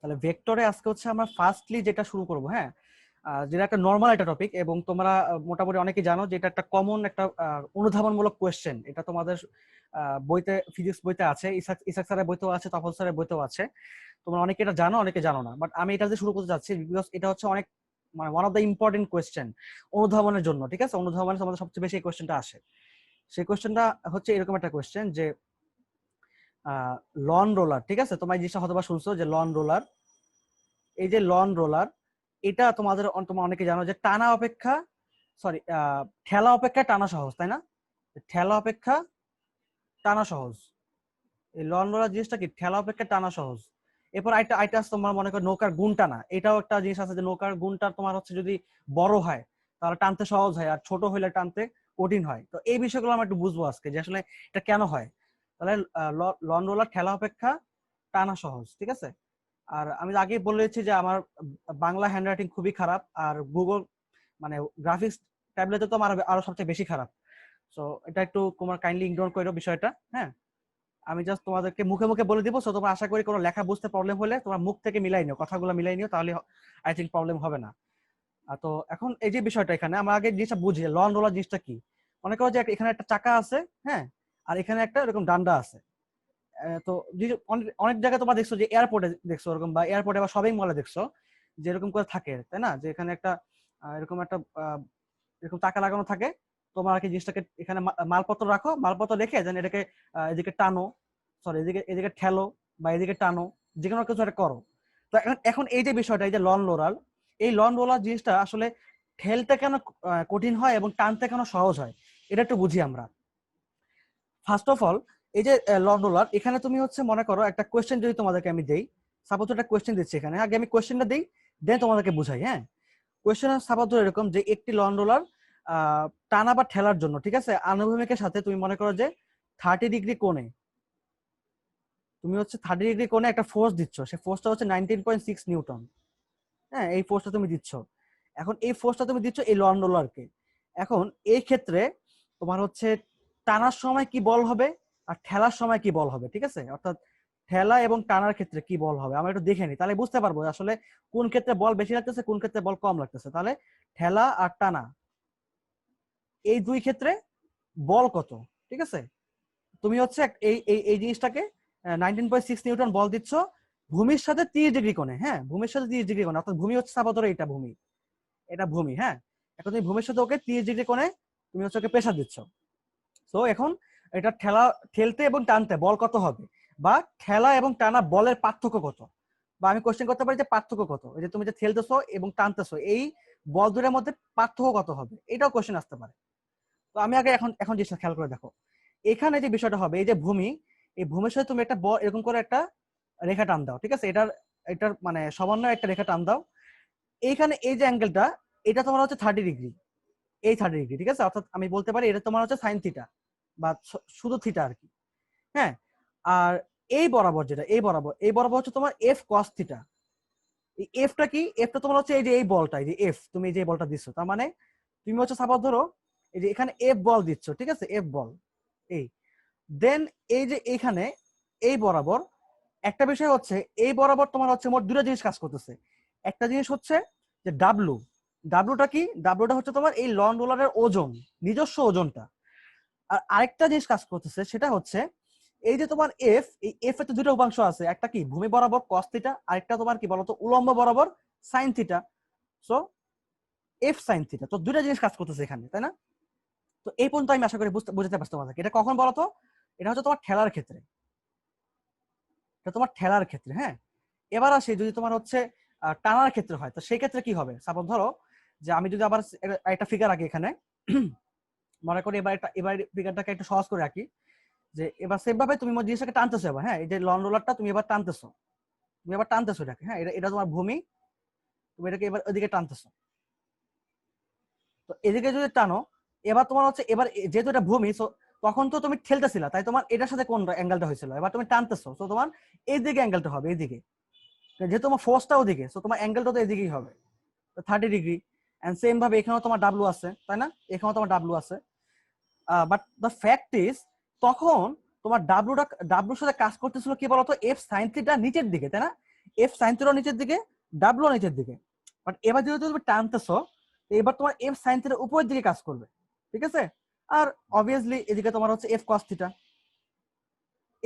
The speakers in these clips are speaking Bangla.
তাহলে ভেক্টরে আজকে হচ্ছে আমরা ফার্স্টলি যেটা শুরু করব, হ্যাঁ, যেটা একটা নর্মাল একটা টপিক, এবং তোমরা মোটামুটি অনেকেই জানো যে এটা একটা কমন একটা অনুধাবনমূলক কোয়েশ্চেন। এটা তোমাদের বইতে, ফিজিক্স বইতে আছে, ইসাক স্যারের বইতেও আছে, তপন স্যারের বইতেও আছে। তোমরা অনেকে এটা জানো, অনেকে জানো না, বাট আমি এটা যে শুরু করতে যাচ্ছি বিকজ এটা হচ্ছে অনেক মানে one of the important question অনুধাবনের জন্য। ঠিক আছে, অনুধাবনে তোমাদের সবচেয়ে বেশি এই কোয়েশ্চেনটা আসে। সেই কোয়েশ্চেনটা হচ্ছে এরকম একটা কোয়েশ্চেন যে লন রোলার, ঠিক আছে, তোমার এই জিনিসটা হয়তো বা শুনছো যে লন রোলার, এই যে লন রোলার, এটা তোমরা অনেকে জানো যে টানা অপেক্ষা, সরি, ঠেলা অপেক্ষা টানা সহজ, তাই না? ঠেলা অপেক্ষা টানা সহজ। এই লন রোলার জিনিসটা কি ঠেলা অপেক্ষা টানা সহজ। এরপর আইটা আইটা তোমার মনে করো নৌকার গুণ টানা, এটাও একটা জিনিস আছে যে নৌকার গুণটা তোমার হচ্ছে যদি বড় হয় তাহলে টানতে সহজ হয়, আর ছোট হইলে টানতে কঠিন হয়। তো এই বিষয়গুলো আমরা একটু বুঝবো আজকে যে আসলে এটা কেন হয়। তাহলে লন রোলার ঠেলা অপেক্ষা টানা সহজ, ঠিক আছে। আর আমি আগেই বলেছি যে আমার বাংলা হ্যান্ডরাইটিং খুবই খারাপ, আর গুগল মানে গ্রাফিক্স ট্যাবলেটে তো আমার আরো সবচেয়ে বেশি খারাপ। সো এটা একটু তোমার কাইন্ডলি ইগনোর করো বিষয়টা, হ্যাঁ। আমি জাস্ট তোমাদেরকে মুখে মুখে বলে দিব, সো তোমরা আশা করি কোনো লেখা বুঝতে প্রবলেম হলে তোমরা মুখ থেকে মিলাই নিও, কথাগুলো মিলাই নিও, তাহলে আই থিঙ্ক প্রবলেম হবে না। তো এখন এই যে বিষয়টা, এখানে আমরা আগে জিনিসটা বুঝি লন রোলার জিনিসটা কি। মনে করো যে এখানে একটা চাকা আছে, হ্যাঁ, আর এখানে একটা এরকম ডান্ডা আছে। তো অনেক অনেক জায়গায় তোমরা দেখছো যে এয়ারপোর্টে দেখছো এরকম, বা এয়ারপোর্টে বা শপিং মলে দেখছো যে এরকম করে থাকে, তাই না, যে এখানে একটা এরকম একটা এরকম টাকা লাগানো থাকে। তোমার আর কি জিনিসটাকে এখানে মালপত্র রাখো, মালপত্র রেখে দেন এটাকে এদিকে টানো, সরি এদিকে এদিকে ঠেলো বা এদিকে টানো, যে কোনো কিছু একটা করো। তো এখন এই যে বিষয়টা, এই যে লন রোলার, এই লন রোলার জিনিসটা আসলে ঠেলতে কেন কঠিন হয় এবং টানতে কেন সহজ হয়, এটা একটু বুঝি আমরা। ফার্স্ট অফ অল, এই যে লন রোলার, এখানে তুমি হচ্ছে মনে করো একটা কোয়েশ্চেন যদি তোমাদেরকে আমি দেই, সাপোজ একটা কোয়েশ্চেন দিচ্ছি এখানে, আগে আমি কোয়েশ্চেনটা দিই, দেন তোমাদেরকে বুঝাই, হ্যাঁ। কোয়েশ্চেন সাপোজ এরকম যে একটি লন রোলার টানা বা ঠেলার জন্য, ঠিক আছে, আনুভূমিকের সাথে তুমি মনে করো যে 30 ডিগ্রি কোণে, তুমি হচ্ছে 30 ডিগ্রি কোণে একটা ফোর্স দিচ্ছ, সেই ফোর্সটা হচ্ছে 19.6 নিউটন, হ্যাঁ, এই ফোর্সটা তুমি দিচ্ছ। এখন এই ফোর্সটা তুমি দিচ্ছ এই লন রোলারকে। এখন এই ক্ষেত্রে তোমার হচ্ছে টানার সময় কি বল হবে আর ঠেলার সময় কি বল হবে, ঠিক আছে, অর্থাৎ ঠেলা এবং টানার ক্ষেত্রে কি বল হবে আমরা একটু দেখে নিই, তাহলে বুঝতে পারবো আসলে কোন ক্ষেত্রে বল বেশি লাগতেছে, কোন ক্ষেত্রে বল কম লাগতেছে। তাহলে ঠেলা আর টানা এই দুই ক্ষেত্রে বল কত, ঠিক আছে। তুমি হচ্ছে এই এই এই জিনিসটাকে 19.6 নিউটন বল দিচ্ছ ভূমির সাথে 30 ডিগ্রি কোণে, হ্যাঁ, ভূমির সাথে 30 ডিগ্রি কোণে, অর্থাৎ ভূমি হচ্ছে সাপোজ ধরো এটা ভূমি, এটা ভূমি, হ্যাঁ। এখন তুমি ভূমির সাথে ওকে 30 ডিগ্রি কোণে তুমি হচ্ছে ওকে প্রেসার দিচ্ছ। তো এখন এটা ঠেলতে এবং টানতে বল কত হবে, বা ঠেলা এবং টানা বলের পার্থক্য কত, বা আমি কোশ্চেন করতে পারি যে পার্থক্য কত, এই যে তুমি যে ঠেলতেছো এবং টানতেছো এই বল দুটোর মধ্যে পার্থক্য কত হবে, এটাও কোশ্চেন আসতে পারে। তো আমি আগে এখন এখন জিনিসটা খেয়াল করে দেখো, এখানে যে বিষয়টা হবে, এই যে ভূমি, এই ভূমির সাথে তুমি একটা বল এরকম করে একটা রেখা টান দাও, ঠিক আছে, এটার এটার মানে সমন্বয় একটা রেখা টান দাও। এইখানে এই যে অ্যাঙ্গেলটা, এটা তোমার হচ্ছে 30 ডিগ্রি, এই 30 ডিগ্রি, ঠিক আছে, অর্থাৎ আমি বলতে পারি এটা তোমার হচ্ছে সাইন থিটা বা শুধু থিটা আর কি, হ্যাঁ। আর এই বরাবর যেটা, এই বরাবর হচ্ছে তোমার এফ কস থিটা। এই এফটা কি, এফটা তোমার হচ্ছে এই যে এই বলটা, এই যে এফ তুমি যে বলটা দিচ্ছ, তার মানে তুমি হচ্ছে সাপোজ ধরো এই যে এখানে এফ বল দিচ্ছ, ঠিক আছে, এফ বল এই, দেন এই যে এইখানে এই বরাবর একটা বিষয় হচ্ছে, এই বরাবর তোমার হচ্ছে মোট দুটো জিনিস কাজ করতেছে। একটা জিনিস হচ্ছে যে ডাব্লু, ডাব্লুটা কি, ডাব্লুটা হচ্ছে তোমার এই লন রোলারের ওজন, নিজস্ব ওজনটা। আর আরেকটা জিনিস কাজ করতেছে, সেটা হচ্ছে এই যে তোমার এফ, এই এফ এর তো দুটো উপাংশ আছে, একটা কি ভূমি বরাবর কস থিটা, আরেকটা তোমার কি বলতো উলম্ব বরাবর sine theta. So F sine theta, তো দুটো জিনিস কাজ করতেছে এখানে, তাই না? তো এই পর্যন্ত আমি আশা করি বুঝতে পারছি তোমাদেরকে। এটা কখন বলতো, এটা হচ্ছে তোমার ঠেলার ক্ষেত্রে, এটা তোমার ঠেলার ক্ষেত্রে, হ্যাঁ। এবার আসি যদি তোমার হচ্ছে টানার ক্ষেত্রে হয়, তো সেই ক্ষেত্রে কি হবে, সাপোজ ধরো যে আমি যদি আবার একটা ফিগার আঁকি এখানে, মনে করি এবার ফিগারটাকে একটু সহজ করে রাখি, যে এবার সেম ভাবে তুমি জিনিসটাকে টানতেছো এবার, হ্যাঁ, এই যে লন রোলারটা তুমি এবার টানতেছো, এটাকে, হ্যাঁ, এটা তোমার ভূমি, তুমি এটাকে এবার ওইদিকে টানতেছো। তো এদিকে যদি টানো, এবার তোমার হচ্ছে এবার যেহেতু এটা ভূমি, তখন তো তুমি ঠেলতেছিলা, তাই তোমার এটার সাথে কোন অ্যাঙ্গেলটা হয়েছিল, এবার তুমি টানতেছো, তো তোমার এইদিকে অ্যাঙ্গেলটা হবে, এইদিকে, যেহেতু তোমার ফোর্সটা ওদিকে, তো তোমার অ্যাঙ্গেলটা তো এদিকেই হবে, 30 ডিগ্রি। এন্ড সেম ভাবে এখানেও তোমার ডাব্লু আছে, তাই না, এখানেও তোমার ডাব্লু আছে। বাট দ্য ফ্যাক্ট ইজ, তখন তোমার ডাব্লুর সাথে কাজ করতেছিল কি বলতো, এফ সাইন থিটা নিচের দিকে, তাই না, এফ সাইন থিটা নিচের দিকে, ডাব্লিউ নিচের দিকে। বাট এবার যেহেতু তুমি টানতেছো, এবার তোমার এফ সাইন থিটা উপরের দিকে কাজ করবে, ঠিক আছে। আর অবভিয়াসলি এদিকে তোমার হচ্ছে এফ কস থিটা।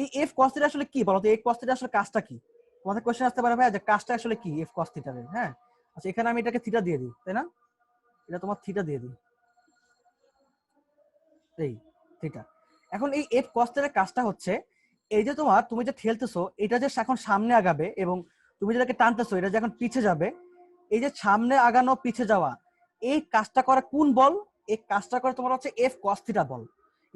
এই এফ কস থিটা আসলে কি বলতো? এই কস থিটা আসলে কাজটা কি? তোমাদের কোশ্চেন আসতে পারে ভাই যে কাজটা আসলে কি এফ কস থিটার? হ্যাঁ, আচ্ছা এখানে আমি এটাকে থিটা দিয়ে দিই, তাই না? এটা তোমার থিটা দিয়ে দিই, এই থিটা। এখন এই এফ কস থিটার কাজটা হচ্ছে এই যে তোমার, তুমি যে ঠেলতেছো এটা যে এখন সামনে আগাবে এবং তুমি যেটাকে টানতেছো এটা যে এখন পিছে যাবে, এই যে সামনে আগানো পিছে যাওয়া, এই কাজটা করে কোন বল? এই কাজটা করে তোমার হচ্ছে F cos theta ball.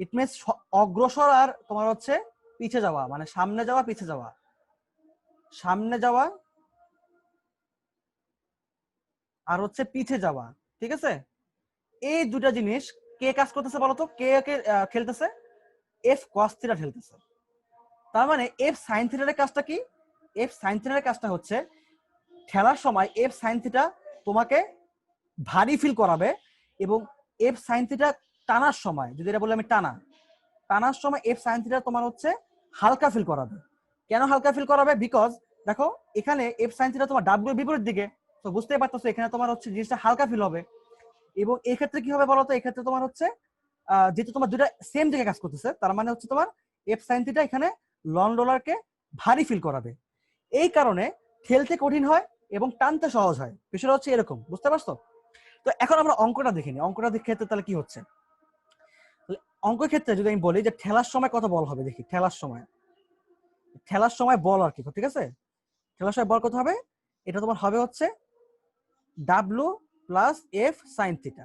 It means অগ্রসর আর তোমার হচ্ছে পিছে যাওয়া, মানে সামনে যাওয়া পিছে যাওয়া, সামনে যাওয়া আর হচ্ছে পিছে যাওয়া, ঠিক আছে। এই দুটা জিনিস কে কাজ করতেছে বলতো? কে কে খেলতেছে? এফ কস থিটা খেলতেছে। তার মানে এফ সাইন থিটার কাজটা কি? এফ সাইন থিটার কাজটা হচ্ছে খেলার সময় এফ সাইন থিটা তোমাকে ভারী ফিল করাবে, এবং এফ সাইন থিটা টানার সময়, যদি এটা বলি আমি টানার সময় এফ সাইন থিটা তোমার হচ্ছে হালকা ফিল করাবে। কেন হালকা ফিল করাবে? বিকজ দেখো এখানে এফ সাইন থিটা তোমার ডাব্লিউ বিপরীত দিকে, তো বুঝতেই পারতেছো এখানে তোমার হচ্ছে জিনিসটা হালকা ফিল হবে। এবং এই ক্ষেত্রে কি হবে বলতো? এই ক্ষেত্রে তোমার হচ্ছে যেহেতু তোমার দুটা সেম দিকে কাজ করতেছে, তার মানে হচ্ছে তোমার এফ সাইন থিটা এখানে লন রোলারকে ভারী ফিল করাবে। এই কারণে ঠেলতে কঠিন হয় এবং টানতে সহজ হয়। বিষয়টা হচ্ছে এরকম, বুঝতে পারছো? তো এখন আমরা অঙ্কটা দেখিনি, অঙ্কটা ক্ষেত্রে তাহলে কি হচ্ছে? অঙ্কের ক্ষেত্রে যদি আমি বলি যে ঠেলার সময় কত বল হবে, দেখি ঠেলার সময় বল আর কি, ঠিক আছে। ঠেলার সময় বল কত হবে? এটা তোমার হবে হচ্ছে W plus F sine theta.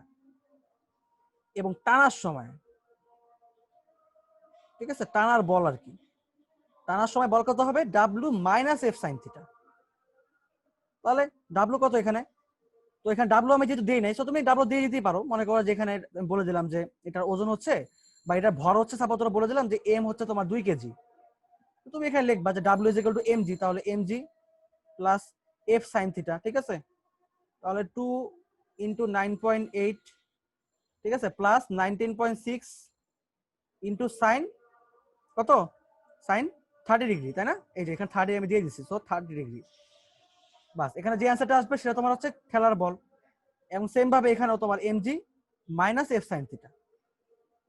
এবং টানার সময়, ঠিক আছে, টানার বল আর কি, টানার সময় বল কত হবে? W minus F sine theta. তাহলে ডাব্লু কত এখানে? তো এখানে ডাব্লু আমি যেহেতু দিই নাই, তো তুমি ডাব্লু দিয়ে দিতেই পারো। মনে করো যে এখানে বলে দিলাম যে এটার ওজন হচ্ছে বা এটার ভর হচ্ছে, সাপোজ বলে দিলাম যে এম হচ্ছে তোমার 2 কেজি। তুমি এখানে লিখবা যে W is equal to M G, তাহলে M G plus F sine theta, ঠিক আছে। তাহলে 2 ইন্টু 9.8, ঠিক আছে, প্লাস 19.6 ইন্টু সাইন কত? সাইন 30 ডিগ্রি, তাই না? এই যে এখানে 30 আমি দিয়ে দিচ্ছি, সো 30 ডিগ্রি। বাস, এখানে যে অ্যান্সারটা আসবে সেটা তোমার হচ্ছে খেলার বল। এবং সেম ভাবে এখানেও তোমার M G minus F sine theta,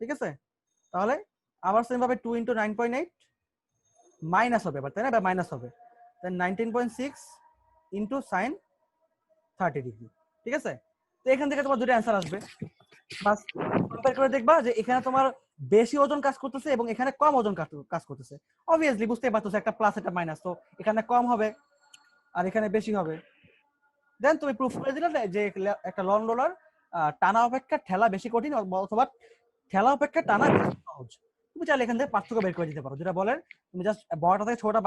ঠিক আছে। তাহলে আবার সেম ভাবে 2 ইন্টু 9.8 মাইনাস হবে এবার, তাই না? মাইনাস হবে, দেন 19.6 ইন্টু সাইন 30 ডিগ্রি, ঠিক আছে। তো এখান থেকে তোমার দুটো অ্যান্সার আসবে। বাস, কম্পেয়ার করে দেখবা যে এখানে তোমার বেশি ওজন কাজ করতেছে এবং এখানে কম ওজন কাজ করতেছে। অবভিয়াসলি বুঝতেই পারতেছো একটা প্লাস একটা মাইনাস, তো এখানে কম হবে আর এখানে বেশি হবে। দেন তুমি প্রুফ করে দিলে যে একটা লন রোলার টানা অপেক্ষা ঠেলা বেশি কঠিন, অথবা ঠেলা অপেক্ষা টানা বেশি সহজ। তুমি চাইলে এখান থেকে পার্থক্য বের করে দিতে পারো, যেটা বলেন তুমি জাস্ট বড়টা থেকে ছোটটা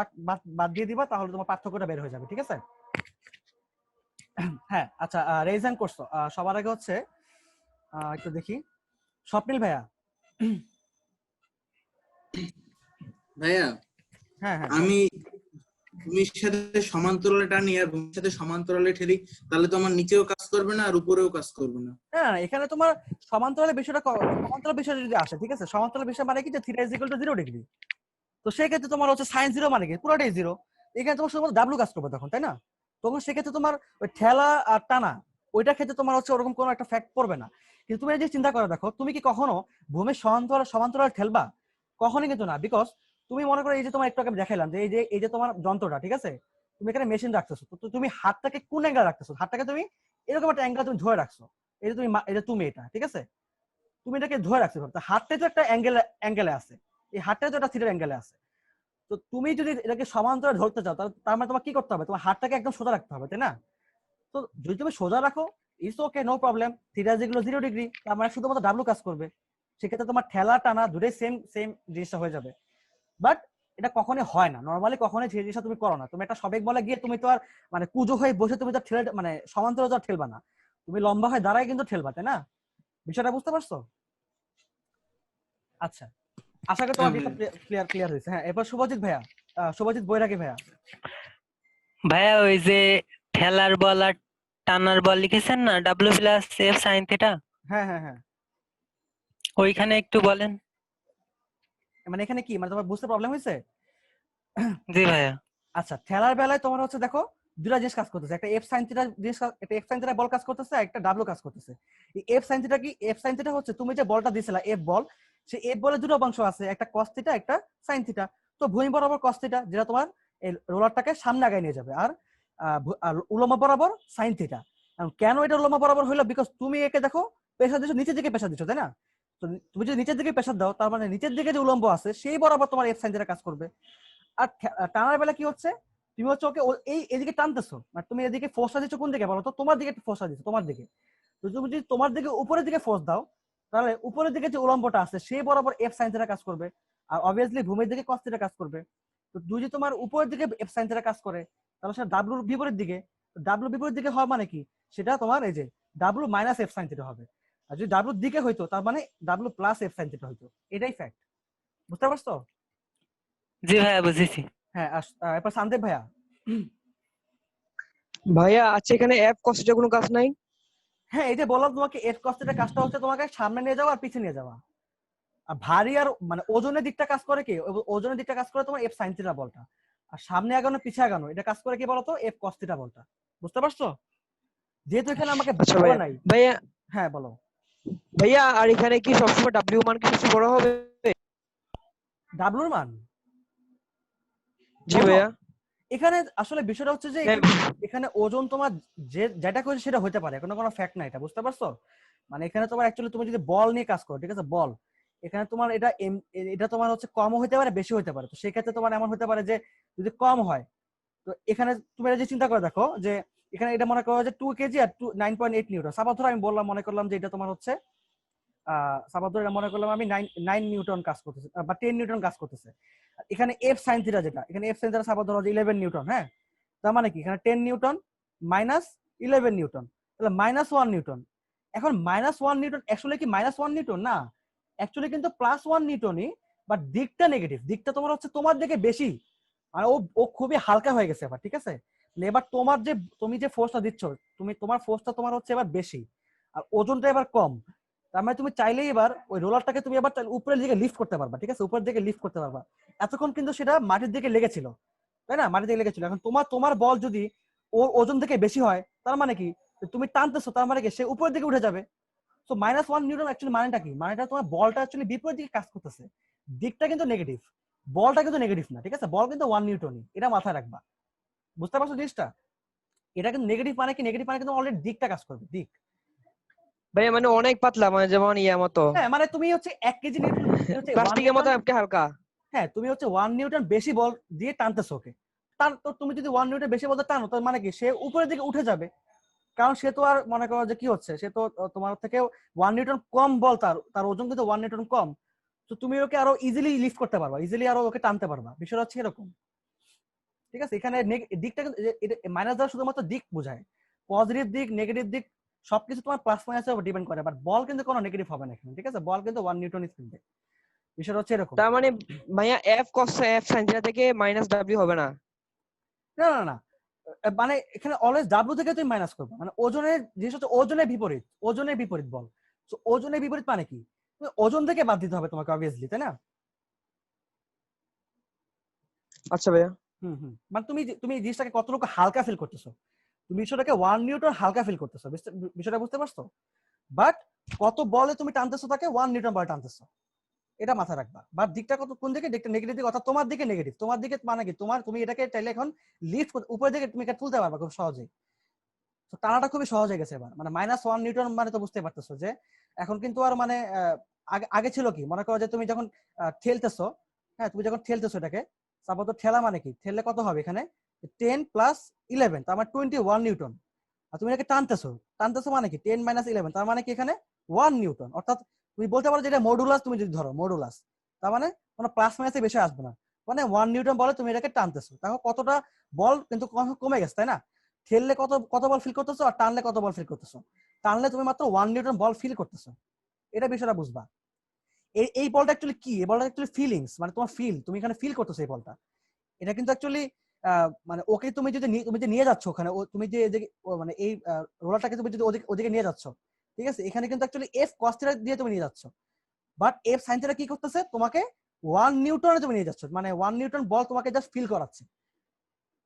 বাদ দিয়ে দিবা, তাহলে তোমার পার্থক্যটা বের হয়ে যাবে, ঠিক আছে। হ্যাঁ, আচ্ছা, রেজ হ্যান্ড করছো সবার আগে হচ্ছে একটু দেখি, স্বপ্নিল ভাইয়া। ভাইয়া, হ্যাঁ হ্যাঁ, আমি ভূমির সাথে সমান্তরালে টানি আর ভূমির সাথে সমান্তরালে ঠেলি, তাহলে তো আমার নিচেও কাজ করবে না আর উপরেও কাজ করবে না। হ্যাঁ এখানে তোমার সমান্তরালের বিষয়টা সমান্তরাল বিষয় যদি আসে, ঠিক আছে, সমান্তরাল বিষয় মানে কি যে theta is equal to 0 degree. তো সেই ক্ষেত্রে তোমার হচ্ছে সাইন 0 মানে কি পুরোটাই 0। এখানে তোমার শুধুমাত্র ডাব্লু কাজ করবে তখন, তাই না? তখন সেক্ষেত্রে তোমার ওই ঠেলা আর টানা ওইটার ক্ষেত্রে তোমার হচ্ছে ওরকম কোনো একটা ফ্যাক্ট পড়বে না। কিন্তু তুমি এই যে চিন্তা করে দেখো, তুমি কি কখনো ভূমির সমান্তরাল ঠেলবা? কখনই কিন্তু না। বিকজ তুমি মনে করো এই যে তোমার একটু আগে দেখাইলাম যে এই যে তোমার যন্ত্রটা, ঠিক আছে, তুমি এখানে মেশিন রাখতেছো, তো তুমি হাতটাকে কোন অ্যাঙ্গেল রাখতেছো? হাতটাকে তুমি এরকম একটা অ্যাঙ্গেল তুমি ধরে রাখছো। এই যে তুমি এটা, ঠিক আছে, তুমি এটাকে ধরে রাখছো, হাতটা তো একটা অ্যাঙ্গেলে আছে, এই হাতটা তো একটা থিটার অ্যাঙ্গেলে আছে। তো তুমি যদি এটাকে সমান্তরালে ধরতে চাও, তার মানে তোমার কি করতে হবে? তোমার হাতটাকে একদম সোজা রাখতে হবে, তাই না? তো যদি তুমি সোজা রাখো, it's okay, no problem, theta যেগুলো 0 ডিগ্রি, তার মানে শুধুমাত্র ডাব্লু কাজ করবে। সেক্ষেত্রে তোমার ঠেলা টানা দুটোই সেম সেম জিনিসটা হয়ে যাবে। বাট এটা কখনোই হয় না, নর্মালি কখনোই যে জিনিসটা তুমি করো না। তুমি একটা সবেক বলে গিয়ে তুমি তো আর মানে কুজো হয়ে বসে তুমি তো ঠেলে মানে সমান্তরাল তো ঠেলবা না, তুমি লম্বা হয়ে দাঁড়ায় কিন্তু ঠেলবা, তাই না? বিষয়টা বুঝতে পারছো? আচ্ছা, আশা করি তোমার বিষয়টা ক্লিয়ার হয়েছে। হ্যাঁ, এবার শুভজিৎ ভাইয়া, শুভজিৎ বৈরাগী ভাইয়া। ভাইয়া ওই যে ঠেলার বল আর টানার বল লিখেছেন না, W plus F sine theta, হ্যাঁ হ্যাঁ হ্যাঁ, ওইখানে একটু বলেন। মানে এখানে কি মানে তোমার বুঝতে প্রবলেম হয়েছে? জি ভাইয়া। আচ্ছা, ঠেলার বেলায় তোমার হচ্ছে দেখো দুটা জিনিস কাজ করতেছে, একটা এফ সাইন থিটা জিনিস একটা এফ সাইন থিটা বল কাজ করতেছে, একটা ডাব্লিউ কাজ করতেছে। এই এফ সাইন থিটা কি? এফ সাইন থিটা হচ্ছে তুমি যে বলটা দিছিলা এফ বল, সেই এফ বলের দুটো অংশ আছে, একটা কস থিটা একটা সাইন থিটা। তো ভূমি বরাবর কস থিটা, যেটা তোমার এই রোলারটাকে সামনে আগায় নিয়ে যাবে, আর উলম্ব বরাবর সাইন থিটা। কেন এটা উলম্ব বরাবর হলো? বিকজ তুমি একে দেখো প্রেসার দিচ্ছ, নিচের দিকে প্রেসার দিচ্ছ, তাই না? তো তুমি যদি নিচের দিকে প্রেসার দাও, তার মানে নিচের দিকে যে উলম্ব আছে সেই বরাবর তোমার এফ সাইন থিটা কাজ করবে। আর টানার বেলা কি হচ্ছে? তুমি হচ্ছে ওকে এই এদিকে টানতেছো, মানে তুমি এদিকে ফোর্সটা দিচ্ছ কোন দিকে বলো তো? তোমার দিকে ফোর্সটা দিচ্ছ, তোমার দিকে। তো তুমি যদি তোমার দিকে উপরের দিকে ফোর্স দাও, তাহলে উপরের দিকে যে উলম্বটা আছে সেই বরাবর এফ সাইন থিটা কাজ করবে, আর অবভিয়াসলি ভূমির দিকে কস থিটা কাজ করবে। তো যদি তোমার উপরের দিকে এফ সাইন থিটা কাজ করে, তাহলে সেটা ডাব্লুর বিপরীত দিকে। ডাব্লু বিপরীত দিকে হওয়া মানে কি? সেটা তোমার এই যে W minus F sine theta হবে। আর যদি ডাব্লুর দিকে হইতো, তার মানে W plus F sine theta হইতো। এটাই ফ্যাক্ট। বুঝতে পারছো? জি ভাইয়া বুঝেছি। হ্যাঁ, এরপর সন্দীপ ভাইয়া। ভাইয়া আচ্ছা, এখানে অ্যাপ কস্টের কোনো কাজ নাই? হ্যাঁ, এই যে বললাম তোমাকে, এফ কস্টের কাজটা হচ্ছে তোমাকে সামনে নিয়ে যাওয়া আর পিছিয়ে নিয়ে যাওয়া। আর ভারী আর মানে ওজনের দিকটা কাজ করে কি? ওজনের দিকটা কাজ করে তোমার এফ সাইন থিটা বলটা। আর সামনে আগানো পিছিয়ে আগানো এটা কাজ করে কি বলতো? এফ কস থিটা বলটা। বুঝতে পারছো? যেহেতু এখানে আমাকে আচ্ছা বলা ভাইয়া। নাই। ভাইয়া হ্যাঁ বলো। ভাইয়া আর এখানে কি সবসময় ডাব্লিউ মান কি সবসময় বড় হবে? ডাব্লুর মান জি বড়? ভাইয়া। এখানে আসলে বিষয়টা হচ্ছে যে হ্যাঁ, এখানে ওজন তোমার যেটা করেছে সেটা হতে পারে, কোনো ফ্যাক্ট না এটা। বুঝতে পারছো? মানে এখানে তোমার অ্যাকচুয়ালি তুমি যদি বল নিয়ে কাজ করো, ঠিক আছে, বল, এখানে তোমার এটা তোমার হচ্ছে কমও হতে পারে বেশি হতে পারে। তো সেই ক্ষেত্রে তোমার এমন হতে পারে যে যদি কম হয়, তো এখানে তুমি এটা যে চিন্তা করে দেখো যে এখানে এটা মনে করো যে 2 কেজি আর 9.8 নিউটন। সাপোজ ধরো আমি বললাম, মনে করলাম যে এটা তোমার হচ্ছে সাপোজ ধরো এটা মনে করলাম আমি 9 নিউটন কাজ করতেছে বা 10 নিউটন কাজ করতেছে। এখানে এফ সাইন থিটা যেটা, এখানে এফ সাইন থিটা সাপোজ ধরো যে 11 নিউটন। হ্যাঁ, তার মানে কি এখানে 10 নিউটন মাইনাস 11 নিউটন, তাহলে -1 নিউটন। এখন -1 নিউটন অ্যাকচুয়ালি কি -1 নিউটন না, অ্যাকচুয়ালি কিন্তু +1 নিউটনই, বাট দিকটা নেগেটিভ, দিকটা তোমার হচ্ছে তোমার দিকে বেশি। মানে ও ও খুবই হালকা হয়ে গেছে এবার, ঠিক আছে? এবার তোমার যে তুমি যে ফোর্সটা দিচ্ছ, তোমার ফোর্সটা তোমার হচ্ছে এবার বেশি, আর ওজনটা এবার কম। তার মানে তুমি চাইলেই এবার ওই রোলারটাকে তুমি এবার উপরের দিকে লিফট করতে পারবা, ঠিক আছে, উপরের দিকে লিফট করতে পারবা। এতক্ষণ কিন্তু সেটা মাটির দিকে লেগেছিল, তাই না? মাটির দিকে লেগেছিল। এখন তোমার তোমার বল যদি ওর ওজন থেকে বেশি হয়, তার মানে কি? তুমি টানতেছো, তার মানে কি সে উপরের দিকে উঠে যাবে। তো -1 নিউটন অ্যাকচুয়ালি মানেটা কি? মানেটা তোমার বলটা অ্যাকচুয়ালি বিপরীত দিকে কাজ করতেছে, দিকটা কিন্তু নেগেটিভ, বলটা কিন্তু নেগেটিভ না, ঠিক আছে? বল কিন্তু 1 নিউটনই, এটা মাথায় রাখবা। বুঝতে পারছো জিনিসটা? এটা কিন্তু নেগেটিভ মানে কি? নেগেটিভ মানে কিন্তু অলরেডি দিকটা কাজ করবে, দিক। ভাইয়া মানে অনেক পাতলা, মানে যেমন ইয়া মতো, হ্যাঁ, মানে তুমি হচ্ছে 1 কেজি নিউটন, তুমি হচ্ছে 1 প্লাস্টিকের মতো নিউটন, একটু হালকা। হ্যাঁ তুমি হচ্ছে 1 নিউটন বেশি বল দিয়ে টানতেছো ওকে। তার তো তুমি যদি 1 নিউটন বেশি বলতে টানো, তার মানে কি সে উপরের দিকে উঠে যাবে, কারণ সে তো আর মনে করো যে কি হচ্ছে, সে তো তোমার থেকে 1 নিউটন কম বল, তার তার ওজন কিন্তু 1 নিউটন কম। তো তুমি ওকে আরো ইজিলি লিফট করতে পারবা, ইজিলি আরো ওকে টানতে পারবা। বিষয়টা হচ্ছে এরকম, ঠিক আছে? এখানে দিকটা কিন্তু মাইনাস দ্বারা শুধুমাত্র দিক বোঝায়, পজিটিভ দিক নেগেটিভ দিক সবকিছু তোমার প্লাস মাইনাসের উপর ডিপেন্ড করে। বাট বল কিন্তু কোনো নেগেটিভ হবে না এখানে, ঠিক আছে? বল কিন্তু 1 নিউটন স্পিড। বিষয়টা হচ্ছে এরকম। তার মানে ভাইয়া এফ কস এফ সাইন থিটা থেকে মাইনাস ডাব্লিউ হবে না? না না না, মানে এখানে অলওয়েজ ডাব্লিউ থেকে তুমি মাইনাস করবে, মানে ওজনের জিনিস হচ্ছে ওজনের বিপরীত, ওজনের বিপরীত বল। তো ওজনের বিপরীত মানে কি? তুমি ওজন থেকে বাদ দিতে হবে তোমাকে অবভিয়াসলি, তাই না? আচ্ছা ভাইয়া। মানে তুমি এই জিনিসটাকে কতটুকু হালকা ফিল করতেছো, তুমি বিষয়টাকে 1 নিউটন হালকা ফিল করতেছো, বিষয়টা বুঝতে পারছো? বাট কত বলে তুমি টানতেছো তাকে 1 নিউটন বলে টানতেছো, এটা মাথায় রাখবা। বাট দিকটা কত, কোন দিকে? দিকটা নেগেটিভ দিকে, অর্থাৎ তোমার দিকে নেগেটিভ। তোমার দিকে মানে কি? তুমি এটাকে চাইলে এখন লিফট উপরের দিকে তুমি এটা তুলতে পারবা খুব সহজেই। তো টানাটা খুবই সহজ হয়ে গেছে এবার। মানে -1 নিউটন মানে তো বুঝতে পারতেছো যে এখন কিন্তু আর মানে আগে আগে ছিল কি, মনে করো যে তুমি যখন ঠেলতেছো, হ্যাঁ তুমি যখন ঠেলতেছো এটাকে, সাপোজ তো ঠেলা মানে কি, ঠেললে কত হবে এখানে? 10 + 11, তার মানে 21 নিউটন। আর তুমি এটাকে টানতেছো, টানতেছো মানে কি 10 - 11, তার মানে কি এখানে 1 নিউটন। অর্থাৎ তুমি বলতে পারো যে এটা মডুলাস, তুমি যদি ধরো মডুলাস, তার মানে কোনো প্লাস মাইনাসে বেশি আসবে না, মানে 1 নিউটন বলে তুমি এটাকে টানতেছো। দেখো কতটা বল কিন্তু কমে গেছে, তাই না? ঠেললে কত কত বল ফিল করতেছো, আর টানলে কত বল ফিল করতেছো। টানলে তুমি মাত্র 1 নিউটন বল ফিল করতেছো, এটা বিষয়টা বুঝবা। এই বলটা অ্যাকচুয়ালি কি? এই বলটা অ্যাকচুয়ালি ফিলিংস, মানে তোমার ফিল, তুমি এখানে ফিল করতেছো এই বলটা। এটা কিন্তু অ্যাকচুয়ালি মানে ওকে তুমি যে নিয়ে যাচ্ছ ওখানে, তুমি যে মানে এই রোলারটাকে তুমি যদি ওদিকে নিয়ে যাচ্ছ, ঠিক আছে, এখানে কিন্তু অ্যাকচুয়ালি এফ কস থিটা দিয়ে তুমি নিয়ে যাচ্ছ। বাট এফ সাইন থিটা কি করতেছে? তোমাকে 1 নিউটনে তুমি নিয়ে যাচ্ছ, মানে 1 নিউটন বল তোমাকে জাস্ট ফিল করাচ্ছে।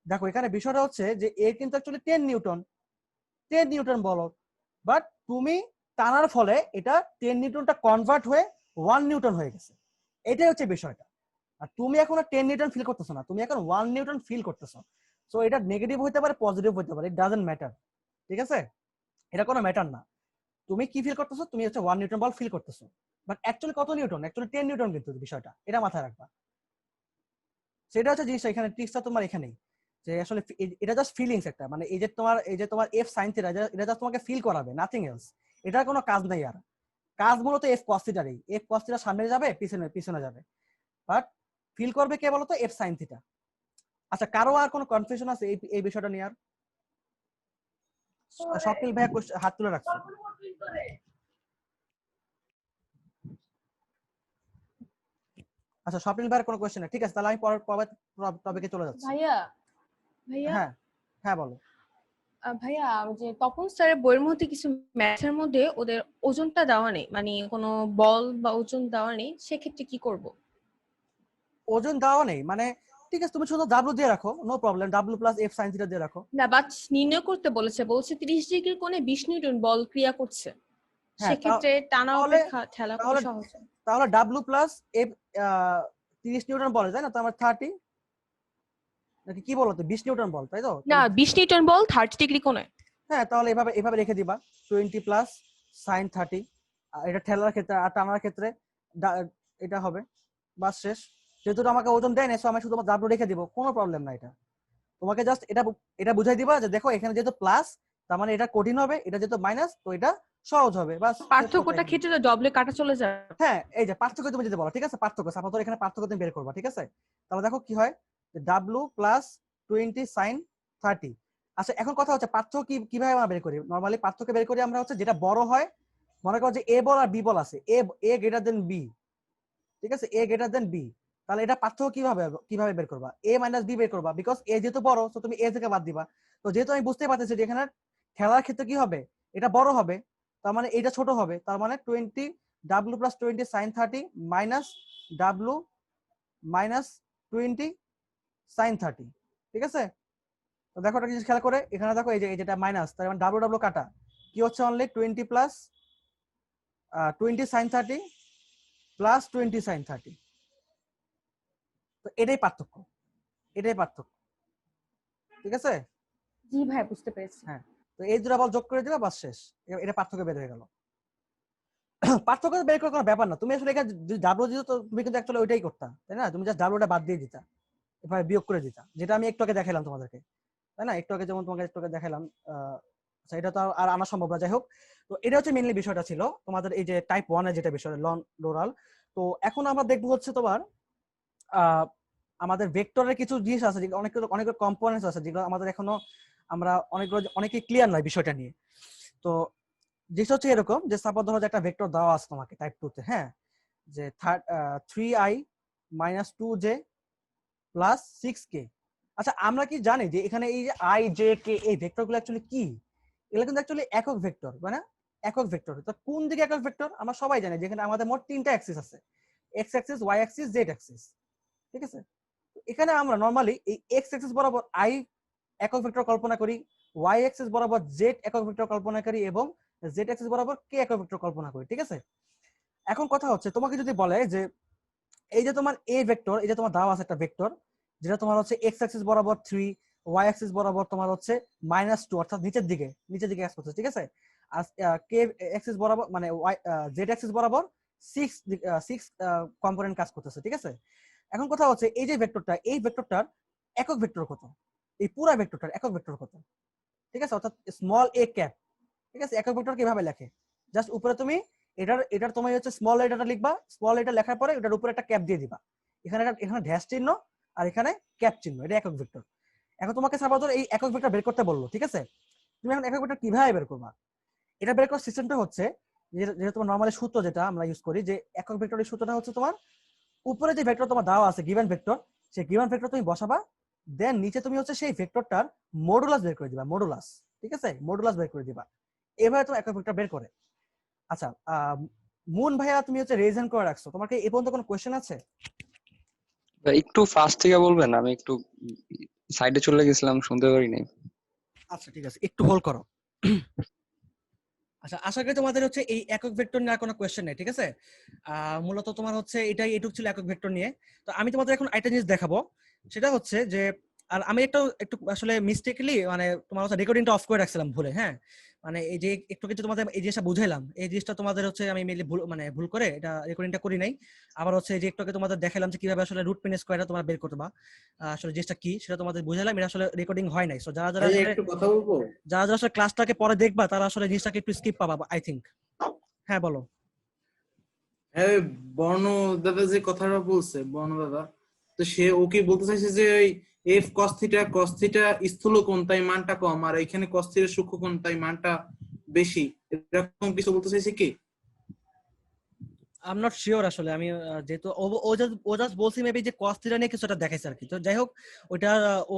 দেখো এখানে বিষয়টা হচ্ছে যে এ কিন্তু অ্যাকচুয়ালি 10 নিউটন বলো, বাট তুমি টানার ফলে এটা 10 নিউটনটা কনভার্ট হয়ে 1 নিউটন হয়ে গেছে, এটাই হচ্ছে বিষয়টা। আর তুমি এখন 10 নিউটন ফিল করতেছো না, তুমি এখন 1 নিউটন ফিল করতেছো। সো এটা নেগেটিভ হতে পারে, পজিটিভ হতে পারে, ইট ডাজন্ট ম্যাটার, ঠিক আছে? এটা কোনো ম্যাটার না। তুমি কি ফিল করতেছো, তুমি হচ্ছে 1 নিউটন বল ফিল করতেছো, বাট অ্যাকচুয়ালি কত নিউটন? অ্যাকচুয়ালি 10 নিউটন কিন্তু বিষয়টা, এটা মাথায় রাখবা। সেটা হচ্ছে জিনিসটা, এখানে ট্রিক্সটা তোমার এখানেই, যে আসলে এটা জাস্ট ফিলিংস একটা, মানে এই যে তোমার এফ সাইন থিটা, এটা জাস্ট তোমাকে ফিল করাবে, নাথিং এলস। এটার কোনো কাজ নাই আর। কাজ মূলত এফ কস থিটারই, এফ কস থিটা সামনে যাবে, পিছনে যাবে, বাট ফিল করবে কে বলতো? F sine theta. আচ্ছা, কারো আর কোনো কনফিউশন আছে এই বিষয়টা নিয়ে? আর স্বপ্নিল ভাইয়া হাত তুলে রাখছো। আচ্ছা, স্বপ্নিল ভাইয়ের কোনো কোয়েশ্চেন নেই, ঠিক আছে, তাহলে আমি পরের টপিকে চলে যাচ্ছি। ভাইয়া ভাইয়া হ্যাঁ হ্যাঁ বলো। ভাইয়া যে তপন স্যারের বইয়ের মধ্যে কিছু ম্যাথের মধ্যে ওদের ওজনটা দেওয়া নেই, মানে কোনো বল বা ওজন দেওয়া নেই, সেক্ষেত্রে কি করব? ওজন দেওয়া নেই মানে, ঠিক আছে, তুমি শুধু ডাব্লু দিয়ে রাখো, no problem, W plus F sine theta দিয়ে রাখো। না, বাট নির্ণয় করতে বলছে 30 ডিগ্রির কোণে 20 নিউটন বল ক্রিয়া করছে, হ্যাঁ, সেক্ষেত্রে টানা তাহলে অপেক্ষা ঠেলা কত সহজ? তাহলে ডাব্লু প্লাস এফ 30 নিউটন বলে, তাই না? তো আমার 30 নাকি কি বলো তো, 20 নিউটন বল, তাই তো? না, 20 নিউটন বল 30 ডিগ্রি কোণে। হ্যাঁ, তাহলে এভাবে রেখে দিবা 20 প্লাস সাইন 30, এটা ঠেলার ক্ষেত্রে, আর টানার ক্ষেত্রে এটা হবে, বাস শেষ। যেহেতু আমাকে ওজন দেয় না, সো আমি শুধু ডাব্লু রেখে দিব, কোনো প্রবলেম না। এটা তোমাকে জাস্ট এটা বুঝাই দিবা যে দেখো এখানে যেহেতু প্লাস, তার মানে এটা কঠিন হবে, এটা যেহেতু মাইনাস, তো এটা সহজ হবে, বাস। পার্থক্যটা ক্ষেত্রে তো ডবলে কাটা চলে যায়। হ্যাঁ, এই যে পার্থক্য তুমি যদি বলো, ঠিক আছে, পার্থক্য সাপোজ এখানে পার্থক্য তুমি বের করবা, ঠিক আছে? তাহলে দেখো কি হয়, ডাব্লু প্লাস 20 সাইন 30। আচ্ছা, এখন কথা হচ্ছে পার্থক্য কিভাবে আমরা বের করি? নরমালি পার্থক্য বের করি আমরা হচ্ছে যেটা বড় হয়, মনে করো যে এ বল আর বি বল আছে, এ গ্রেটার দেন বি, ঠিক আছে, এ গ্রেটার দেন বি। তাহলে এটা পার্থক্য কিভাবে বের করবা? এ মাইনাস বি বের করবা, বিকজ এ যেহেতু বড়, তো তুমি এ থেকে বাদ দিবা। তো যেহেতু আমি বুঝতে পারতেছি যে এখানে খেলার ক্ষেত্রে কি হবে, এটা বড় হবে, তার মানে এটা ছোট হবে, তার মানে 20 W plus 20 sine 30 minus W minus 20 sine 30, ঠিক আছে? তো দেখো একটা জিনিস খেয়াল করে, এখানে দেখো এই যে যেটা মাইনাস, তার মানে ডাব্লু ডাব্লু কাটা, কি হচ্ছে only 20 plus 20 sine 30 plus 20 sine 30। তো এটাই পার্থক্য, ঠিক আছে? জি ভাই, বুঝতে পেরেছি। হ্যাঁ, তো এই দুটো বল যোগ করে দিবা, বাস শেষ, এটা পার্থক্য বের হয়ে গেল। পার্থক্য বের করার কোনো ব্যাপার না, তুমি আসলে এখানে যদি ডাব্লু দিত, তো তুমি কিন্তু অ্যাকচুয়ালি ওইটাই করতা, তাই না? তুমি জাস্ট ডাব্লুটা বাদ দিয়ে দিতা, এভাবে বিয়োগ করে দিতা, যেটা আমি একটু আগে দেখাইলাম তোমাদেরকে, তাই না? একটু আগে যেমন তোমাকে একটু আগে দেখাইলাম। আচ্ছা, এটা তো আর আনা সম্ভব না, যাই হোক। তো এটা হচ্ছে মেইনলি বিষয়টা ছিল তোমাদের এই যে টাইপ 1 এর যেটা বিষয় লন রোলার। তো এখন আমরা দেখবো হচ্ছে তোমার আমাদের ভেক্টরের কিছু জিনিস আছে, যেগুলো অনেক কম্পোনেন্টস আছে, যেগুলো আমাদের এখনো আমরা অনেকে ক্লিয়ার নয় বিষয়টা নিয়ে। তো জিনিস হচ্ছে এরকম যে সাপোজ ধরো যে একটা ভেক্টর দেওয়া আছে তোমাকে টাইপ 2 তে, হ্যাঁ, যে 3i minus 2j plus 6k। আচ্ছা, আমরা কি জানি যে এখানে এই যে i j k এই ভেক্টরগুলো অ্যাকচুয়ালি কি? এগুলো কিন্তু অ্যাকচুয়ালি একক ভেক্টর, মানে একক ভেক্টর। তো কোন দিকে একক ভেক্টর আমরা সবাই জানি, যেখানে আমাদের মোট 3টা অ্যাক্সিস আছে, x Axis, y Axis, z Axis, ঠিক আছে? এখানে আমরা নরমালি এই x অ্যাক্সিস বরাবর i একক ভেক্টর কল্পনা করি, y অ্যাক্সিস বরাবর z একক ভেক্টর কল্পনা করি, এবং z অ্যাক্সিস বরাবর k একক ভেক্টর কল্পনা করি, ঠিক আছে? এখন কথা হচ্ছে তোমাকে যদি বলে যে এই যে তোমার a ভেক্টর, এই যে তোমার দেওয়া আছে একটা ভেক্টর, যেটা তোমার হচ্ছে x অ্যাক্সিস বরাবর 3, y অ্যাক্সিস বরাবর তোমার হচ্ছে -2, অর্থাৎ নিচের দিকে কাজ করছে, ঠিক আছে? আর k অ্যাক্সিস বরাবর মানে z অ্যাক্সিস বরাবর 6 কম্পোনেন্ট কাজ করতেছে, ঠিক আছে? এখন কথা হচ্ছে এই যে ভেক্টরটা, এই ভেক্টরটার একক ভেক্টর কত? এই পুরো ভেক্টরটার একক ভেক্টর কত? ঠিক আছে, অর্থাৎ স্মল a ক্যাপ, ঠিক আছে? একক ভেক্টর কিভাবে লেখে? জাস্ট উপরে তুমি এটার তুমি হচ্ছে স্মল এটাটা লিখবা, স্মল এটা লেখার পরে এটার উপরে একটা ক্যাপ দিয়ে দিবা, এখানে ড্যাশ চিহ্ন আর এখানে ক্যাপ চিহ্ন, এটা একক ভেক্টর। এখন তোমাকে সাপোজ এই একক ভেক্টর বের করতে বললো, ঠিক আছে? তুমি এখন একক ভেক্টর কিভাবে বের করবা? এটা বের করার সিস্টেমটা হচ্ছে যেটা তোমার নরমালি সূত্র যেটা আমরা ইউজ করি, যে একক ভেক্টরের সূত্রটা হচ্ছে তোমার উপরে যে ভেক্টর তোমার দেওয়া আছে গিভেন ভেক্টর, সেই গিভেন ভেক্টর তুমি বসাবা, দেন নিচে তুমি হচ্ছে সেই ভেক্টরটার মডুলাস বের করে দিবা, মডুলাস, ঠিক আছে? মডুলাস বের করে দিবা, এভাবে তুমি একক ভেক্টর বের করে। আচ্ছা, মুন ভাইয়া তুমি হচ্ছে রেজেন করে রাখছো, তোমার কি এই পর্যন্ত কোনো কোশ্চেন আছে? একটু ফাস্ট থেকে বলবেন, আমি একটু সাইডে চলে গেছিলাম, শুনতে পারি নাই। আচ্ছা ঠিক আছে, একটু হোল্ড করো। আচ্ছা, আশা করি তোমাদের হচ্ছে এই একক ভেক্টর নিয়ে আর কোনো কোয়েশ্চেন নেই, ঠিক আছে? মূলত তোমার হচ্ছে এটাই, এটুক ছিল একক ভেক্টর নিয়ে। তো আমি তোমাদের এখন একটা জিনিস দেখাবো, সেটা হচ্ছে যে, আর আমি একটু আসলে মিস্টেকলি মানে তোমার হচ্ছে রেকর্ডিংটা অফ করে রাখছিলাম ভুলে, হ্যাঁ। মানে এই যে একটু কিছু তোমাদের এই জিনিসটা বুঝাইলাম, এই জিনিসটা তোমাদের হচ্ছে আমি মেনলি ভুল করে এটা রেকর্ডিংটা করি নাই। আবার হচ্ছে এই যে একটু আগে তোমাদের দেখালাম যে কিভাবে আসলে রুট মিন স্কয়ারটা তোমরা বের করবা, আসলে জিনিসটা কি সেটা তোমাদের বুঝাইলাম, এটা আসলে রেকর্ডিং হয় নাই। সো যারা যারা ভাইয়া আসলে একটু কথা বলবো? আসলে ক্লাসটাকে পরে দেখবা তারা আসলে জিনিসটাকে একটু স্কিপ পাবা আই থিংক। হ্যাঁ বলো। হ্যাঁ, বর্ণ দাদা যে কথাটা বলছে, বর্ণ দাদা, তো সে ওকে বলতে চাইছে যে ওই এফ কস থিটা স্থূল কোণ তাই মানটা কম, আর এখানে কস থিটা সূক্ষ্ম কোণ তাই মানটা বেশি, এরকম কিছু বলতে চাইছে কি? আই এম নট শিওর আসলে, আমি যেহেতু ও জাস্ট বলছি মেবি যে কস থিটা নিয়ে কিছুটা দেখাইছে আর কি। তো যাই হোক, ওইটা ও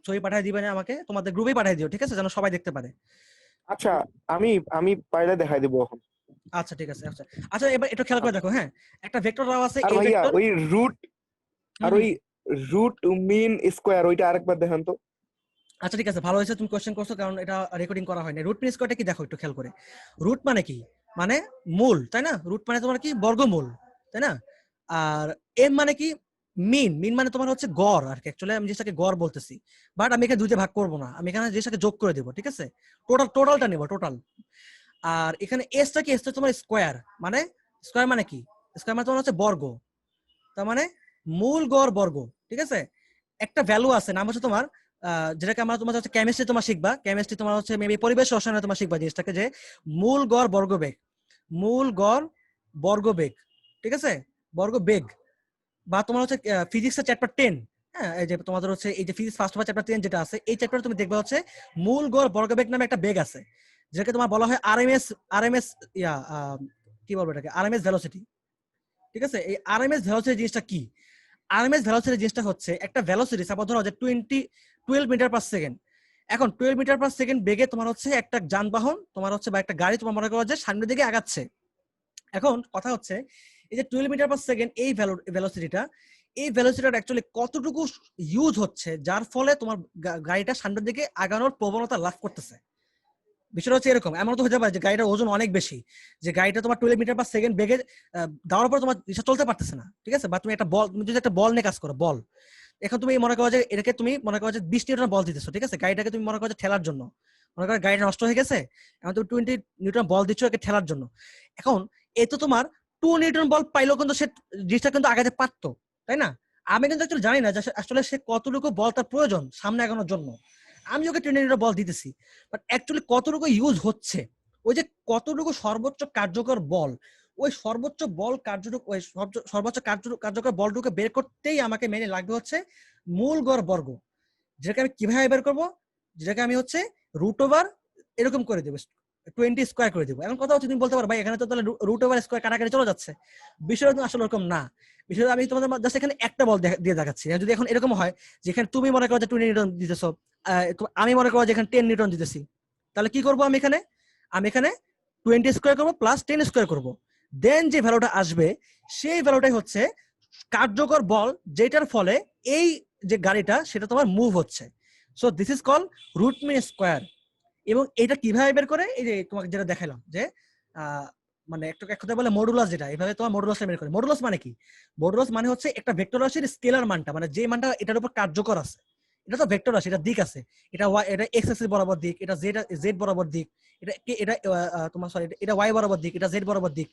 ছবি পাঠিয়ে দিবে না আমাকে, তোমাদের গ্রুপে পাঠিয়ে দিও, ঠিক আছে, যেন সবাই দেখতে পারে। আচ্ছা, আমি পাইলে দেখাই দিব এখন। আচ্ছা ঠিক আছে। আচ্ছা আচ্ছা, এবার একটু খেয়াল করে দেখো, হ্যাঁ, একটা ভেক্টর দেওয়া আছে আর এই ভাইয়া ভেক্টর, ওই রুট আর ওই রুট মিন স্কয়ার ওইটা আরেকবার দেখান তো। আচ্ছা ঠিক আছে, ভালো হয়েছে তুমি কোশ্চেন করছো, কারণ এটা রেকর্ডিং করা হয়নি। রুট মিন স্কয়ারটা কি দেখো একটু খেয়াল করে। রুট মানে কি, মানে মূল, তাই না? রুট মানে তোমার কি বর্গমূল, তাই না? আর এম মানে কি, মিন মানে তোমার হচ্ছে গড় আর কি। অ্যাকচুয়ালি আমি যেটাকে গড় বলতেছি, বাট আমি এখানে দুইটা ভাগ করবো না, আমি এখানে যেটাকে যোগ করে দেবো, ঠিক আছে, টোটালটা নেবো, টোটাল। আর এখানে এসটা কি, এসটা তোমার স্কয়ার, মানে স্কয়ার মানে কি, স্কয়ার মানে তোমার হচ্ছে বর্গ, তার মানে মূল গড় বর্গ, ঠিক আছে। একটা ভ্যালু আছে, নাম হচ্ছে তোমার যেটাকে আমরা তোমার হচ্ছে কেমিস্ট্রি তোমার শিখবা, কেমিস্ট্রি তোমার হচ্ছে মেবি পরিবেশ রসায়নে তোমার শিখবা জিনিসটাকে, যে মূল গড় বর্গবেগ, মূল গড় বর্গবেগ, ঠিক আছে, বর্গবেগ। বা তোমার হচ্ছে ফিজিক্সের চ্যাপ্টার 10, হ্যাঁ, এই যে তোমাদের হচ্ছে এই যে ফিজিক্স ফার্স্ট পেপার চ্যাপ্টার 10 যেটা আছে, এই চ্যাপ্টারে তুমি দেখবা হচ্ছে মূল গড় বর্গবেগ নামে একটা বেগ আছে, যেটাকে তোমার বলা হয় আরএমএস কি বলবো এটাকে, আরএমএস ভেলোসিটি, ঠিক আছে। এই আরএমএস ভেলোসিটি জিনিসটা কি? আরএমএস ভেলোসিটি জিনিসটা হচ্ছে একটা ভেলোসিটি, সাপোজ ধরো যে 12 মিটার পার সেকেন্ড। এখন 12 মিটার পার সেকেন্ড বেগে তোমার হচ্ছে একটা যানবাহন তোমার হচ্ছে বা একটা গাড়ি তোমার মনে করো যে সামনের দিকে আগাচ্ছে। এখন কথা হচ্ছে এই যে 12 মিটার পার সেকেন্ড এই ভেলোসিটিটা, এই ভেলোসিটিটা অ্যাকচুয়ালি কতটুকু ইউজ হচ্ছে, যার ফলে তোমার গাড়িটা সামনের দিকে আগানোর প্রবণতা লাভ করতেছে। বিষয়টা হচ্ছে এরকম, এমন তো হতে পারে যে গাড়িটার ওজন অনেক বেশি, যে গাড়িটা তোমার 12 মিটার পার সেকেন্ড বেগে দেওয়ার পর তোমার রিক্সা চলতে পারতেছে না, ঠিক আছে। বা তুমি একটা বল, তুমি যদি একটা বল নিয়ে কাজ করো, বল, এখন তুমি মনে করো যে এটাকে তুমি মনে করো যে 20 নিউটন বল দিতেছো, ঠিক আছে, গাড়িটাকে তুমি মনে করো যে ঠেলার জন্য, মনে করো গাড়িটা নষ্ট হয়ে গেছে, এখন তুমি 20 নিউটন বল দিচ্ছ একে ঠেলার জন্য। এখন এ তো তোমার 2 নিউটন বল পাইলেও কিন্তু সে জিনিসটা কিন্তু আগাতে পারতো, তাই না? আমি কিন্তু অ্যাকচুয়ালি জানি না যে আসলে সে কতটুকু বল তার প্রয়োজন সামনে আগানোর জন্য। আমি ওকে 20 নিউটন বল দিতেছি, বাট অ্যাকচুয়ালি কতটুকু ইউজ হচ্ছে, ওই যে কতটুকু সর্বোচ্চ কার্যকর বল, ওই সর্বোচ্চ বল সর্বোচ্চ কার্যকর বলটুকু বের করতেই আমাকে মেনে লাগবে হচ্ছে মূল গড় বর্গ, যেটাকে আমি কিভাবে বের করবো, যেটাকে আমি হচ্ছে রুট ওভার এরকম করে দেবো, 20 স্কয়ার করে দেবো। এখন কথা হচ্ছে তুমি বলতে পারো ভাই এখানে তো তাহলে রুট ওভার স্কয়ার কাটাকাটি চলে যাচ্ছে, বিষয়টা আসলে ওরকম না। বিষয়টা আমি তোমাদের জাস্ট এখানে একটা বল দিয়ে দেখাচ্ছি। যদি এখন এরকম হয় যেখানে তুমি মনে করো যে 20 নিউটন দিতেছো, আমি মনে করো যে এখানে 10 নিউটন দিতেছি, তাহলে কি করবো আমি এখানে 20 স্কয়ার করবো প্লাস 10 স্কয়ার করবো, দেন যে ভ্যালুটা আসবে সেই ভ্যালুটাই হচ্ছে কার্যকর বল, যেটার ফলে এই যে গাড়িটা সেটা তোমার মুভ হচ্ছে। So this is call root mean square. এবং এটা কিভাবে বের করে, এই যে তোমাকে যেটা দেখালাম যে মানে এক কথা বলে মডুলাস, যেটা এভাবে তোমার মডুলাসটা বের করে। মডুলাস মানে কি? মডুলাস মানে হচ্ছে একটা ভেক্টর রাশির স্কেলার মানটা, মানে যে মানটা এটার উপর কার্যকর আছে, এটা তো ভেক্টর রাশি, এটা দিক আছে, এটা এটা এক্স অ্যাক্সিস বরাবর দিক, এটা জেড বরাবর দিক, এটা তোমার সরি এটা ওয়াই বরাবর দিক, এটা জেড বরাবর দিক,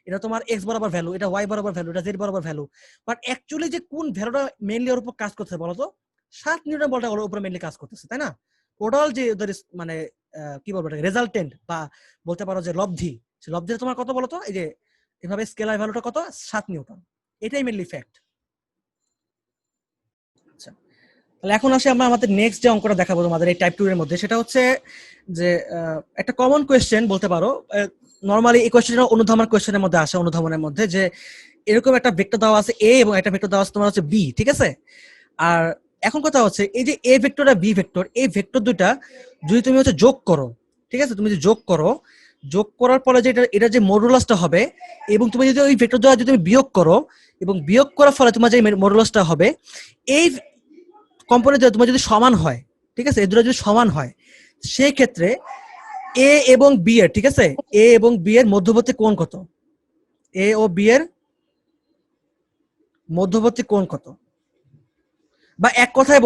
এটা তোমার এক্স বরাবর ভ্যালু, এটা ওয়াই বরাবর ভ্যালু, এটা জেড বরাবর ভ্যালু। বাট অ্যাকচুয়ালি যে কোন ভ্যালুটা মেইনলি ওর উপর কাজ করতেছে বলতো, 7 নিউটন বলটা ওর উপর মেইনলি কাজ করতেছে, তাই না? টোটাল যে ওদের মানে কি বলবো এটাকে, রেজাল্টেন্ট বা বলতে পারো যে লব্ধি, সেই লব্ধিটা তোমার কত বলতো, এই যে এভাবে স্কেলার ভ্যালুটা কত, 7 নিউটন। এটাই মেইনলি ফ্যাক্ট। আচ্ছা, তাহলে এখন আসি আমরা আমাদের নেক্সট যে অঙ্কটা দেখাবো তোমাদের এই টাইপ 2 এর মধ্যে, সেটা হচ্ছে যে একটা কমন কোয়েশ্চেন বলতে পারো। নরমালি এই কোয়েশ্চেনটা অনুধাবন কোয়েশ্চেনের মধ্যে আসে, অনুধাবনের মধ্যে, যে এরকম একটা ভেক্টর দেওয়া আছে এ এবং একটা ভেক্টর দেওয়া আছে তোমার হচ্ছে বি, ঠিক আছে। আর এখন কথা হচ্ছে এই যে এ ভেক্টর আর বি ভেক্টর, এই ভেক্টর দুইটা যদি তুমি হচ্ছে যোগ করো, ঠিক আছে, তুমি যদি যোগ করার পরে যে এটা যে মডুলাসটা হবে, এবং তুমি যদি ওই ভেক্টর দ্বারা যদি তুমি বিয়োগ করো, এবং বিয়োগ করার ফলে তোমার যে মডুলাসটা হবে, এই কম্পোনেন্ট তোমার যদি সমান হয়, ঠিক আছে, এই দুটো যদি সমান হয়, সেই ক্ষেত্রে এ এবং বি এর, ঠিক আছে, এ এবং বি এর মধ্যবর্তী কোণ কত? এ ও বি এর মধ্যবর্তী কোণ কত? বা এক কথায়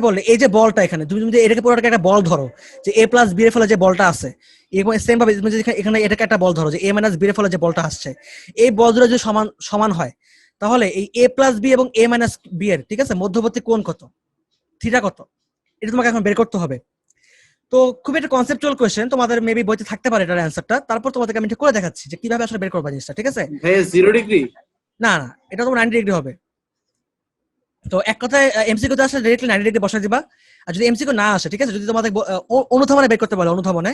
বললে এই যে বলটা এখানে, তুমি যদি এটাকে পুরোটাকে একটা বল ধরো, যে এ প্লাস বি এর ফলে যে বলটা আছে, এবং সেম ভাবে তুমি যদি এখানে এটাকে একটা বল ধরো, যে এ মাইনাস বি এর ফলে যে বলটা আসছে, এই বল দুটো যদি সমান সমান হয়, তাহলে এই এ প্লাস বি এবং এ মাইনাস বি এর, ঠিক আছে, মধ্যবর্তী কোণ কত, থিটা কত? এটা তোমাকে এখন বের করতে হবে। তো খুব একটা কনসেপচুয়াল কোয়েশ্চেন, তোমাদের মেবি বইতে থাকতে পারে এটার অ্যান্সারটা, তারপর তোমাদেরকে আমি এটা করে দেখাচ্ছি যে কিভাবে আসলে বের করবা জিনিসটা, ঠিক আছে? ভাইয়া 0 ডিগ্রি? না না, এটা তোমার 90 ডিগ্রি হবে। তো এক কথায় এমসিকিউ তে আসলে ডাইরেক্টলি 90 ডিগ্রি বসাই দিবা। আর যদি এমসিকিউ না আসে, ঠিক আছে, যদি তোমাদের অনুধাবনে বের করতে বলে, অনুধাবনে,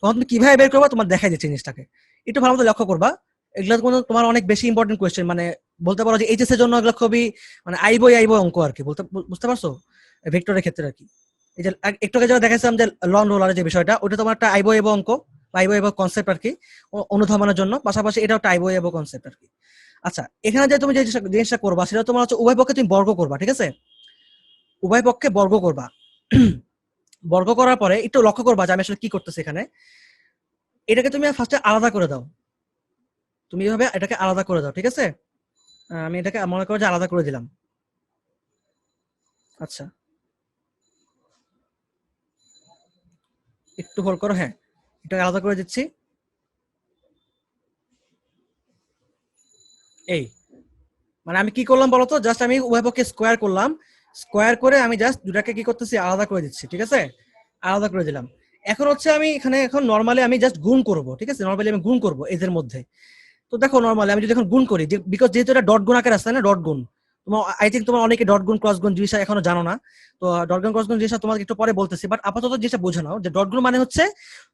তখন তুমি কিভাবে বের করবা তোমার দেখাই দিচ্ছে জিনিসটাকে, একটু ভালো মতো লক্ষ্য করবা। এগুলো তোমার অনেক বেশি ইম্পর্টেন্ট কোয়েশ্চেন, মানে বলতে পারো যে এইচএস এর জন্য এগুলো খুবই মানে আইবো অঙ্ক আর কি, বুঝতে পারছো, ভেক্টরের ক্ষেত্রে আর কি। এই যে একটু আগে যেটা দেখাচ্ছিলাম যে লন রোলারের যে বিষয়টা, ওটা তোমার একটা আইবো অঙ্ক, আইবো কনসেপ্ট আর কি, অনুধাবনের জন্য, পাশাপাশি এটাও একটা আইবো কনসেপ্ট আর কি। আচ্ছা, এখানে যে তুমি যে জিনিসটা করবা, সেটা তোমার হচ্ছে উভয় পক্ষে তুমি বর্গ করবা, ঠিক আছে, উভয় পক্ষে বর্গ করবা। বর্গ করার পরে একটু লক্ষ্য করবা যে আমি আসলে কি করতেছি এখানে। এটাকে তুমি ফার্স্টে আলাদা করে দাও, তুমি এইভাবে এটাকে আলাদা করে দাও, ঠিক আছে। আমি এটাকে মনে করো যে আলাদা করে দিলাম। আচ্ছা, একটু হোল্ড করো, হ্যাঁ, এটাকে আলাদা করে দিচ্ছি। এই মানে আমি কি করলাম বলতো, জাস্ট আমি উভয় পক্ষে স্কোয়ার করলাম, স্কোয়ার করে আমি জাস্ট দুটাকে কি করতেছি, আলাদা করে দিচ্ছি, ঠিক আছে, আলাদা করে দিলাম। এখন হচ্ছে আমি এখানে এখন নরমালি আমি জাস্ট গুণ করব, ঠিক আছে, নরমালি আমি গুণ করব এদের মধ্যে। তো দেখো নরমালি আমি যদি এখন গুণ করি, বিকজ যেহেতু এটা ডট গুণ আকার আছে না, ডট গুণ, তোমার আই থিঙ্ক তোমার অনেকে ডট গুণ ক্রস গুণ জিনিসটা এখনো জানো না। তো ডট গুণ ক্রস গুণ জিনিসটা তোমাকে একটু পরে বলতেছি, বাট আপাতত জিনিসটা বোঝো নাও যে ডট গুণ মানে হচ্ছে,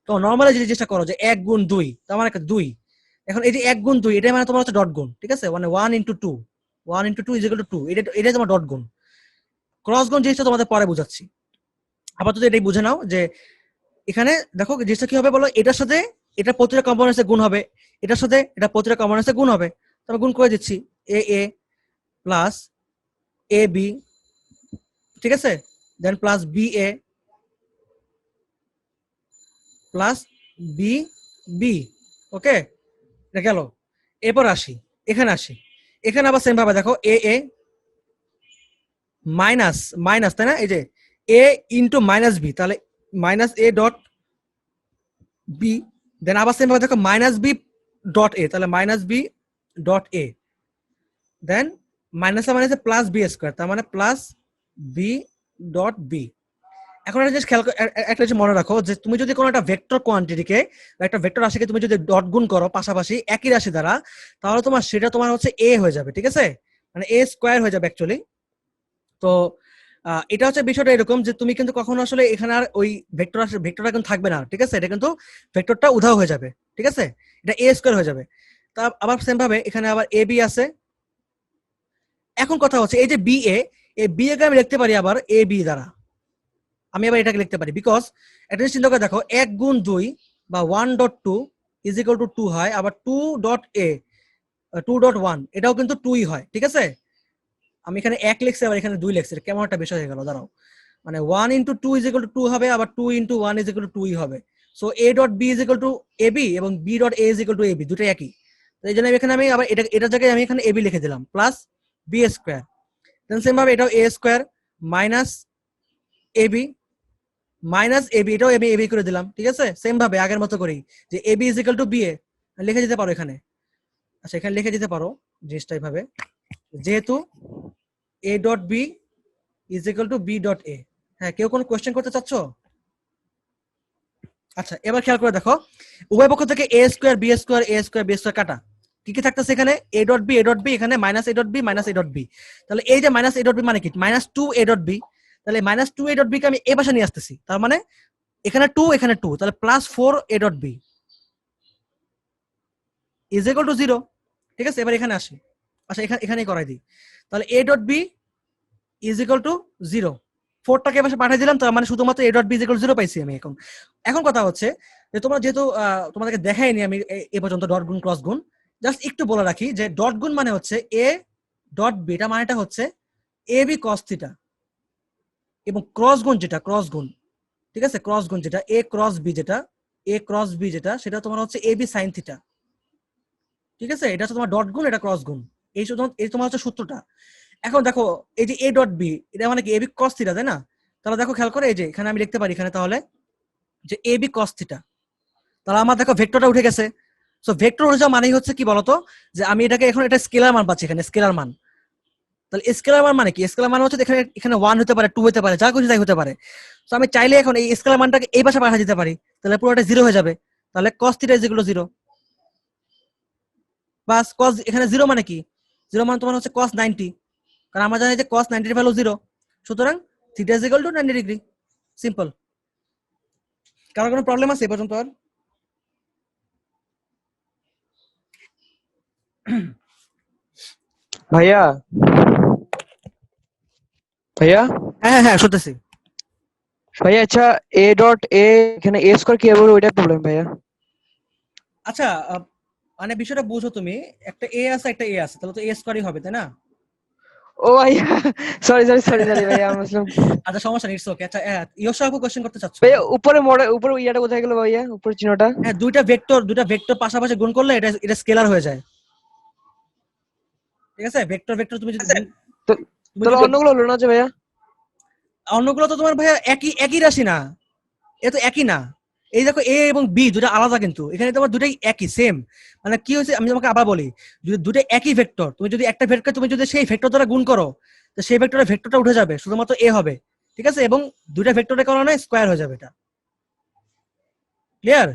তো নরমালি যে জিনিসটা করো যে 1 গুণ 2, তার মানে 2। এখন এই যে 1 গুণ 2, এটা মানে তোমার হচ্ছে ডট গুণ, ঠিক আছে, মানে 1 into 2, 1 into 2 is equal two 2, এটা তোমার ডট গুণ। ক্রস গুণ জিনিসটা তোমাদের পরে বোঝাচ্ছি, আপাতত এটাই বুঝে নাও যে এখানে দেখো জিনিসটা কি হবে বলো, এটার সাথে এটা প্রতিটা কম্পোনেন্টসে গুণ হবে, এটার সাথে এটা প্রতিটা কম্পোনেন্টসে গুণ হবে। তবে গুণ করে দিচ্ছি, এ এ প্লাস এ বি, ঠিক আছে, দেন plus B A plus B B, ওকে, এটা গেল। এরপর আসি, এখানে আসি, এখানে আবার সেম ভাবে দেখো এ এ মাইনাস মাইনাস, তাই না, এই যে এ ইন্টু মাইনাস বি, তাহলে minus A dot B, then আবার সেম ভাবে দেখো মাইনাস বি ডট এ, তাহলে minus B dot A, then minus মাইনাসে প্লাস বি স্কোয়ার, তার মানে প্লাস বি ডট বি। এখন একটা জিনিস খেয়াল একটা জিনিস মনে রাখো, যে তুমি যদি কোনো একটা ভেক্টর কোয়ান্টিটিকে বা একটা ভেক্টর রাশিকে তুমি যদি ডট গুণ করো পাশাপাশি একই রাশি দ্বারা, তাহলে তোমার সেটা তোমার হচ্ছে এ হয়ে যাবে, ঠিক আছে, মানে এ স্কোয়ার হয়ে যাবে অ্যাকচুয়ালি। তো এটা হচ্ছে বিষয়টা এরকম যে তুমি কিন্তু কখনো আসলে এখানে আর ওই ভেক্টরটা কিন্তু থাকবে না, ঠিক আছে, এটা কিন্তু ভেক্টরটা উধাও হয়ে যাবে, ঠিক আছে, এটা এ স্কোয়ার হয়ে যাবে। তা আবার সেম ভাবে এখানে আবার এ বি আছে। এখন কথা হচ্ছে এই যে বি এ, এই বি এ কে আমি লিখতে পারি আবার এ বি দ্বারা, আমি আবার এটাকে লিখতে পারি, বিকজ একটা জিনিস চিন্তা করে দেখো 1 গুণ 2 বা 1.2 ইজ ইকুয়াল টু 2 হয়, আবার 2.1 এটাও কিন্তু 2ই হয়, ঠিক আছে। আমি এখানে 1 লিখছি, আবার এখানে 2 লিখছি, কেমন একটা বিষয় হয়ে গেল, দাঁড়াও, মানে 1 ইন্টু 2 ইজ ইকুয়াল টু 2 হবে, আবার 2 ইন্টু 1 ইজ ইকুয়াল টু 2ই হবে। So A dot B is equal to A B এবং B dot A is equal to A B, দুটোই একই। তো এই জন্য এখানে আমি আবার এটার জায়গায় আমি এখানে এ বি লিখে দিলাম প্লাস বি স্কোয়ার, দেন সেম ভাবে এটাও এ square minus A B minus AB, এটাও এবি এবি করে দিলাম, ঠিক আছে, সেম ভাবে আগের মতো করেই, যে AB is equal to B A লিখে দিতে পারো এখানে। আচ্ছা, এখানে লিখে দিতে পারো জিনিসটা এইভাবে, যেহেতু A dot B is equal to B dot A. হ্যাঁ, কেউ কোনো কোয়েশ্চেন করতে চাচ্ছ? আচ্ছা, এবার খেয়াল করে দেখো, উভয় পক্ষ থেকে A square B square A square B square কাটা, কি কি থাকতেছে এখানে, এ ডট বি এখানে minus A dot B minus A dot B, তাহলে এই যে মাইনাস এ ডট বি মানে কি, মাইনাস 2 এ ডট বি, তাহলে মাইনাস 2 এ ডট বি কে আমি এই পাশে নিয়ে আসতেছি, তার মানে এখানে 2 এখানে 2, তাহলে plus 4 A dot B is equal to 0, ঠিক আছে। এবার এখানে আসি, আচ্ছা এখানেই করাই দিই, তাহলে A dot B is equal to 0, 4টাকে এবার পাঠিয়ে দিলাম, তার মানে শুধুমাত্র A dot B is equal to 0 পাইছি আমি। এখন কথা হচ্ছে যে তোমরা যেহেতু তোমাদেরকে দেখাইনি আমি এ পর্যন্ত ডট গুণ ক্রস গুণ, জাস্ট একটু বলে রাখি যে ডট গুণ মানে হচ্ছে এ ডট বি, এটা মানেটা হচ্ছে এ বি কস থিটা, এবং ক্রস গুণ যেটা ক্রস গুণ, ঠিক আছে, ক্রস গুণ যেটা এ ক্রস বি যেটা সেটা তোমার হচ্ছে এ বি সাইন থিটা, ঠিক আছে, এটা হচ্ছে তোমার ডট গুণ, এটা ক্রস গুণ। এই তোমার হচ্ছে সূত্রটা। এখন দেখো এই যে এ ডট বি, এটা মানে কি এ বি কস থিটা, তাই না? তাহলে দেখো খেয়াল করে এই যে এখানে আমি লিখতে পারি এখানে তাহলে যে এ বি কস থিটা। তাহলে আমার দেখো ভেক্টরটা উঠে গেছে। সো ভেক্টর উঠে যাওয়া মানেই হচ্ছে কি বলতো, যে আমি এটাকে এখন এটা স্কেলার মান পাচ্ছি, এখানে স্কেলার মান। তাহলে স্কেলার মান মানে কি? স্কেলার মান হচ্ছে এখানে এখানে 1 হতে পারে, 2 হতে পারে, যা কিছু তাই হতে পারে। তো আমি চাইলে এখন এই স্কেলার মানটাকে এই পাশে পাঠিয়ে দিতে পারি, তাহলে পুরোটা 0 হয়ে যাবে। তাহলে cos theta is equal to 0। Bus cos এখানে 0 মানে কি? 0 মানে তোমার হচ্ছে cos 90, কারণ আমরা জানি যে cos 90 এর ভ্যালু 0। সুতরাং theta is equal two 90 degree. Simple. কারো কোনো প্রবলেম আছে এ পর্যন্ত আর? ভাইয়া ভাইয়া হ্যাঁ হ্যাঁ হ্যাঁ শুনতেছি। ভাইয়া আচ্ছা এ ডট এ এখানে এ স্কয়ার কি হবে ওইটা প্রবলেম ভাইয়া। আচ্ছা মানে বিষয়টা বুঝো তুমি, একটা এ আছে একটা এ আছে, তাহলে তো এ স্কয়ারই হবে, তাই না? ও ভাইয়া সরি সরি সরি সরি ভাইয়া আমি বুঝলাম। আচ্ছা সমস্যা নেই, ইটস ওকে। আচ্ছা ইয়োশা আপু কোশ্চেন করতে চাচ্ছ? ভাইয়া উপরে উপরে ইয়াটা কোথায় গেল ভাইয়া, উপরে চিহ্নটা? হ্যাঁ, দুইটা ভেক্টর পাশাপাশি গুণ করলে এটা এটা স্কেলার হয়ে যায়, ঠিক আছে? ভেক্টর ভেক্টর তুমি যদি তো তুমি তাহলে যদি অন্যগুলো হলো না যে ভাইয়া? অন্যগুলো তো তোমার ভাইয়া একই একই রাশি না, এ তো একই না। এই দেখো এ এবং বি দুটো আলাদা, কিন্তু এখানে তোমার দুটাই একই সেম। মানে কি হয়েছে আমি তোমাকে আবার বলি, যদি দুটো একই ভেক্টর, তুমি যদি একটা ভেক্টর তুমি যদি সেই ভেক্টর দ্বারা গুণ করো, তো সেই ভেক্টরটা উঠে যাবে, শুধুমাত্র এ হবে, ঠিক আছে? এবং দুইটা ভেক্টরের কারণে স্কয়ার হয়ে যাবে, এটা ক্লিয়ার?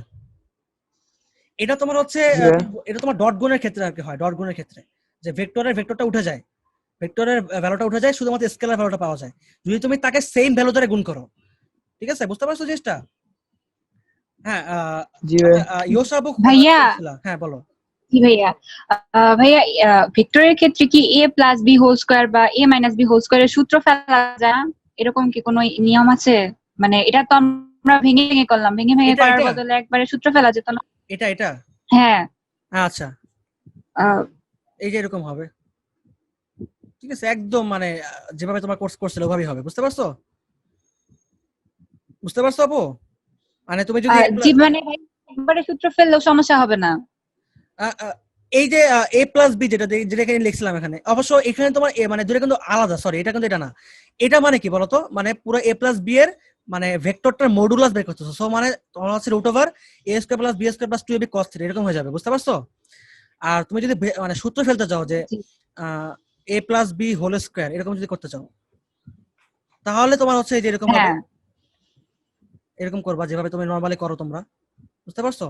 এটা তোমার হচ্ছে জি ভাইয়া। এটা তোমার ডট গুণের ক্ষেত্রে আর কি হয়, ডট গুণের ক্ষেত্রে যে ভেক্টরটা উঠে যায়, ভেক্টরের ভ্যালুটা উঠে যায়, শুধুমাত্র স্কেলার ভ্যালুটা পাওয়া যায় যদি তুমি তাকে সেম ভ্যালু দ্বারা গুণ করো, ঠিক আছে? বুঝতে পারছো জিনিসটা? হ্যাঁ জি ভাইয়া। ইয়োশাবু ভাইয়া হ্যাঁ বলো। জি ভাইয়া ভাইয়া ভেক্টরের ক্ষেত্রে কি এ প্লাস বি হোল স্কয়ার বা এ মাইনাস বি হোল স্কয়ারের সূত্র ফেলা যায় না? এরকম কি কোনো নিয়ম আছে? মানে এটা তো আমরা ভেঙে ভেঙে করলাম, ভেঙে ভেঙে এটা করার এটা বদলে একবারে সূত্র ফেলা যেত না? এটা হ্যাঁ আচ্ছা, আহ, এই যে এরকম হবে, ঠিক আছে? একদম মানে যেভাবে তোমার কোর্স করছিল ওভাবেই হবে, বুঝতে পারছো? বুঝতে পারছো আপু? মানে তুমি যদি জি মানে ভাই একবারে সূত্র ফেললেও সমস্যা হবে না? এই যে এ প্লাস বি যেটা এখানে লিখছিলাম, এখানে অবশ্য এখানে তোমার এ মানে দুটো কিন্তু আলাদা, সরি এটা কিন্তু এটা না। এটা মানে কি বলতো, মানে পুরো এ প্লাস বি এর মানে ভেক্টরটার মডুলাস বের করতেছো, সো মানে তোমার হচ্ছে root over A square plus B square plus 2ab cos theta এরকম হয়ে যাবে, বুঝতে পারছো? আর তুমি যদি মানে সূত্র ফেলতে চাও যে জি এ প্লাস বি হোল স্কয়ার এরকম যদি করতে চাও, তাহলে তোমার হচ্ছে এই যে এরকম হবে, হ্যাঁ এরকম করবা যেভাবে তুমি নরমালি করো তোমরা, বুঝতে পারছো?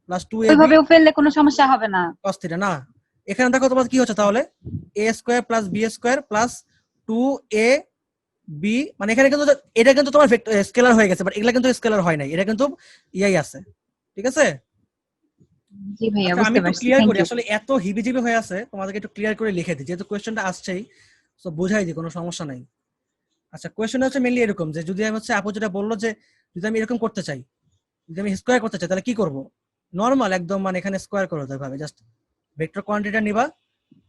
প্লাস 2ab ওইভাবেও ফেললে কোনো সমস্যা হবে না? cos থিটা না। এখানে দেখো তোমার কি হচ্ছে তাহলে, A square plus B square plus 2a B, মানে এখানে কিন্তু এটা কিন্তু তোমার স্কেলার হয়ে গেছে, বাট এগুলা কিন্তু স্কেলার হয় নাই, এটা কিন্তু ইয়াই আছে, ঠিক আছে? জি ভাইয়া আচ্ছা আমি বুঝতে একটু পারছি, ক্লিয়ার থ্যাংক করি, ইউ। আসলে এত হিবিজিবি হয়ে আছে, তোমাদেরকে একটু ক্লিয়ার করে লিখে দিই, যেহেতু কোয়েশ্চেনটা আসছেই, তো বোঝাই দিই, কোনো সমস্যা নাই। আচ্ছা কোয়েশ্চেনটা হচ্ছে মেইনলি এরকম যে যদি আমি হচ্ছে আপু যেটা বললো যে যদি আমি এরকম করতে চাই, যদি আমি স্কোয়ার করতে চাই, তাহলে কি করব? নর্মাল একদম মানে এখানে স্কোয়ার করো ভাবে, জাস্ট ভেক্টর কোয়ান্টিটিটা নিবা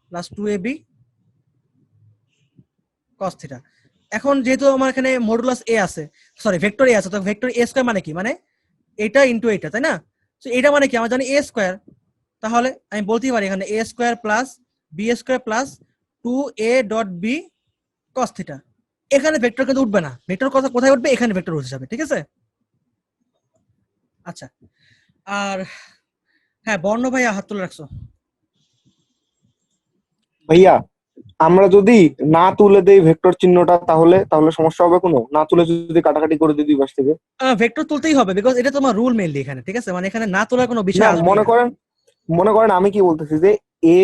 প্লাস 2ab cos থিটা। এখন যেহেতু আমার এখানে মডুলাস এ আছে, সরি ভেক্টর এ আছে, তো ভেক্টর এ স্কয়ার মানে কি? মানে এটা ইনটু এটা, তাই না? তো এটা মানে কি আমরা জানি এ স্কয়ার, তাহলে আমি বলতেই পারি এখানে A square plus B square plus 2a dot B cos theta. এখানে ভেক্টর কিন্তু উঠবে না, ভেক্টর কথা কোথায় উঠবে? এখানে ভেক্টর উঠে যাবে, ঠিক আছে? আচ্ছা আর হ্যাঁ বর্ণ ভাইয়া হাত তুলে রাখছো। ভাইয়া আমরা যদি না তুলে দেই ভেক্টর চিহ্নটা, তাহলে তাহলে সমস্যা হবে কোনো? না তুলে যদি কাটাকাটি করে দিই দুই পাশ থেকে? ভেক্টর তুলতেই হবে, বিকজ এটা তোমার রুল মেইনলি এখানে, ঠিক আছে? মানে এখানে না তোলার কোনো না বিষয় আসবে মনে করেন আমি কি বলতেছি যে A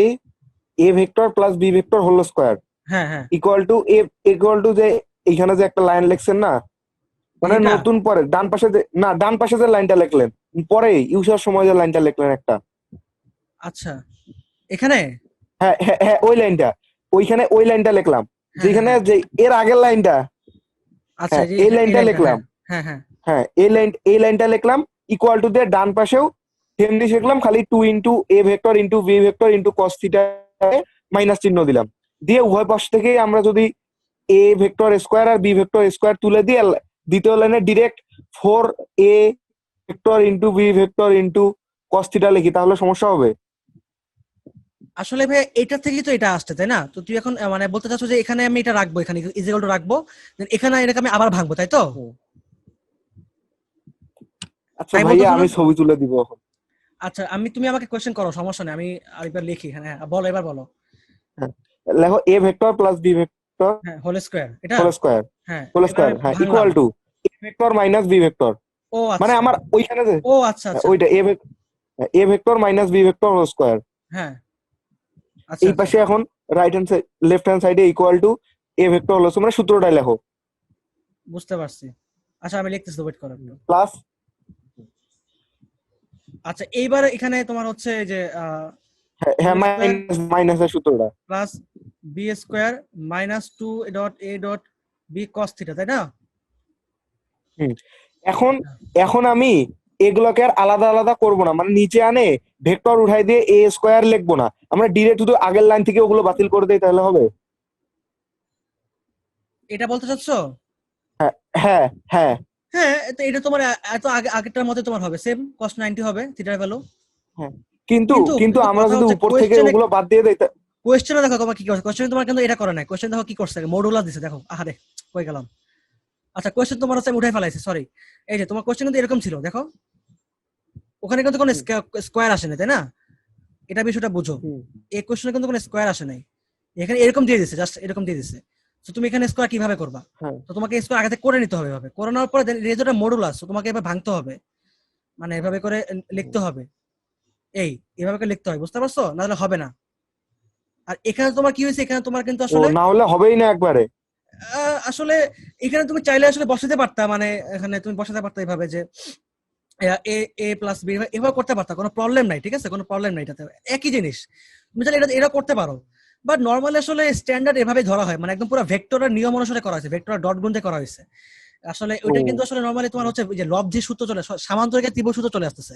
A vector plus B vector whole square হ্যাঁ হ্যাঁ ইকুয়াল টু যে এইখানে যে একটা লাইন লিখছেন না, মানে এটা নতুন পরে ডান পাশে যে লাইনটা লিখলেন, পরে ইউসার সময় যে লাইনটা লিখলেন একটা, আচ্ছা এখানে হ্যাঁ হ্যাঁ হ্যাঁ ওই লাইনটা, ওইখানে ওই লাইনটা লিখলাম, হ্যাঁ যেখানে হ্যাঁ যে এর আগের লাইনটা, আচ্ছা হ্যাঁ এই যে এই এই লাইনটা লাইনটা, লিখলাম, হ্যাঁ হ্যাঁ হ্যাঁ এই লাইনটা লিখলাম ইকুয়াল টু দিয়ে ডান পাশেও তেমনি লিখলাম, খালি 2 into A vector into B vector into cos theta minus চিহ্ন দিলাম, দিয়ে উভয় পাশ থেকে আমরা যদি এ ভেক্টর স্কোয়ার আর বি ভেক্টর স্কোয়ার তুলে দিয়ে দ্বিতীয় লাইনে direct 4a vector into B vector into cos theta লিখি, তাহলে সমস্যা হবে? আসলে ভাই এটা থেকেই তো এটা আসছে, তাই না? তো তুই এখন মানে বলতে চাচ্ছ যে এখানে আমি এটা রাখবো, এখানে ইকুয়াল টু রাখবো, then এখানে এটাকে আমি আবার ভাঙবো, তাই তো? আচ্ছা তাই ভাইয়া, বলতেছো না? আমি ছবি তুলে দিব এখন। আচ্ছা, তুমি আমাকে কোয়েশ্চেন করো, সমস্যা নেই, আমি আরেকবার লিখি। হ্যাঁ, বলো, এবার বলো। হ্যাঁ, লেখো A vector plus B vector হ্যাঁ, হোল স্কয়ার এটা। হোল স্কোয়ার হ্যাঁ, হোল এবার স্কোয়ার, আমি হ্যাঁ, ভাঙলাম। Equal to A vector minus B vector. ও মানে আচ্ছা, আমার ওইখানে যে ও আচ্ছা আচ্ছা, ওইটা A vector minus B vector whole square, হ্যাঁ, আচ্ছা এই আচ্ছা, পাশে এখন right hand side left hand সাইডে equal to A vector whole square, মানে সূত্রটাই লেখো বুঝতে পারছি। আচ্ছা, আমি লিখতেছি, ওয়েট করো একটু। প্লাস। আচ্ছা, এইবার এখানে তোমার হচ্ছে যে হ্যাঁ, স্কয়ার মাইনাসের সূত্রটা plus B square minus 2 dot A dot B cos theta, তাই না? হুম। এখন এখন আমি এগুলোকে আর আলাদা আলাদা করব না, মানে নিচে আনে ভেক্টর উঠাই দিয়ে এ স্কোয়ার লিখবো না, আমরা ডিরেক্ট শুধু আগের লাইন থেকে ওগুলো বাতিল করে দেই, তাহলে হবে? এটা বলতে চাচ্ছ? হ্যাঁ হ্যাঁ হ্যাঁ হ্যাঁ, তো এটা তোমার এত আগেরটার মধ্যে তোমার হবে, সেম cos 90 হবে থিটার ভ্যালু। হ্যাঁ, কিন্তু কিন্তু কিন্তু আমরা কথা যদি হচ্ছে উপর থেকে কোয়েশ্চেনে, ওগুলো বাদ দিয়ে দেই কোয়েশ্চেনে দেখো তোমার কি করছে, কোয়েশ্চেনে তোমার কিন্তু এটা করে নাই, কোয়েশ্চেন দেখো কি করছে, মডুলাস দিছে, দেখো, আহারে কই গেলাম। আচ্ছা, কোয়েশ্চেন তোমার হচ্ছে আমি উঠাই ফেলাইছি, সরি। এই যে তোমার কোয়েশ্চেন কিন্তু এরকম ছিল, দেখো ওখানে কিন্তু কোনো স্কোয়ার আসে না, তাই না? এটা বিষয়টা বুঝো, এই কোয়েশ্চেনে কিন্তু কোনো স্কোয়ার আসে নাই, এখানে এরকম দিয়ে দিছে, জাস্ট এরকম দিয়ে দিছে। তো তুমি এখানে স্কোয়ার কিভাবে করবা? হ্যাঁ। তো তোমাকে স্কোয়ার আগে থেকে করে নিতে হবে, এভাবে করে নেওয়ার পরে রেজোটা মডুলাস, তোমাকে এভাবে ভাঙতে হবে, মানে এভাবে করে লিখতে হবে, এভাবে করে লিখতে হয়, বুঝতে পারছো? নাহলে হবে না। আর এখানে তোমার কি হয়েছে, এখানে তোমার কিন্তু ও, আসলে না হলে হবেই না একবারে। আসলে এখানে তুমি চাইলে আসলে বসাতে পারতা, মানে এখানে তুমি বসাতে পারতা এভাবে যে এ এ প্লাস বি, এভাবে করতে পারতা, কোনো প্রবলেম নাই, ঠিক আছে, কোনো প্রবলেম নাই, এটাতে একই জিনিস, তুমি চাইলে এটা করতে পারো। বাট নর্মালি আসলে স্ট্যান্ডার্ড এভাবে ধরা হয়, মানে একদম পুরো ভেক্টরের নিয়ম অনুসারে করা হয়েছে, ভেক্টর ডট গুণ দিয়ে করা হয়েছে। আসলে ওইটা কিন্তু আসলে নর্মালি তোমার হচ্ছে যে লব্ধি সূত্র চলে, সামান্তরিকের তীব্র সূত্র চলে আসতেছে।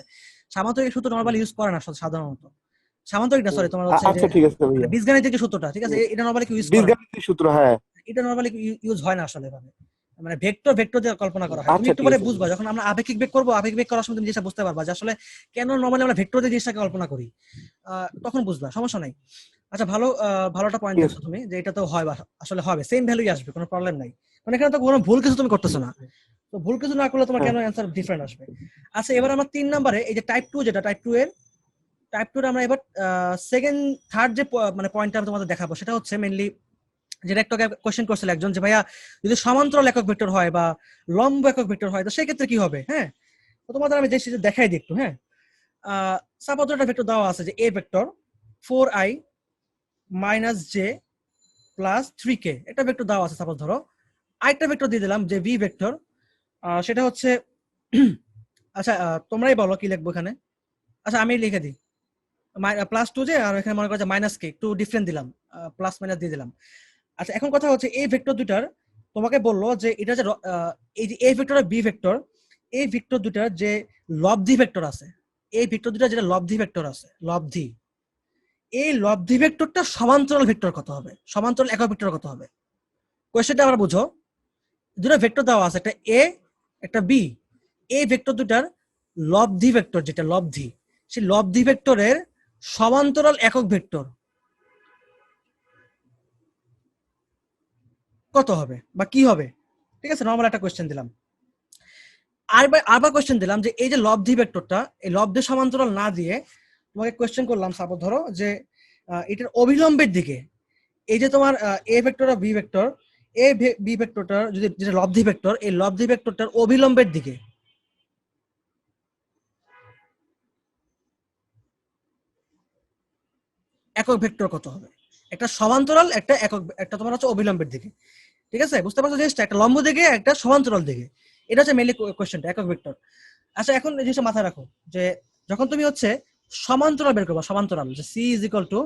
সামান্তরিক সূত্র নর্মালি ইউজ করে না সাধারণত, সামান্তরিক না, সরি, তোমার হচ্ছে যে আচ্ছা ঠিক আছে মানে ভাইয়া, বীজগাণিতিক যে সূত্রটা, ঠিক আছে, এটা নর্মালি ইউজ করে না, বীজগাণিতিক সূত্র, হ্যাঁ। এটা নর্মালি ইউজ হয় না আসলে এভাবে, মানে ভেক্টর ভেক্টর দিয়ে কল্পনা করা হয়। তুমি আচ্ছা একটু ঠিক পরে আছে বুঝবা, যখন আমরা আপেক্ষিক বেগ করবো, আপেক্ষিক বেগ করার সময় তুমি জিনিসটা বুঝতে পারবা যে আসলে কেন নর্মালি আমরা ভেক্টর দিয়ে জিনিসটাকে কল্পনা করি, তখন বুঝবা, সমস্যা নাই। আচ্ছা, ভালোটা পয়েন্ট ঠিক দিচ্ছ আছে। তুমি, যে এটা তো হয়, আসলে হবে, সেম ভ্যালুই আসবে, কোনো প্রবলেম নাই, মানে এখানে তো কোনো ভুল কিছু তুমি করতেছো না। তো ভুল কিছু না করলে তোমার হ্যাঁ। কেন অ্যান্সার ডিফারেন্ট আসবে? আচ্ছা, এবার আমরা 3 নম্বরে এই যে টাইপ 2, যেটা টাইপ 2 এর, টাইপ 2 এর আমরা এবার থার্ড যে মানে পয়েন্টটা আমি তোমাদের দেখাবো, সেটা হচ্ছে মেইনলি যেটা একটু কোশ্চেন করছিল একজন, যে ভাইয়া যদি সমান্তরাল একক ভেক্টর হয় বা লম্ব একক ভেক্টর হয়, তো সেই ক্ষেত্রে কি হবে? হ্যাঁ, তো তোমাদের আমি দেখাই দিই একটু। হ্যাঁ, সাপোজ একটা ভেক্টর দেওয়া আছে যে A vector 4i minus J plus 3k, একটা ভেক্টর দেওয়া আছে, সাপোজ ধরো আরেকটা ভেক্টর দিয়ে দিলাম যে ভি ভেক্টর, সেটা হচ্ছে আচ্ছা, তোমরাই বলো কি লিখবো এখানে। আচ্ছা, আমি লিখে দিই প্লাস 2 যে, আর এখানে মনে করো যে মাইনাস কে, একটু ডিফারেন্ট দিলাম, প্লাস মাইনাস দিয়ে দিলাম। আচ্ছা, এখন কথা হচ্ছে এই ভেক্টর দুটার, তোমাকে বললো যে এটা যে এই যে এ ভেক্টর আর বি ভেক্টর, এই ভেক্টর দুটার যে লব্ধি ভেক্টর আছে, এই ভেক্টর দুটার যেটা লব্ধি ভেক্টর আছে, লব্ধি, এই লব্ধি ভেক্টরটা সমান্তরাল ভেক্টর কত হবে, সমান্তরাল একক ভেক্টর কত হবে? কোয়েশ্চেনটা আবার বুঝো, দুটো ভেক্টর দেওয়া আছে, একটা এ একটা বি, এই ভেক্টর দুটার লব্ধি ভেক্টর, যেটা লব্ধি, সেই লব্ধি ভেক্টরের সমান্তরাল একক ভেক্টর কত হবে বা কি হবে? ঠিক আছে, নর্মাল একটা কোয়েশ্চেন দিলাম। আবার কোয়েশ্চেন দিলাম যে এই যে লব্ধি ভেক্টরটা, এই লব্ধি সমান্তরাল না দিয়ে তোমাকে কোয়েশ্চেন করলাম, সাপোজ ধরো যে এটার অবিলম্বের দিকে, এই যে তোমার এ ভেক্টর আর বি ভেক্টর, এ বি ভেক্টরটার যদি যেটা লব্ধি ভেক্টর, এই লব্ধি ভেক্টরটার অবিলম্বের দিকে একক ভেক্টর কত হবে? একটা সমান্তরাল, একটা একক, একটা তোমার হচ্ছে অবিলম্বের দিকে, ঠিক আছে, বুঝতে পারছো জিনিসটা? একটা লম্ব দিকে, একটা সমান্তরাল দিকে, এটা হচ্ছে মেইনলি কোয়েশ্চেনটা, একক ভেক্টর। আচ্ছা, এখন এই জিনিসটা মাথায় রাখো যে যখন তুমি হচ্ছে সমান্তরাল বের করবা, সমান্তরাল যে C is equal to,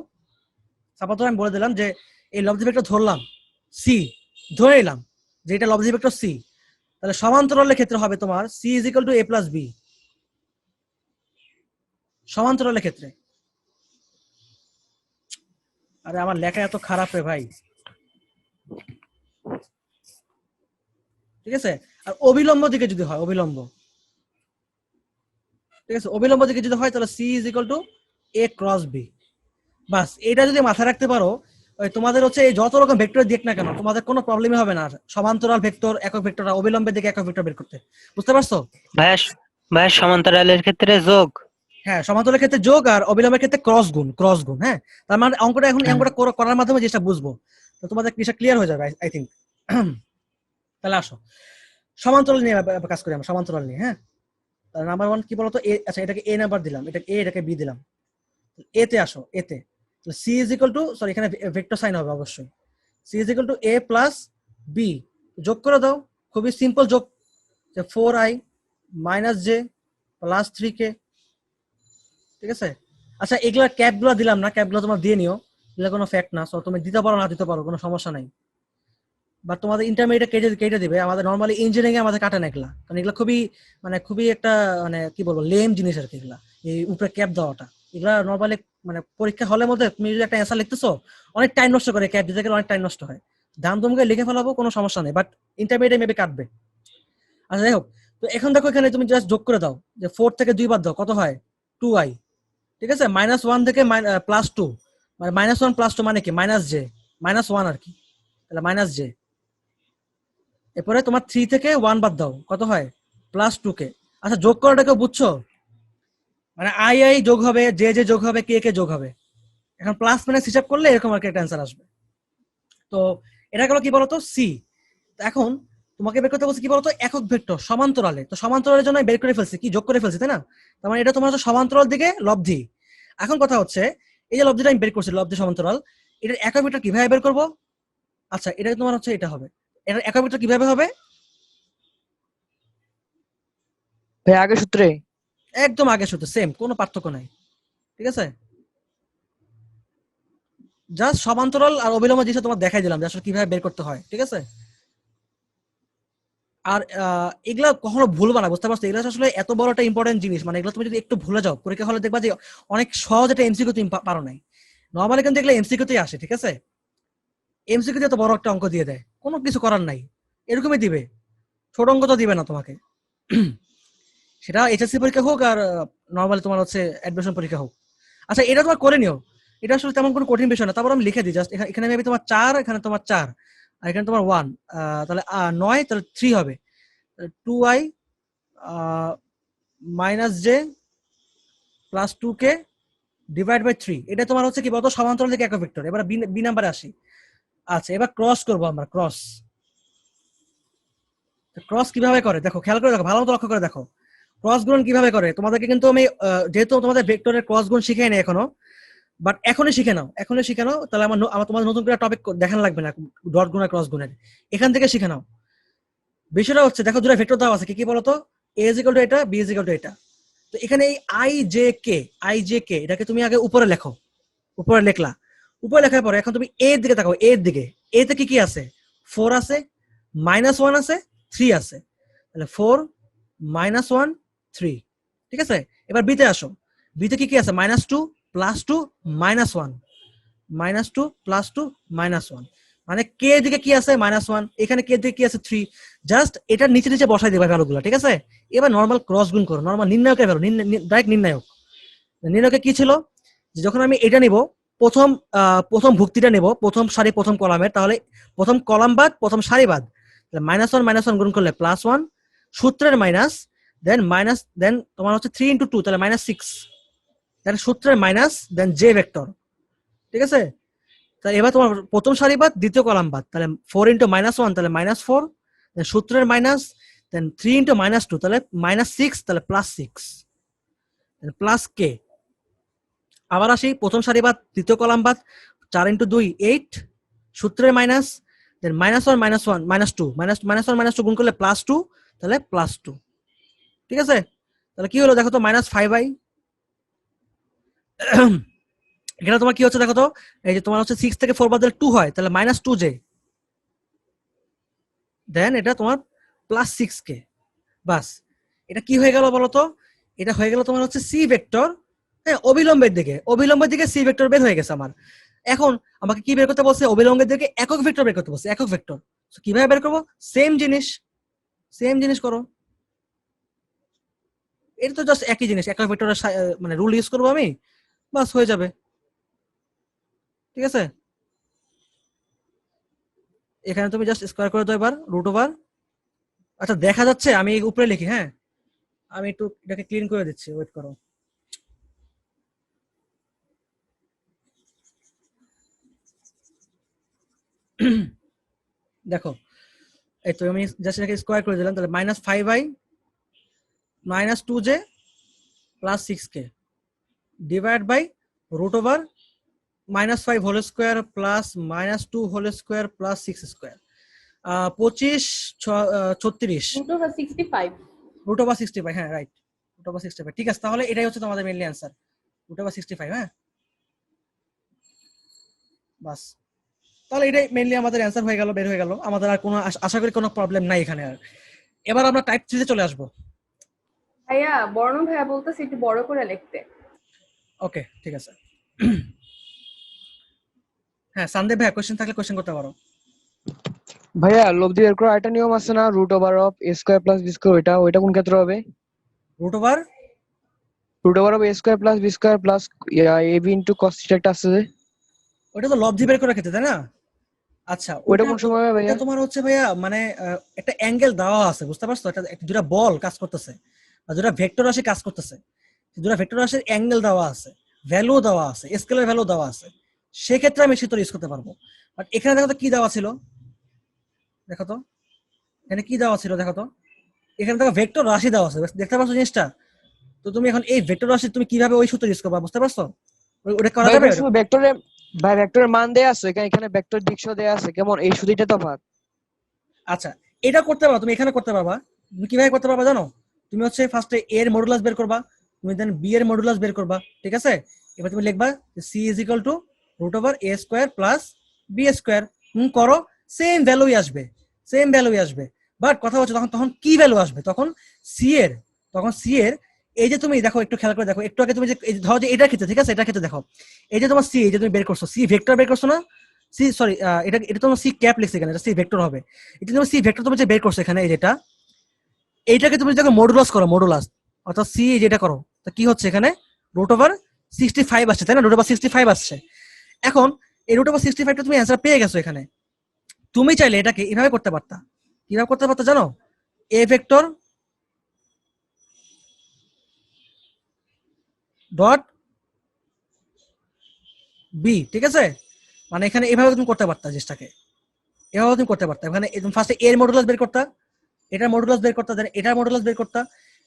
suppose আমি বলে দিলাম যে এই লব্ধি ভেক্টর ধরলাম সি, ধরে নিলাম যে এটা লব্ধি ভেক্টর সি, তাহলে সমান্তরালের ক্ষেত্রে হবে তোমার C is equal to A plus B, সমান্তরালের ক্ষেত্রে। আরে আমার লেখা এত খারাপ রে ভাই, ঠিক আছে? আর অবিলম্ব দিকে যদি হয়, অবিলম্ব, ঠিক আছে, অবিলম্ব দিকে যদি হয় তাহলে C is equal to A cross B. বাস এটা যদি মাথায় রাখতে পারো, ওই তোমাদের হচ্ছে এই যত রকম ভেক্টর দিক না কেন তোমাদের কোনো প্রবলেমই হবে না আর সমান্তরাল ভেক্টর, একক ভেক্টর, অবিলম্বের দিকে একক ভেক্টর বের করতে। বুঝতে পারছো? ভাইয়া ভাইয়া সমান্তরালের ক্ষেত্রে যোগ। হ্যাঁ, সমান্তরালের ক্ষেত্রে যোগ আর অবিলম্বের ক্ষেত্রে ক্রস গুণ, ক্রস গুণ। হ্যাঁ, তার মানে অঙ্কটা এখন অঙ্কটা করার মাধ্যমে জিনিসটা বুঝবো, তো তোমাদের জিনিসটা ক্লিয়ার হয়ে যাবে আই থিঙ্ক। তাহলে আসো সমান্তরাল নিয়ে এবার কাজ করি আমরা, সমান্তরাল নিয়ে। হ্যাঁ, তাহলে নাম্বার 1 কি বলতো? এ, আচ্ছা এটাকে এ নাম্বার দিলাম, এটাকে এ, এটাকে বি দিলাম। এ তে আসো, এতে C is equal to, sorry এখানে ভেক্টর সাইন হবে অবশ্যই, C is equal to A plus B. যোগ করে দাও, খুবই সিম্পল যোগ, যে 4i minus J plus 3k। ঠিক আছে? আচ্ছা এগুলা ক্যাপগুলো দিলাম না, ক্যাপগুলো তোমার দিয়ে নিও, এগুলো কোনো ফ্যাক্ট না, সো তুমি দিতে পারো না দিতে পারো, কোনো সমস্যা নাই। বাট তোমাদের ইন্টারমিডিয়েট কেটে দিবে, আমাদের নর্মালি ইঞ্জিনিয়ারিং এ আমাদের কাটে না এগুলা, কারণ এগুলা খুবই মানে খুবই একটা মানে কি বলবো লেম জিনিস আর কি এগুলা, এই উপরে ক্যাপ দেওয়াটা। এগুলা নর্মালি মানে পরীক্ষা হলের মধ্যে তুমি যদি একটা অ্যান্সার লিখতেছো অনেক টাইম নষ্ট করে, ক্যাপ দিতে গেলে অনেক টাইম নষ্ট হয়। দাম দমকে লিখে ফেলাবো, কোনো সমস্যা নেই, বাট ইন্টারমিডিয়েট মেবি কাটবে। আচ্ছা যাই হোক, তো এখন দেখো এখানে তুমি জাস্ট যোগ করে দাও, যে 4 থেকে 2 বাদ দাও, কত হয়? 2i। ঠিক আছে, -1 থেকে +2, মানে -1 +2 মানে কি? মাইনাস জে, -1 আর কি, তাহলে মাইনাস জে। এরপরে তোমার 3 থেকে 1 বাদ দাও, কত হয়? +2k। আচ্ছা যোগ করাটা কেউ বুঝছো? মানে আই যোগ হবে, জে জে যোগ হবে, কে কে যোগ হবে। এখন প্লাস মাইনাস হিসাব করলে এরকম আর কি একটা অ্যান্সার আসবে। তো এটা গেল কি বলতো? সি। এখন তোমাকে বের করতে বলছে কি বলতো? একক ভেক্টর সমান্তরালে। তো সমান্তরালের জন্য বের করে ফেলছি, কি যোগ করে ফেলছি, তাই না? তার মানে এটা তোমার হচ্ছে সমান্তরাল দিকে লব্ধি। এখন কথা হচ্ছে এই যে লব্ধিটা আমি বের করছি, লব্ধি সমান্তরাল, এটার একক ভেক্টর কিভাবে বের করব? আচ্ছা এটা তোমার হচ্ছে এটা হবে, এটার একক ভেক্টর কিভাবে হবে? ভাই আগের সূত্রে। একদম আগে সূত্র, সেম, কোনো পার্থক্য নাই। ঠিক আছে, জাস্ট সমান্তরাল আর অবিলম্ব জিনিসটা তোমার দেখাই দিলাম যে আসলে কিভাবে বের করতে হয়। ঠিক আছে, আর এগুলা কখনো ভুলবা না, বুঝতে পারছো? এগুলো আসলে এত বড় একটা ইম্পর্টেন্ট জিনিস, মানে এগুলো তুমি যদি একটু ভুলে যাও পরীক্ষা হলে দেখবা যে অনেক সহজ একটা এমসিকিউ তুমি পারো নাই। নর্মালি কিন্তু এগুলো এমসিকিউতেই আসে। ঠিক আছে, এমসিকিউ এত বড় একটা অঙ্ক দিয়ে দেয়, কোনো কিছু করার নাই, এরকমই দিবে, ছোট অঙ্ক তো দিবে না তোমাকে। সেটা এইচএসসি পরীক্ষা হোক আর নর্মালি তোমার হচ্ছে অ্যাডমিশন পরীক্ষা হোক। আচ্ছা এটা তোমার করে নিও, এটা আসলে তেমন কোনো কঠিন বিষয় না। তারপর আমি লিখে দিই জাস্ট, এখানে মেবি তোমার 4, এখানে তোমার 4, আর এখানে তোমার 1, তাহলে 9, তাহলে 3 হবে, 2i minus J plus 2k divide by 3। এটা তোমার হচ্ছে কি বলতো? সমান্তরাল দিকে একক ভেক্টর। এবার বি নাম্বারে আসি। আচ্ছা এবার ক্রস করবো আমরা, ক্রস। ক্রস কিভাবে করে দেখো, খেয়াল করে দেখো, ভালো মতো লক্ষ্য করে দেখো ক্রস গুণ কিভাবে করে। তোমাদেরকে কিন্তু আমি যেহেতু তোমাদের ভেক্টরের ক্রস গুণ শিখাই নাই এখনো, বাট এখনই শিখে নাও, এখনই শিখে নাও, তাহলে আমার তোমাদের নতুন করে টপিক দেখানো লাগবে না ডট গুণ আর ক্রস গুণের, এখান থেকে শিখে নাও। বিষয়টা হচ্ছে দেখো দুটো ভেক্টর দেওয়া আছে, কি কি বলতো? a ইজ ইকুয়াল টু এটা, b ইজ ইকুয়াল টু এটা। তো এখানে এই আই জে কে এটাকে তুমি আগে উপরে লেখো, উপরে লেখলা, উপরে লেখার পরে এখন তুমি এর দিকে তাকাও, এর দিকে। এ তে কি কি আছে? 4 আছে, -1 আছে, 3 আছে, তাহলে 4 -1 3। ঠিক আছে, এবার বিতে আসো, বিতে কি কি আছে? -2 +2 -1, -2 +2 -1, মানে কে দিকে কি আছে? -1, এখানে কে দিকে কি আছে? 3। জাস্ট এটার নিচে নিচে বসাই দেবে ভ্যালুগুলো। ঠিক আছে, এবার নরমাল ক্রস গুণ করো, নরমাল নির্ণায়কের ভ্যালু, ডাইরেক্ট নির্ণায়কে কি ছিল যে যখন আমি এটা নিব, প্রথম ভুক্তিটা নেব, প্রথম সারি প্রথম কলামের, তাহলে প্রথম কলাম বাদ প্রথম সারি বাদ, -1 -1 গুণ করলে +1, সূত্রের মাইনাস, দেন তোমার হচ্ছে 3 × 2, তাহলে -6, দেন সূত্রের মাইনাস, দেন জে ভেক্টর। ঠিক আছে, তাহলে এবার তোমার প্রথম সারি বাদ দ্বিতীয় কলাম বাদ, তাহলে 4 × -1, তাহলে -4, দেন সূত্রের মাইনাস, দেন 3 × -2, তাহলে -6, তাহলে +6, প্লাস কে। আবার আসি, প্রথম সারি বাদ দ্বিতীয় কলাম বাদ, 4 × 2 8, সূত্রের মাইনাস, দেন -1 -2, -1 -2 গুণ করলে +2, তাহলে +2। ঠিক আছে, তাহলে কি হলো দেখো তো? -5i। এখানে তোমার কি হচ্ছে দেখো তো? এই যে তোমার হচ্ছে 6 থেকে 4 বাদ দিলে 2 হয়, তাহলে -2j, দেন এটা তোমার +6k। বাস, এটা কি হয়ে গেল বলো তো? এটা হয়ে গেল তোমার হচ্ছে সি ভেক্টর। হ্যাঁ, অবিলম্বের দিকে সি ভেক্টর বের হয়ে গেছে আমার। এখন আমাকে কি বের করতে বলছে? অবিলম্বের দিকে একক ভেক্টর বের করতে বলছে, একক ভেক্টর। কিভাবে বের করবো? সেম জিনিস, সেম জিনিস করো, এটা তো জাস্ট একই জিনিস, একক ভেক্টরের মানে রুল ইউজ করবো আমি, বাস হয়ে যাবে। ঠিক আছে, এখানে তুমি জাস্ট স্কোয়ার করে দাও এবার রুট ওভার। আচ্ছা দেখা যাচ্ছে, আমি উপরে লিখি, হ্যাঁ আমি একটু এটাকে ক্লিন করে দিচ্ছি, ওয়েট করো। দেখো এই তো আমি জাস্ট এটাকে স্কোয়ার করে দিলাম, তাহলে -5i -2j plus 6k divide by root over -5 whole square plus -2 whole square plus 6 square, 25 36 √65। Root over 65, হ্যাঁ রাইট, রুট ওভার 65। ঠিক আছে, তাহলে এটাই হচ্ছে তোমাদের মেইনলি অ্যান্সার, রুট ওভার 65। হ্যাঁ বাস, তাহলে এটাই মেইনলি আমাদের অ্যান্সার হয়ে গেল, বের হয়ে গেল আমাদের। আর কোনো আশা করি কোনো প্রবলেম নাই এখানে আর। এবার আমরা টাইপ 3 তে চলে আসবো। ভাইয়া বর্ণ ভাইয়া বলতেছে একটু বড় করে লিখতে। ওকে ঠিক আছে। হ্যাঁ সন্দীপ ভাইয়া কোশ্চেন থাকলে কোশ্চেন করতে পারো। ভাইয়া লব্ধি বের করার একটা নিয়ম আছে না, root over of A square plus B square, ওইটা কোন ক্ষেত্রে হবে? Root over of A square plus B square plus A B into cos theta একটা আছে যে, ওটা তো লব্ধি বের করার ক্ষেত্রে, তাই না? আচ্ছা ওইটা কোন সময় হবে ভাইয়া? এটা তোমার হচ্ছে ভাইয়া মানে একটা অ্যাঙ্গেল দেওয়া আছে, বুঝতে পারছো? এটা দুটা বল কাজ করতেছে আর দুটা ভেক্টর রাশি কাজ করতেছে, দুটা ভেক্টর রাশির অ্যাঙ্গেল দেওয়া আছে, ভ্যালু দেওয়া আছে, স্কেলার ভ্যালু দেওয়া আছে, সেক্ষেত্রে আমি সূত্র ইউজ করতে পারবো। বাট এখানে দেখো তো কি দেওয়া ছিল, দেখো তো এখানে কি দেওয়া ছিল, দেখো তো এখানে দেখো ভেক্টর রাশি দেওয়া আছে, দেখতে পাচ্ছ জিনিসটা? তো তুমি এখন এই ভেক্টর রাশি তুমি কিভাবে ওই সূত্র ইউজ করবা, বুঝতে পারছো? ওটা করা যাবে? শুধু ভেক্টরের মান দেয়া আছে, এখানে ভেক্টর দিকসহ দেয়া আছে, কেমন এই সুদিটা তফাৎ। আচ্ছা এটা করতে পারো, তুমি এখানে করতে পারবা। তুমি কিভাবে করতে পারবা জানো? তুমি হচ্ছে ফার্স্টে এ এর মডুলাস বের করবা, তুমি দেন বি এর মডুলাস বের করবা, ঠিক আছে? এবার তুমি লিখবা C is equal to root over A square plus B square. করো, সেম ভ্যালুই আসবে, সেম ভ্যালুই আসবে। বাট কথা হচ্ছে তখন তখন কি ভ্যালু আসবে? তখন সি এর, এই যে তুমি দেখো একটু খেয়াল করে দেখো, একটু আগে তুমি যে ধরো যে এটার ক্ষেত্রে, ঠিক আছে, এটার ক্ষেত্রে দেখো এই যে তোমার সি, এই যে তুমি বের করছো সি ভেক্টর বের করছো না, সি সরি এটা এটা তোমার সি ক্যাপ লিখছে এখানে, এটা সি ভেক্টর হবে। এটা তুমি সি ভেক্টর তুমি যে বের করছো এখানে, এই যেটা এইটাকে তুমি যদি মডুলাস করো, মডুলাস অর্থাৎ সি যেটা করো, তো কি হচ্ছে এখানে রুট ওভার 65 আসছে, তাই না? রুট ওভার 65 আসছে। এখন এই রুট ওভার 65টা তুমি অ্যান্সার পেয়ে গেছো এখানে। তুমি চাইলে এটাকে এভাবে করতে পারতা, কিভাবে করতে পারতা জানো? এ ভেক্টর ডট বি, ঠিক আছে? মানে এখানে এভাবে তুমি করতে পারতা জিনিসটাকে, এভাবে তুমি করতে পারতা। এখানে ফার্স্টে এর মডুলাস বের করতা, এটার মডুলাস বের করতা, দেন এটার মডুলাস বের করতা,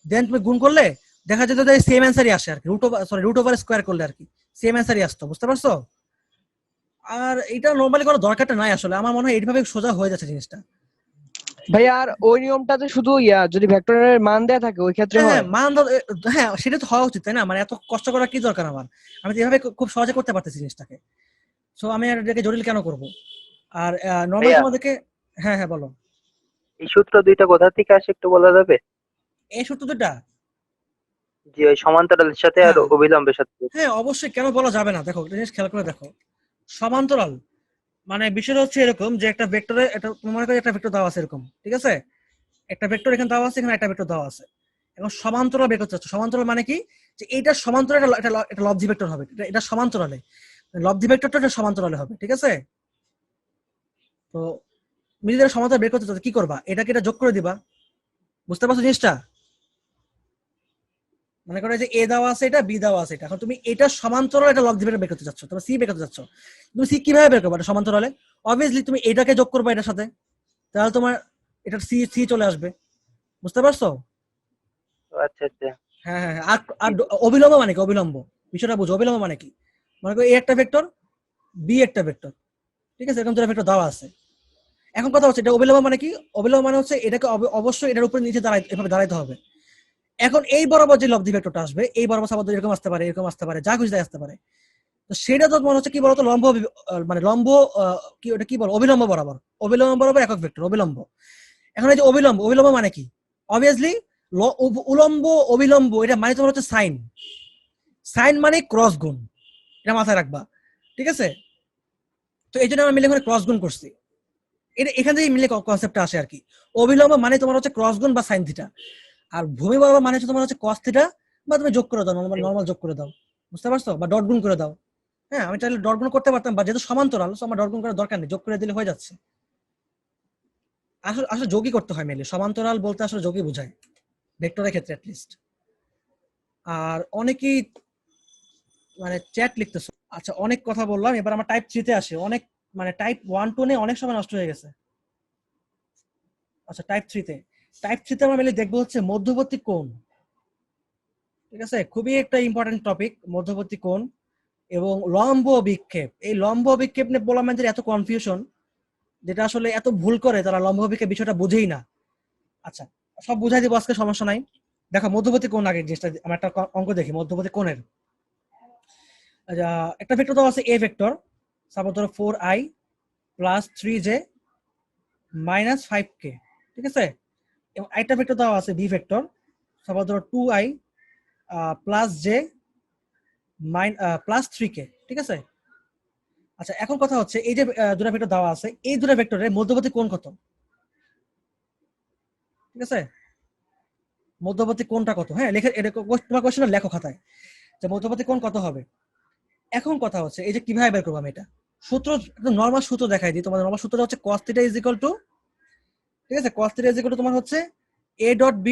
দেন তুমি গুণ করলে দেখা যেত যে সেম অ্যান্সারই আসে আর কি, রুট ওভার স্কোয়ার করলে আর কি সেম অ্যান্সারই আসতো, বুঝতে পারছো? আর এটা নরমালি কোনো দরকারটা নাই আসলে, আমার মনে হয় এইভাবে সোজা হয়ে যাচ্ছে জিনিসটা। ভাইয়া আর ওই নিয়মটাতে শুধু যদি ভেক্টরের মান দেয়া থাকে ওই ক্ষেত্রে হ্যাঁ হয়? মান হ্যাঁ সেটা তো হওয়া উচিত, তাই না? মানে এত কষ্ট করার কি দরকার আমার, আমি তো এভাবে খুব সহজে করতে পারতেছি জিনিসটাকে, সো আমি আর এটাকে জটিল কেন করব? আর নরমালি ভাইয়া তোমাদেরকে, হ্যাঁ হ্যাঁ বলো। এই সূত্র দুইটা কোথা থেকে আসে একটু বলা যাবে? এই সূত্র দুটা, যে ওই সমান্তরালের সাথে আর হ্যাঁ অবিলম্বের সাথে। হ্যাঁ অবশ্যই, কেন বলা যাবে না? দেখো একটা জিনিস খেয়াল করে দেখো, সমান্তরাল মানে বিষয়টা হচ্ছে এরকম যে একটা ভেক্টরে, এটা মনে করো একটা ভেক্টর দেওয়া আছে এরকম, ঠিক আছে? একটা ভেক্টর এখানে দেওয়া আছে, এখানে একটা ভেক্টর দেওয়া আছে। এখন সমান্তরাল বের করতে চাচ্ছ, সমান্তরাল মানে কি? যে এইটা সমান্তরাল, এটা লব্ধি ভেক্টর হবে, এটা সমান্তরালে, লব্ধি ভেক্টরটা এটা সমান্তরালে হবে, ঠিক আছে? তো তুমি যদি সমান্তরাল বের করতে চাচ্ছ কি করবা? এটাকে এটা যোগ করে দিবা, বুঝতে পারছো জিনিসটা? মনে করো যে এ দেওয়া আছে, এটা বি দেওয়া আছে, এটা এখন তুমি এটা সমান্তরাল, এটা লব্ধি ভেক্টর বের করতে চাচ্ছ, তুমি সি বের করতে চাচ্ছ, তুমি সি কিভাবে বের করবে? এটা সমান্তরালে অবভিয়াসলি তুমি এটাকে যোগ করবে এটার সাথে, তাহলে তোমার এটা সি সি চলে আসবে, বুঝতে পারছো? আচ্ছা আচ্ছা। হ্যাঁ হ্যাঁ আর আর অবিলম্ব মানে কি? অবিলম্ব বিষয়টা বুঝো, অবিলম্ব মানে কি? মনে করো এ একটা ভেক্টর, বি একটা ভেক্টর, ঠিক আছে? এরকম দুটো ভেক্টর দেওয়া আছে। এখন কথা হচ্ছে এটা অবিলম্ব মানে কি? অবিলম্ব মানে হচ্ছে এটাকে অবশ্যই এটার উপরে নিচে এভাবে দাঁড়াইতে হবে। এখন এই বরাবর যে লব্ধি ভেক্টরটা আসবে, এই বরাবর সাপোজ এরকম আসতে পারে, এরকম আসতে পারে, যা খুশি তাই আসতে পারে, তো সেটা তো মনে হচ্ছে কি বলতো লম্ব, মানে লম্ব, কি ওটা কি বল, অবিলম্ব বরাবর, অবিলম্ব বরাবর একক ভেক্টর অবিলম্ব। এখন এই যে অবিলম্ব, অবিলম্ব মানে কি? অবভিয়াসলি উলম্ব অবিলম্ব এটা মানে তোমার হচ্ছে সাইন, সাইন মানে ক্রস গুণ, এটা মাথায় রাখবা, ঠিক আছে? তো এই জন্য আমি এখানে ক্রস গুণ করছি, এটা এখান থেকে মিলে কনসেপ্টটা আসে আর কি। অবিলম্ব মানে তোমার হচ্ছে ক্রস গুণ বা সাইন থিটা, আর ভূমি বরাবর মানে হচ্ছে তোমার হচ্ছে কস থিটা, বা তুমি যোগ করে দাও, নর্মাল যোগ করে দাও, বুঝতে পারছো, বা ডট গুণ করে দাও। হ্যাঁ, আমি চাইলে ডট গুণ করতে পারতাম, বা যেহেতু সমান্তরাল আমার ডট গুণ করার দরকার নেই, যোগ করে দিলে হয়ে যাচ্ছে। আসলে আসলে যোগই করতে হয় মেলে, সমান্তরাল বলতে আসলে যোগই বোঝায় ভেক্টরের ক্ষেত্রে অ্যাটলিস্ট। আর অনেকেই মানে চ্যাট লিখতেছে। আচ্ছা, অনেক কথা বললাম, এবার আমার টাইপ 3 তে আসে। অনেক মানে টাইপ 1 2 নিয়ে অনেক সময় নষ্ট হয়ে গেছে। আচ্ছা, টাইপ 3 তে আমরা মেলে দেখবো হচ্ছে মধ্যবর্তী কোণ। ঠিক আছে, খুবই একটা ইম্পর্টেন্ট টপিক মধ্যবর্তী কোণ এবং লম্ব বিক্ষেপ। এই লম্ব বিক্ষেপ নিয়ে বললাম যে এত কনফিউশন, যেটা আসলে এত ভুল করে তারা লম্ব বিক্ষেপ বিষয়টা বুঝেই না। আচ্ছা, সব বুঝাই দিব আজকে, সমস্যা নাই। দেখো মধ্যবর্তী কোণ আগে, যেটা আমরা একটা অঙ্ক দেখি মধ্যবর্তী কোণের। একটা ভেক্টর দেওয়া আছে এ ভেক্টর, সাপোজ ধরো 4i plus 3j minus 5k, ঠিক আছে। এবং একটা ভেক্টর দেওয়া আছে বি ভেক্টর, সাপোজ ধরো 2i plus j plus 3k, ঠিক আছে। আচ্ছা, এখন কথা হচ্ছে এই যে দুটো ভেক্টর দেওয়া আছে, এই দুটো ভেক্টরের মধ্যবর্তী কোণ কত, ঠিক আছে। মধ্যবর্তী কোণটা কত, হ্যাঁ লেখে, তোমার কোশ্চেন লেখো খাতায় যে মধ্যবর্তী কোণ কত হবে। এখন কথা হচ্ছে এই যে কিভাবে বের করবো আমি এটা, সূত্র একদম নরমাল সূত্র দেখাই দিই তোমাদের। নরমাল সূত্রটা হচ্ছে cos θ ইজ ইকুয়াল টু, ঠিক আছে, cos θ ইজ ইকুয়াল টু তোমার হচ্ছে a dot b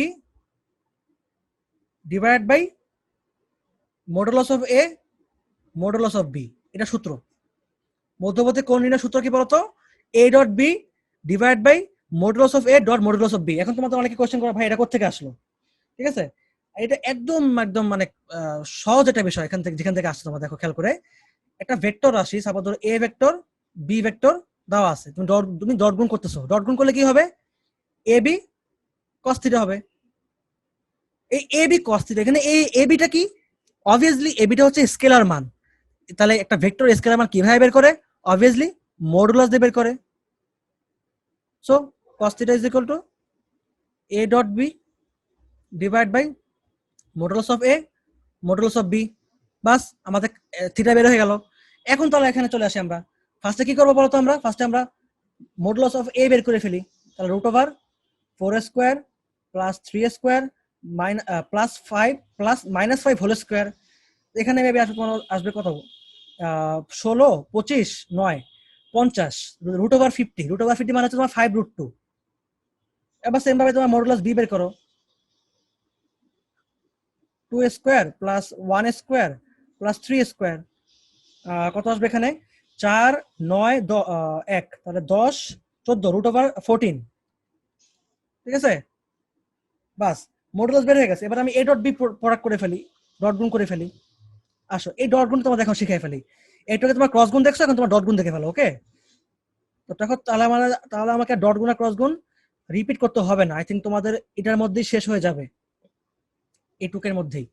divide by modulus of a modulus of b, এটা সূত্র। মধ্যবর্তী কোণ নির্ণয়ের সূত্র কি বলতো, a dot b divide by modulus of a dot modulus of b। এখন তোমাদের অনেকে কোশ্চেন করে ভাই এটা কোথা থেকে আসলো, ঠিক আছে। এটা একদম একদম মানে সহজ একটা বিষয়, এখান থেকে যেখান থেকে আসছে তোমরা দেখো খেয়াল করে। একটা ভেক্টর রাশি, সাপোজ ধরো এ ভেক্টর বি ভেক্টর দেওয়া আছে, তুমি ডট গুণ করতেছো, ডট গুণ করলে কি হবে, এ বি কস থিটা হবে। এই এ বি কস থিটা, এখানে এই এ বিটা কি, অবভিয়াসলি এ বিটা হচ্ছে স্কেলার মান। তাহলে একটা ভেক্টর স্কেলার মান কিভাবে বের করে, অবভিয়াসলি মডুলাস দিয়ে বের করে। So cos θ is equal to a dot b divide by modulus of a modulus of b। বাস, আমাদের থিটা বের হয়ে গেল। এখন তাহলে এখানে চলে আসি আমরা। ফার্স্টে কি করবো বলতো, আমরা ফার্স্টে আমরা মডুলাস অফ a বের করে ফেলি। তাহলে root over 4 square plus 3 square plus 5 plus minus 5 whole square. এখানে মেবি আসবে কত, 16 25 9 50 রুট ওভার 50। রুট ওভার 50 মানে হচ্ছে তোমার 5 রুট 2। এবার সেম ভাবে তোমার মডুলাস b বের করো, 2 square plus 1 square plus 3 square, কত আসবে এখানে, 4 9 1, তাহলে 10 14 রুট ওভার 14, ঠিক আছে। বাস, মডুলাস বের হয়ে গেছে। এবার আমি a ডট b প্রোডাক্ট করে ফেলি, ডট গুণ করে ফেলি। আসো, এই ডট গুণ তোমার দেখো শিখাই ফেলি। এটাকে তোমার ক্রস গুণ দেখছো, এখন তোমার ডট গুণ দেখে ফেলো, ওকে। তো দেখো তাহলে আমাকে ডট গুণ আর ক্রস গুণ রিপিট করতে হবে না, আই থিঙ্ক তোমাদের এটার মধ্যেই শেষ হয়ে যাবে, এইটুকের মধ্যেই।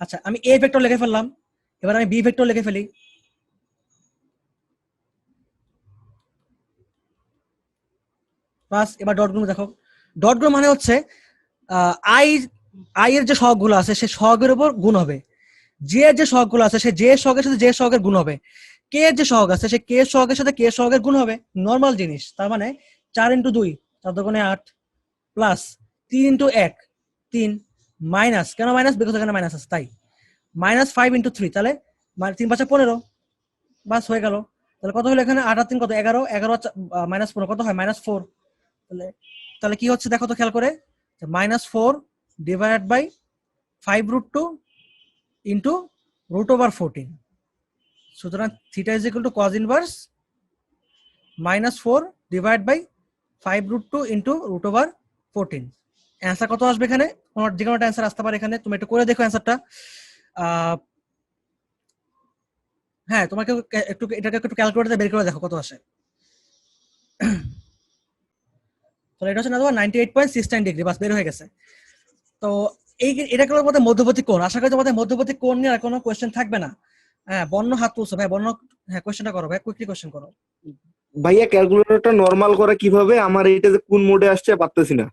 আচ্ছা, আমি এ ভেক্টর লিখে ফেললাম, এবার আমি বি ভেক্টর লিখে ফেলি। বাস, এবার ডট গুণ দেখো। ডট গুণ মানে হচ্ছে আই এর যে সহগগুলো আছে সে সহগের উপর গুণ হবে, জে এর যে সহগগুলো আছে সে জে সহগের সাথে জে সহগের গুণ হবে, কে এর যে সহগ আছে সে কে সহগের সাথে কে সহগের গুণ হবে, নর্মাল জিনিস। তার মানে 4 × 2 4 দুগুণে 8 প্লাস 3 × 1 3 মাইনাস, কেন মাইনাস, বিকজ এখানে মাইনাস আছে তাই, মাইনাস 5 × 3, তাহলে 3 5 15। বাস, হয়ে গেল। তাহলে কত হলো এখানে, 8 আর 3 কত, 11 11 মাইনাস 15 কত হয়, -4। তাহলে কি হচ্ছে দেখো তো খেয়াল করে, -4 divide by 5 root 2 into root over 14। সুতরাং theta is equal to cos inverse -4 divide by 5 root 2 into root over 14। Answer কত আসবে এখানে, তোমার যে কোনো একটা অ্যান্সার আসতে পারে এখানে, তুমি একটু করে দেখো অ্যান্সারটা। হ্যাঁ, তোমাকে এটাকে একটু ক্যালকুলেটরে বের করে দেখো কত আসে। তাহলে এটা হচ্ছে না তোমার 98.69 ডিগ্রি, বাস বের হয়ে গেছে। তো এটা হলো আমাদের মধ্যবর্তী কোণ। আশা করি তোমাদের মধ্যবর্তী কোণ নিয়ে আর কোনো কোয়েশ্চেন থাকবে না। হ্যাঁ, বর্ণ হাত তুলছো ভাই, বর্ণ, হ্যাঁ কোয়েশ্চেনটা করো ভাই, কুইকলি কোয়েশ্চেন করো। ভাইয়া ক্যালকুলেটরটা নরমাল করে কিভাবে, আমার এটা যে কোন মোডে আসছে পারতেছি না।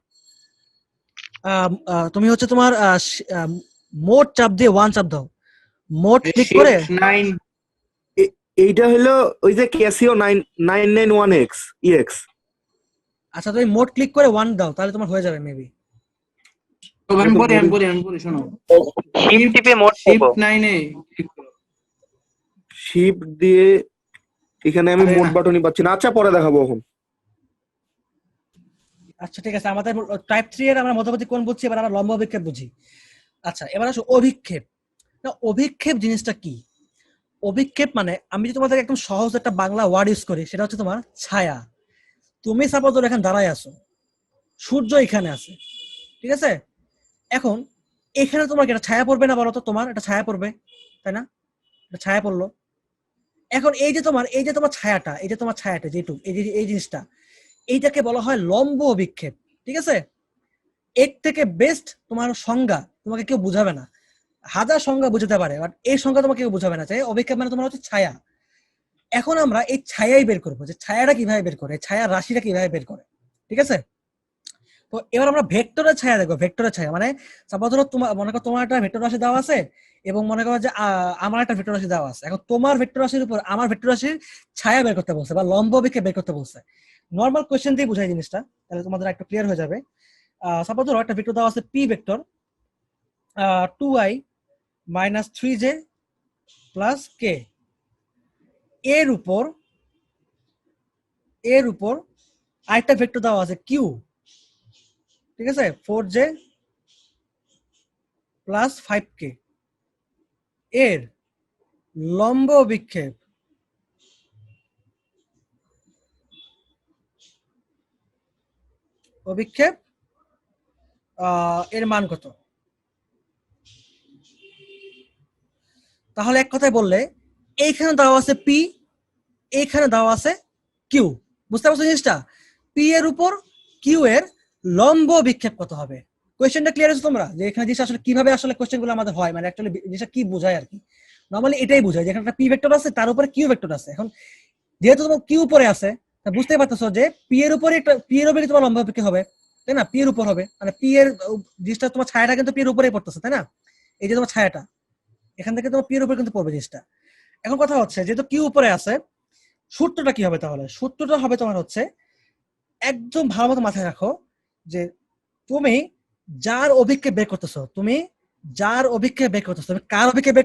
তুমি হচ্ছে তোমার মোড চাপ দিয়ে 1 চাপ দাও, মোড ক্লিক করে। এইটা হলো ওই যে ক্যাসিও 991X EX। আচ্ছা তুমি মোড ক্লিক করে 1 দাও তাহলে তোমার হয়ে যাবে মেবি। তো আমি বলি শোনো, শিফট টিপে মোড শিফট 9 এ ক্লিক করো। শিফট দিয়ে এখানে আমি আরে মোড না। বাটনই পাচ্ছি না। আচ্ছা পরে দেখাবো এখন। আচ্ছা ঠিক আছে, আমাদের টাইপ 3 এর আমরা মধ্যবর্তী কোণ বুঝছি, এবার আমরা লম্ব অভিক্ষেপ বুঝি। আচ্ছা এবার আসো অভিক্ষেপ। না অভিক্ষেপ জিনিসটা কি? অভিক্ষেপ মানে আমি যদি তোমাদের একদম সহজ একটা বাংলা ওয়ার্ড ইউজ করি সেটা হচ্ছে তোমার ছায়া। তুমি সাপোজ ধরো এখানে দাঁড়ায় আছো, সূর্য এখানে আছে, ঠিক আছে? এখন এখানে তোমার কি একটা ছায়া পড়বে না বলো তো? তোমার একটা ছায়া পড়বে, তাই না? একটা ছায়া পড়লো। এখন এই যে তোমার ছায়াটা, এই যে তোমার ছায়াটা যেটুকু, এই জিনিসটা, এইটাকে বলা হয় লম্ব অভিক্ষেপ, ঠিক আছে? এর থেকে বেস্ট তোমার সংজ্ঞা তোমাকে কেউ বুঝাবে না, হাজার সংজ্ঞা বুঝাতে পারে বাট এই সংজ্ঞা তোমাকে কেউ বুঝাবে না। চাই অভিক্ষেপ মানে তোমার হচ্ছে ছায়া। এখন আমরা এই ছায়াই বের করবো যে ছায়াটা কিভাবে বের করে, ছায়ার রাশিটা কিভাবে বের করে, ঠিক আছে? তো এবার আমরা ভেক্টরের ছায়া দেখবো। ভেক্টরের ছায়া মানে সাপোজ ধরো তোমার মনে করো তোমার একটা ভেক্টর রাশি দেওয়া আছে এবং মনে করো যে আমার একটা ভেক্টর রাশি দেওয়া আছে। এখন তোমার ভেক্টর রাশির উপর আমার ভেক্টর রাশির ছায়া বের করতে বলছে বা লম্ব অভিক্ষেপ বের করতে বলছে। নর্মাল কোয়েশ্চেন দিয়ে বুঝাই জিনিসটা, তাহলে তোমাদের একটু ক্লিয়ার হয়ে যাবে। সাপোজ ধরো একটা ভেক্টর দেওয়া আছে P vector 2i - 3j + k, এর উপর আরেকটা ভেক্টর দেওয়া আছে কিউ, ঠিক আছে, 4j + 5k, এর লম্ব অভিক্ষেপ এর মান কত? তাহলে এক কথায় বললে এইখানে দেওয়া আছে পি, এইখানে দেওয়া আছে কিউ, বুঝতে পারছো জিনিসটা? পি এর উপর কিউ এর লম্ব বিক্ষেপ কত হবে? কোয়েশ্চেনটা ক্লিয়ার আছে তোমরা যে এখানে জিনিস আসলে কিভাবে আসলে কোয়েশ্চেন গুলো আমাদের হয়, মানে অ্যাকচুয়ালি জিনিসটা কি বোঝায় আর কি? নরমালি এটাই বোঝায় যে এখানে একটা পি ভেক্টর আছে তার উপরে কিউ ভেক্টর আছে। এখন যেহেতু তোমার কিউ উপরে আছে তা বুঝতেই পারতেছো যে পি এর উপরে একটা পি এর উপরে তোমার লম্ব বিক্ষেপ হবে, তাই না? পি এর উপর হবে মানে পি এর জিনিসটা তোমার ছায়াটা কিন্তু পি এর উপরেই পড়তেছে, তাই না? এই যে তোমার ছায়াটা এখান থেকে তোমার পি এর উপরে কিন্তু পড়বে জিনিসটা। এখন কথা হচ্ছে যেহেতু কিউ উপরে আছে, সূত্রটা কি হবে? তাহলে সূত্রটা হবে তোমার হচ্ছে, একদম ভালো মতো মাথায় রাখো যে তুমি যার অভিক্ষেপ বের করতেছো, তুমি কার অভিক্ষেপ বের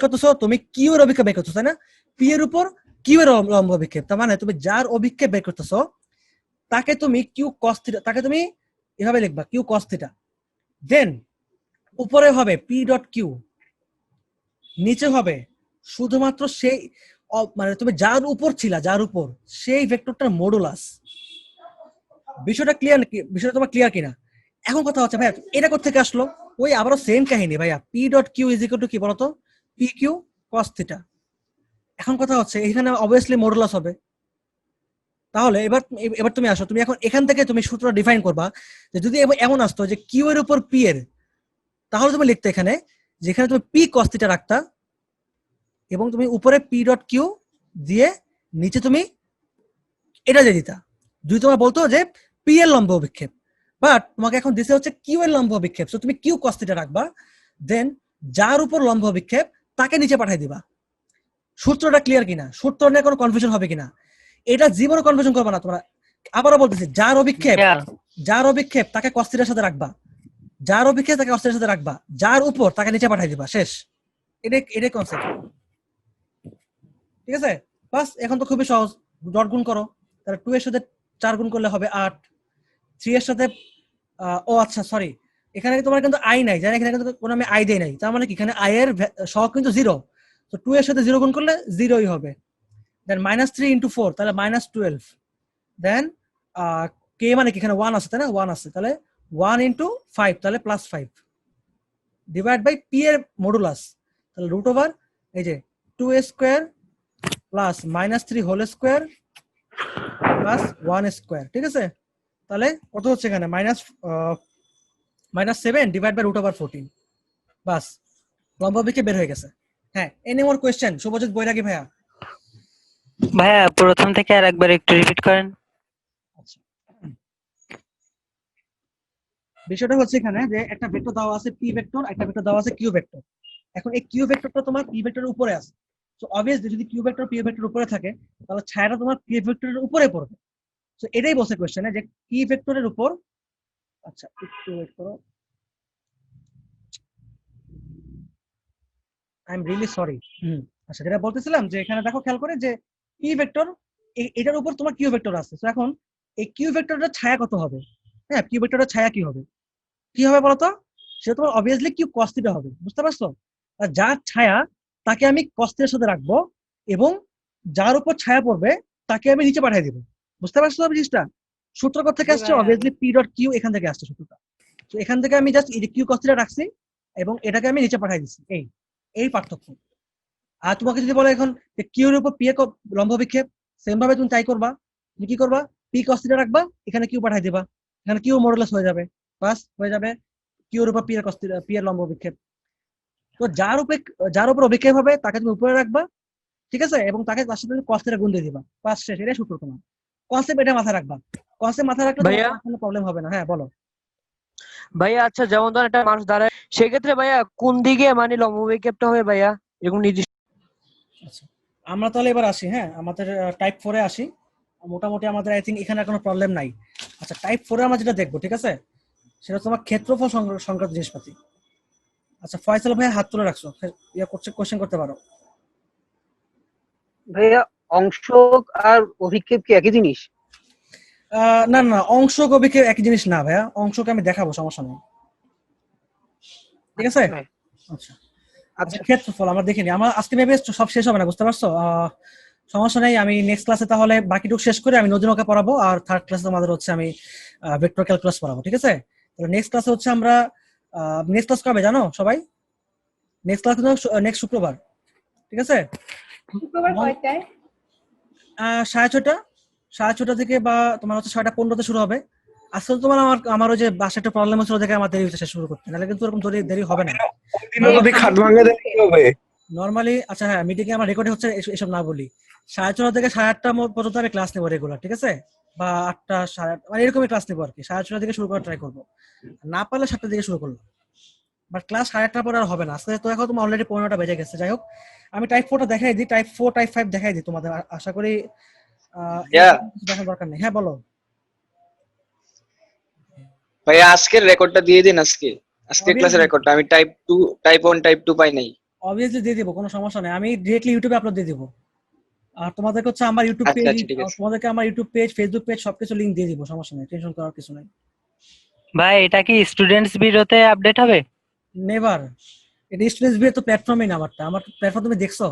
করতেছো? তুমি কিউ এর অভিক্ষেপ বের করতেছো, তাই না? পি এর উপর কিউ এর লম্ব অভিক্ষেপ, তার মানে তুমি যার অভিক্ষেপ বের করতেছো তাকে তুমি কিউ কস থিটা, তাকে তুমি এভাবে লিখবা কিউ কস থিটা। দেন উপরে হবে পি ডট কিউ, নিচে হবে শুধুমাত্র সেই মানে তুমি যার উপর ছিলা, যার উপর সেই ভেক্টরটার মডুলাস। বিষয়টা ক্লিয়ার নাকি? বিষয়টা তোমার ক্লিয়ার কিনা? এখন কথা হচ্ছে ভাইয়া এটা কোথা থেকে আসলো? ওই আবারও সেম কাহিনী ভাইয়া, P dot Q is equal to কি বলতো? P Q cos theta. এখন কথা হচ্ছে এখানে অবভিয়াসলি মডুলাস হবে। তাহলে এবার তুমি আসো, তুমি এখন এখান থেকে তুমি সূত্র ডিফাইন করবা যে যদি এমন আসতো যে কিউ এর উপর পি এর, তাহলে তুমি লিখতে এখানে যেখানে তুমি পি কস থিটা রাখতা এবং তুমি উপরে পি ডট কিউ দিয়ে নিচে তুমি এটা দিয়ে দিতা। যদি তোমার বলতো যে পি এর লম্ব অভিক্ষেপ, বাট তোমাকে এখন দিতে হচ্ছে কিউ এর লম্ব অভিক্ষেপ, সো তুমি কিউ কস থিটা রাখবা, দেন যার উপর লম্ব অভিক্ষেপ তাকে নিচে পাঠিয়ে দিবা। সূত্রটা ক্লিয়ার কিনা? সূত্র নিয়ে কোনো কনফিউশন হবে কিনা? এটা জীবনে কনফিউশন করবে না তোমরা। আবারও বলতেছি, যার অভিক্ষেপ তাকে কস থিটার সাথে রাখবা, যার অভিক্ষেপ তাকে কস থিটার সাথে রাখবা, যার উপর তাকে নিচে পাঠিয়ে দিবা, শেষ। এটাই কনসেপ্ট, ঠিক আছে? বাস এখন তো খুবই সহজ, ডট গুণ করো, তাহলে 2 এর সাথে 4 গুণ করলে হবে 8, 3 এর সাথে ও আচ্ছা সরি, এখানে তোমার কিন্তু আই নাই, জানি এখানে কিন্তু কোনো আমি আই দেই নাই, তার মানে কি এখানে আই এর সহগ কিন্তু 0, তো 2 এর সাথে 0 গুণ করলে 0ই হবে। দেন -3 × 4 তাহলে -12, দেন কে মানে কি এখানে 1 আছে, তাই না? 1 আছে, তাহলে 1 × 5 তাহলে +5 ডিভাইড বাই পি এর মডুলাস, তাহলে √ এই যে 2a² plus -3 whole square plus 1², ঠিক আছে? তাহলে কত হচ্ছে এখানে -7 ডিভাইড বাই √14, বাস লম্ব অভিক্ষেপ বের হয়ে গেছে। হ্যাঁ, এনি মোর কোয়েশ্চেন শুভজিৎ বৈরাগী ভাইয়া? ভাইয়া প্রথম থেকে আর একবার একটু রিপিট করেন। আচ্ছা, বিষয়টা হচ্ছে এখানে যে একটা ভেক্টর দেওয়া আছে পি ভেক্টর, একটা ভেক্টর দেওয়া আছে কিউ ভেক্টর। এখন এই কিউ ভেক্টরটা তোমার পি ভেক্টরের উপরে আছে, তো অবভিয়াসলি যদি কিউ ভেক্টর পি ভেক্টরের উপরে থাকে তাহলে ছায়াটা তোমার পি ভেক্টরের উপরে পড়বে। তো এটাই বলছে কোশ্চেনে যে কি ভেক্টরের উপর, আচ্ছা একটু ওয়েট করো, আই এম রিয়েলি সরি। আচ্ছা যেটা বলতেছিলাম যে এখানে দেখো খেয়াল করে যে কি ভেক্টর, এটার উপর তোমার কিউ ভেক্টর আছে। তো এখন এই কিউ ভেক্টরের ছায়া কত হবে? হ্যাঁ, কিউ ভেক্টরের ছায়া কি হবে? কি হবে বলতো? সেটা তোমার অবভিয়াসলি কিউ কস থিটা হবে, বুঝতে পারছো? আর যার ছায়া তাকে আমি কস থিটার সাথে রাখবো, এবং যার উপর ছায়া পড়বে তাকে আমি নিচে পাঠিয়ে দিব, বুঝতে পারছো জিনিসটা? সূত্র কোথা থেকে জি আসছে? ভাইয়া। অবভিয়াসলি পি ডট কিউ এখান থেকে আসছে সূত্রটা। তো এখান থেকে আমি জাস্ট কিউ কস থিটা রাখছি এবং এটাকে আমি নিচে পাঠিয়ে দিচ্ছি, এই এই পার্থক্য। আর তোমাকে যদি বলে এখন যে কিউ এর উপর পি এ লম্ব বিক্ষেপ, সেম ভাবে তুমি তাই করবা। তুমি কি করবা? পি কস থিটা রাখবা, এখানে কিউ পাঠিয়ে দিবা, এখানে কিউ মডুলাস হয়ে যাবে, বাস হয়ে যাবে কিউ এর উপর পি এর কস থিটা, পি এর লম্ব বিক্ষেপ। তো যার উপর অভিক্ষেপ হবে তাকে তুমি উপরে রাখবা, ঠিক আছে, এবং তাকে তার সাথে কস থিটা গুণ দিয়ে দিবা, বাস শেষ। এটাই সূত্র তোমার। কনসেপ্ট এটা মাথায় রাখবা, কনসেপ্ট মাথায় রাখলে তোমার ভাইয়া কোনো প্রবলেম হবে না। হ্যাঁ বলো। ভাইয়া আচ্ছা, যেমন ধর একটা মানুষ দাঁড়ায়, সেক্ষেত্রে ভাইয়া কোন দিকে মানে লম্ব বিক্ষেপটা হবে ভাইয়া, এরকম নির্দিষ্ট? আচ্ছা আমরা তাহলে এবার আসি, হ্যাঁ আমাদের টাইপ 4 এ আসি। মোটামুটি আমাদের আই থিঙ্ক এখানে কোনো প্রবলেম নাই। আচ্ছা টাইপ 4 এ আমরা যেটা দেখবো, ঠিক আছে, সেটা তোমার ক্ষেত্রফল সংক্রান্ত জিনিসপাতি। আচ্ছা ফয়সাল ভাই হাত তুলে রাখছো, ইয়া করছে, কোশ্চেন করতে পারো। ভাইয়া অংশ আর অভিক্ষেপ কি একই জিনিস? না না, অংশ কবিকে একই জিনিস না ভাইয়া, অংশকে আমি দেখাবো, সমস্যা নেই, ঠিক আছে। ভাই, আচ্ছা আচ্ছা আচ্ছা ক্ষেত্রফল আমরা দেখিনি, আমার আজকে ভেবে সব শেষ হবে না, বুঝতে পারছো? সমস্যা নেই, আমি নেক্সট ক্লাসে তাহলে বাকিটুকু শেষ করে আমি নদীনৌকা পড়াবো, আর থার্ড ক্লাসে তোমাদের হচ্ছে আমি ভেক্টর ক্যালকুলাস পড়াবো, ঠিক আছে? তাহলে নেক্সট ক্লাসে হচ্ছে আমরা, নেক্সট ক্লাস কবে জানো সবাই? নেক্সট ক্লাস নেক্সট শুক্রবার, ঠিক আছে? শুক্রবার কয়টায়? 6:30, 6:30 থেকে, বা তোমার হচ্ছে 6:15 শুরু হবে। আসলে তোমার আমার ওই যে বাসায় একটা প্রবলেম হচ্ছিল দেখে আমার দেরি হচ্ছে শেষ শুরু করতে, নাহলে কিন্তু এরকম দেরি হবে না। দিনে যদি খাট ভাঙে দেয় কি হবে? নর্মালি আচ্ছা হ্যাঁ, মিটিং এ আমার রেকর্ডে হচ্ছে এসব না বলি, 6:30 থেকে 8:30 পর্যন্ত আমি ক্লাস নেবো রেগুলার, ঠিক আছে? বা 8টা 8:30 মানে এরকমই ক্লাস নেবো আর কি, 6:30 থেকে শুরু করার ট্রাই করবো, না পারলে 7টা থেকে শুরু করবো। বাট ক্লাস 8:30 পরে আর হবে না, আজকে তো এখন তোমার অলরেডি 15টা বেজে গেছে। যাই হোক, আমি টাইপ 4টা দেখাই দিই, টাইপ 4 টাইপ 5 দেখাই দিই তোমাদের, আশা করি ভাইয়া কিছু দেখার দরকার নেই। হ্যাঁ বলো। ভাইয়া আজকের রেকর্ডটা দিয়ে দিন, আজকের ক্লাসের অবভিয়াসলি রেকর্ডটা। আমি টাইপ 1 টাইপ 2 পাই নাই। অবভিয়াসলি দিয়ে দিব, কোনো সমস্যা নেই, আমি ডিরেক্টলি ইউটিউবে আপলোড দিয়ে দিব। আর তোমাদেরকে হচ্ছে আমার ইউটিউব আচ্ছা পেজ, আচ্ছা ঠিক আছে। তোমাদেরকে আমার ইউটিউব পেজ, ফেসবুক পেজ সবকিছু লিংক দিয়ে দিব, সমস্যা নেই, টেনশন করার কিছু নাই। ভাই এটা কি স্টুডেন্টস বিরোতে আপডেট হবে? নেভার, এটা স্টুডেন্টস বিয়ে তো প্ল্যাটফর্মই না, আমার প্ল্যাটফর্ম তুমি দেখছো?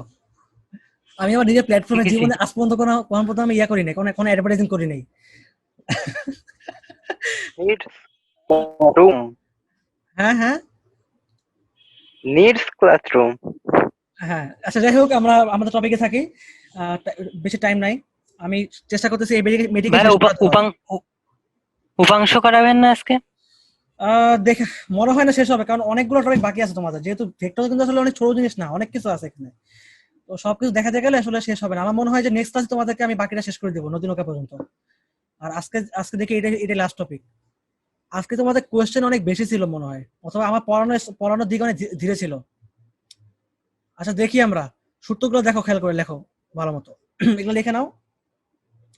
আমি আমার নিজের প্ল্যাটফর্মে দেখেছি। জীবনে আজ পর্যন্ত কোনো পর্যন্ত আমি ইয়া করি নাই, কোনো অ্যাডভার্টাইজিং করি নাই। রুম হ্যাঁ হ্যাঁ নিডস ক্লাসরুম। হ্যাঁ। আচ্ছা যাই হোক, আমরা আমাদের টপিকে থাকি, বেশি টাইম নাই, আমি চেষ্টা করতেছি এই মেডিকেল ভাই শেষ করে দেওয়ার। উপাংশ করাবেন না আজকে? দেখে মনে হয় না শেষ হবে, কারণ অনেকগুলো টপিক বাকি আছে তোমাদের, যেহেতু ভেক্টর কিন্তু আসলে অনেক ছোট জিনিস না, অনেক কিছু আছে এখানে। তো সবকিছু দেখাতে গেলে আসলে শেষ হবে না। আমার মনে হয় যে নেক্সট ক্লাসে তোমাদেরকে আমি বাকিটা শেষ করে দেবো, নদীনৌকা পর্যন্ত। আর আজকে আজকে দেখি এটা লাস্ট টপিক। আজকে তোমাদের কোয়েশ্চেন অনেক বেশি ছিল মনে হয়, অথবা আমার পড়ানোর দিক অনেক ধীরে ছিল। আচ্ছা দেখি আমরা সূত্রগুলো দেখো, খেয়াল করে লেখো ভালো মতো। এগুলো লিখে নাও,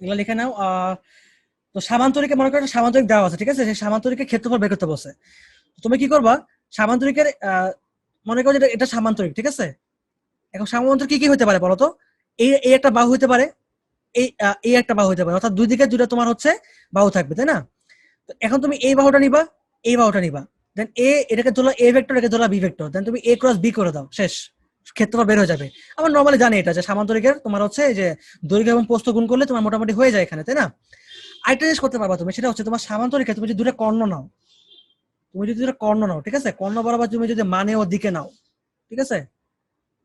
এগুলো লিখে নাও। তো সামান্তরিকে মনে করো একটা সামান্তরিক দেওয়া আছে, ঠিক আছে? সেই সামান্তরিকের ক্ষেত্রফল বের করতে বসে, তুমি কি করবা? সামান্তরিকের মনে করো যে এটা সামান্তরিক, ঠিক আছে? এখন সামান্তরিক কি কি হতে পারে বলো তো? এই একটা বাহু হতে পারে, এই একটা বাহু হতে পারে, অর্থাৎ দুই দিকে দুটো তোমার হচ্ছে বাহু থাকবে, তাই না? তো এখন তুমি এই বাহুটা নিবা, এই বাহুটা নিবা, দেন এটাকে ধরো এ ভেক্টর, এটাকে ধরো বি ভেক্টর, দেন তুমি এ ক্রস বি করে দাও, শেষ, ক্ষেত্রফল বের হয়ে যাবে। আমরা নর্মালি জানি এটা যে সামান্তরিকের তোমার হচ্ছে এই যে দৈর্ঘ্য এবং প্রস্থ গুণ করলে তোমার মোটামুটি হয়ে যায় এখানে, তাই না? আরেকটা জিনিস করতে পারবা তুমি, সেটা হচ্ছে তোমার সামান্তরিকে তুমি যদি দুটো কর্ণ নাও, ঠিক আছে, কর্ণ বরাবর তুমি যদি মানে ও দিকে নাও, ঠিক আছে,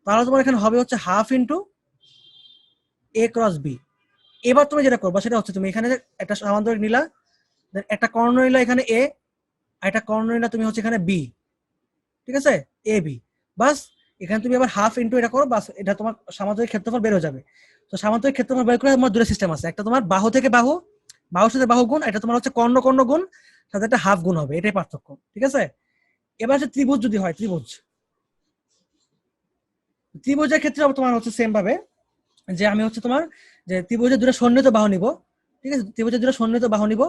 তাহলে তোমার এখানে হবে হচ্ছে হাফ ইন্টু এ ক্রস বি। এবার তুমি যেটা করবা সেটা হচ্ছে তুমি এখানে একটা সামান্তরিক নিলা, then একটা কর্ণ নিলা এখানে এ, আর একটা কর্ণ নিলা তুমি হচ্ছে এখানে বি, ঠিক আছে, এ বি, বাস। এখানে তুমি আবার হাফ ইন্টু এটা করো, বাস, এটা তোমার সামান্তরিক ক্ষেত্রফল বের হয়ে যাবে। তো সামান্তরিক ক্ষেত্রফল বের করে তোমার দুটো সিস্টেম আছে, একটা তোমার বাহু থেকে বাহু, বাহুর সাথে বাহু গুণ, এটা তোমার হচ্ছে কর্ণ কর্ণ গুণ, সাথে একটা হাফ গুণ হবে, এটাই পার্থক্য, ঠিক আছে? এবার হচ্ছে ত্রিভুজ যদি হয়, ত্রিভুজের ক্ষেত্রে আবার তোমার হচ্ছে সেম ভাবে যে আমি হচ্ছে তোমার যে ত্রিভুজের দুটো সন্নিহিত বাহু নিব, ঠিক আছে, ত্রিভুজের দুটো সন্নিহিত বাহু নিব,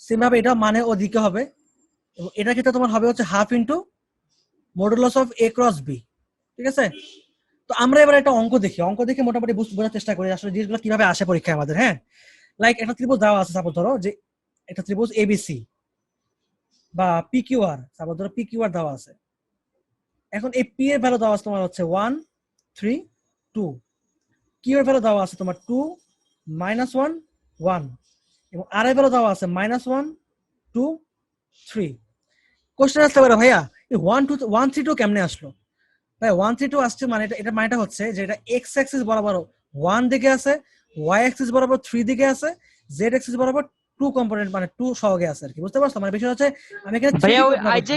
সেম ভাবে এটা মানে ওদিকে হবে, এবং এটার ক্ষেত্রে তোমার হবে হচ্ছে half into modulus of A cross B. ঠিক আছে, তো আমরা এবার একটা অঙ্ক দেখি, অঙ্ক দেখে মোটামুটি বোঝার চেষ্টা করি আসলে জিনিসগুলো কিভাবে আসে পরীক্ষায় আমাদের। হ্যাঁ, লাইক একটা ত্রিভুজ দেওয়া আছে, সাপোজ ধরো যে একটা ত্রিভুজ এবিসি বা পি কিউ আর, সাপোজ ধরো পি কিউ আর দেওয়া আছে। এখন এই পি এর ভ্যালু দেওয়া আছে তোমার হচ্ছে 1 3 2, কিউ এর ভ্যালু দেওয়া আছে তোমার 2 -1 1, এবং আর এর ভ্যালু দেওয়া আছে -1 2 3। কোশ্চেন আসতে পারে ভাইয়া এই 1 2 1 3 2 কেমনে আসলো? ভাই 1 3 2 আসছে মানে এটা মানেটা হচ্ছে যে এটা এক্স অ্যাক্সিস বরাবর 1 দিকে আছে, ওয়াই অ্যাক্সিস বরাবর 3 দিকে আছে, জেড অ্যাক্সিস বরাবর 2 কম্পোনেন্ট মানে 2 সহগে আছে আর কি, বুঝতে পারছো? মানে বিষয় হচ্ছে আমি এখানে ভাইয়া 3D ওই কল্পনা করছি।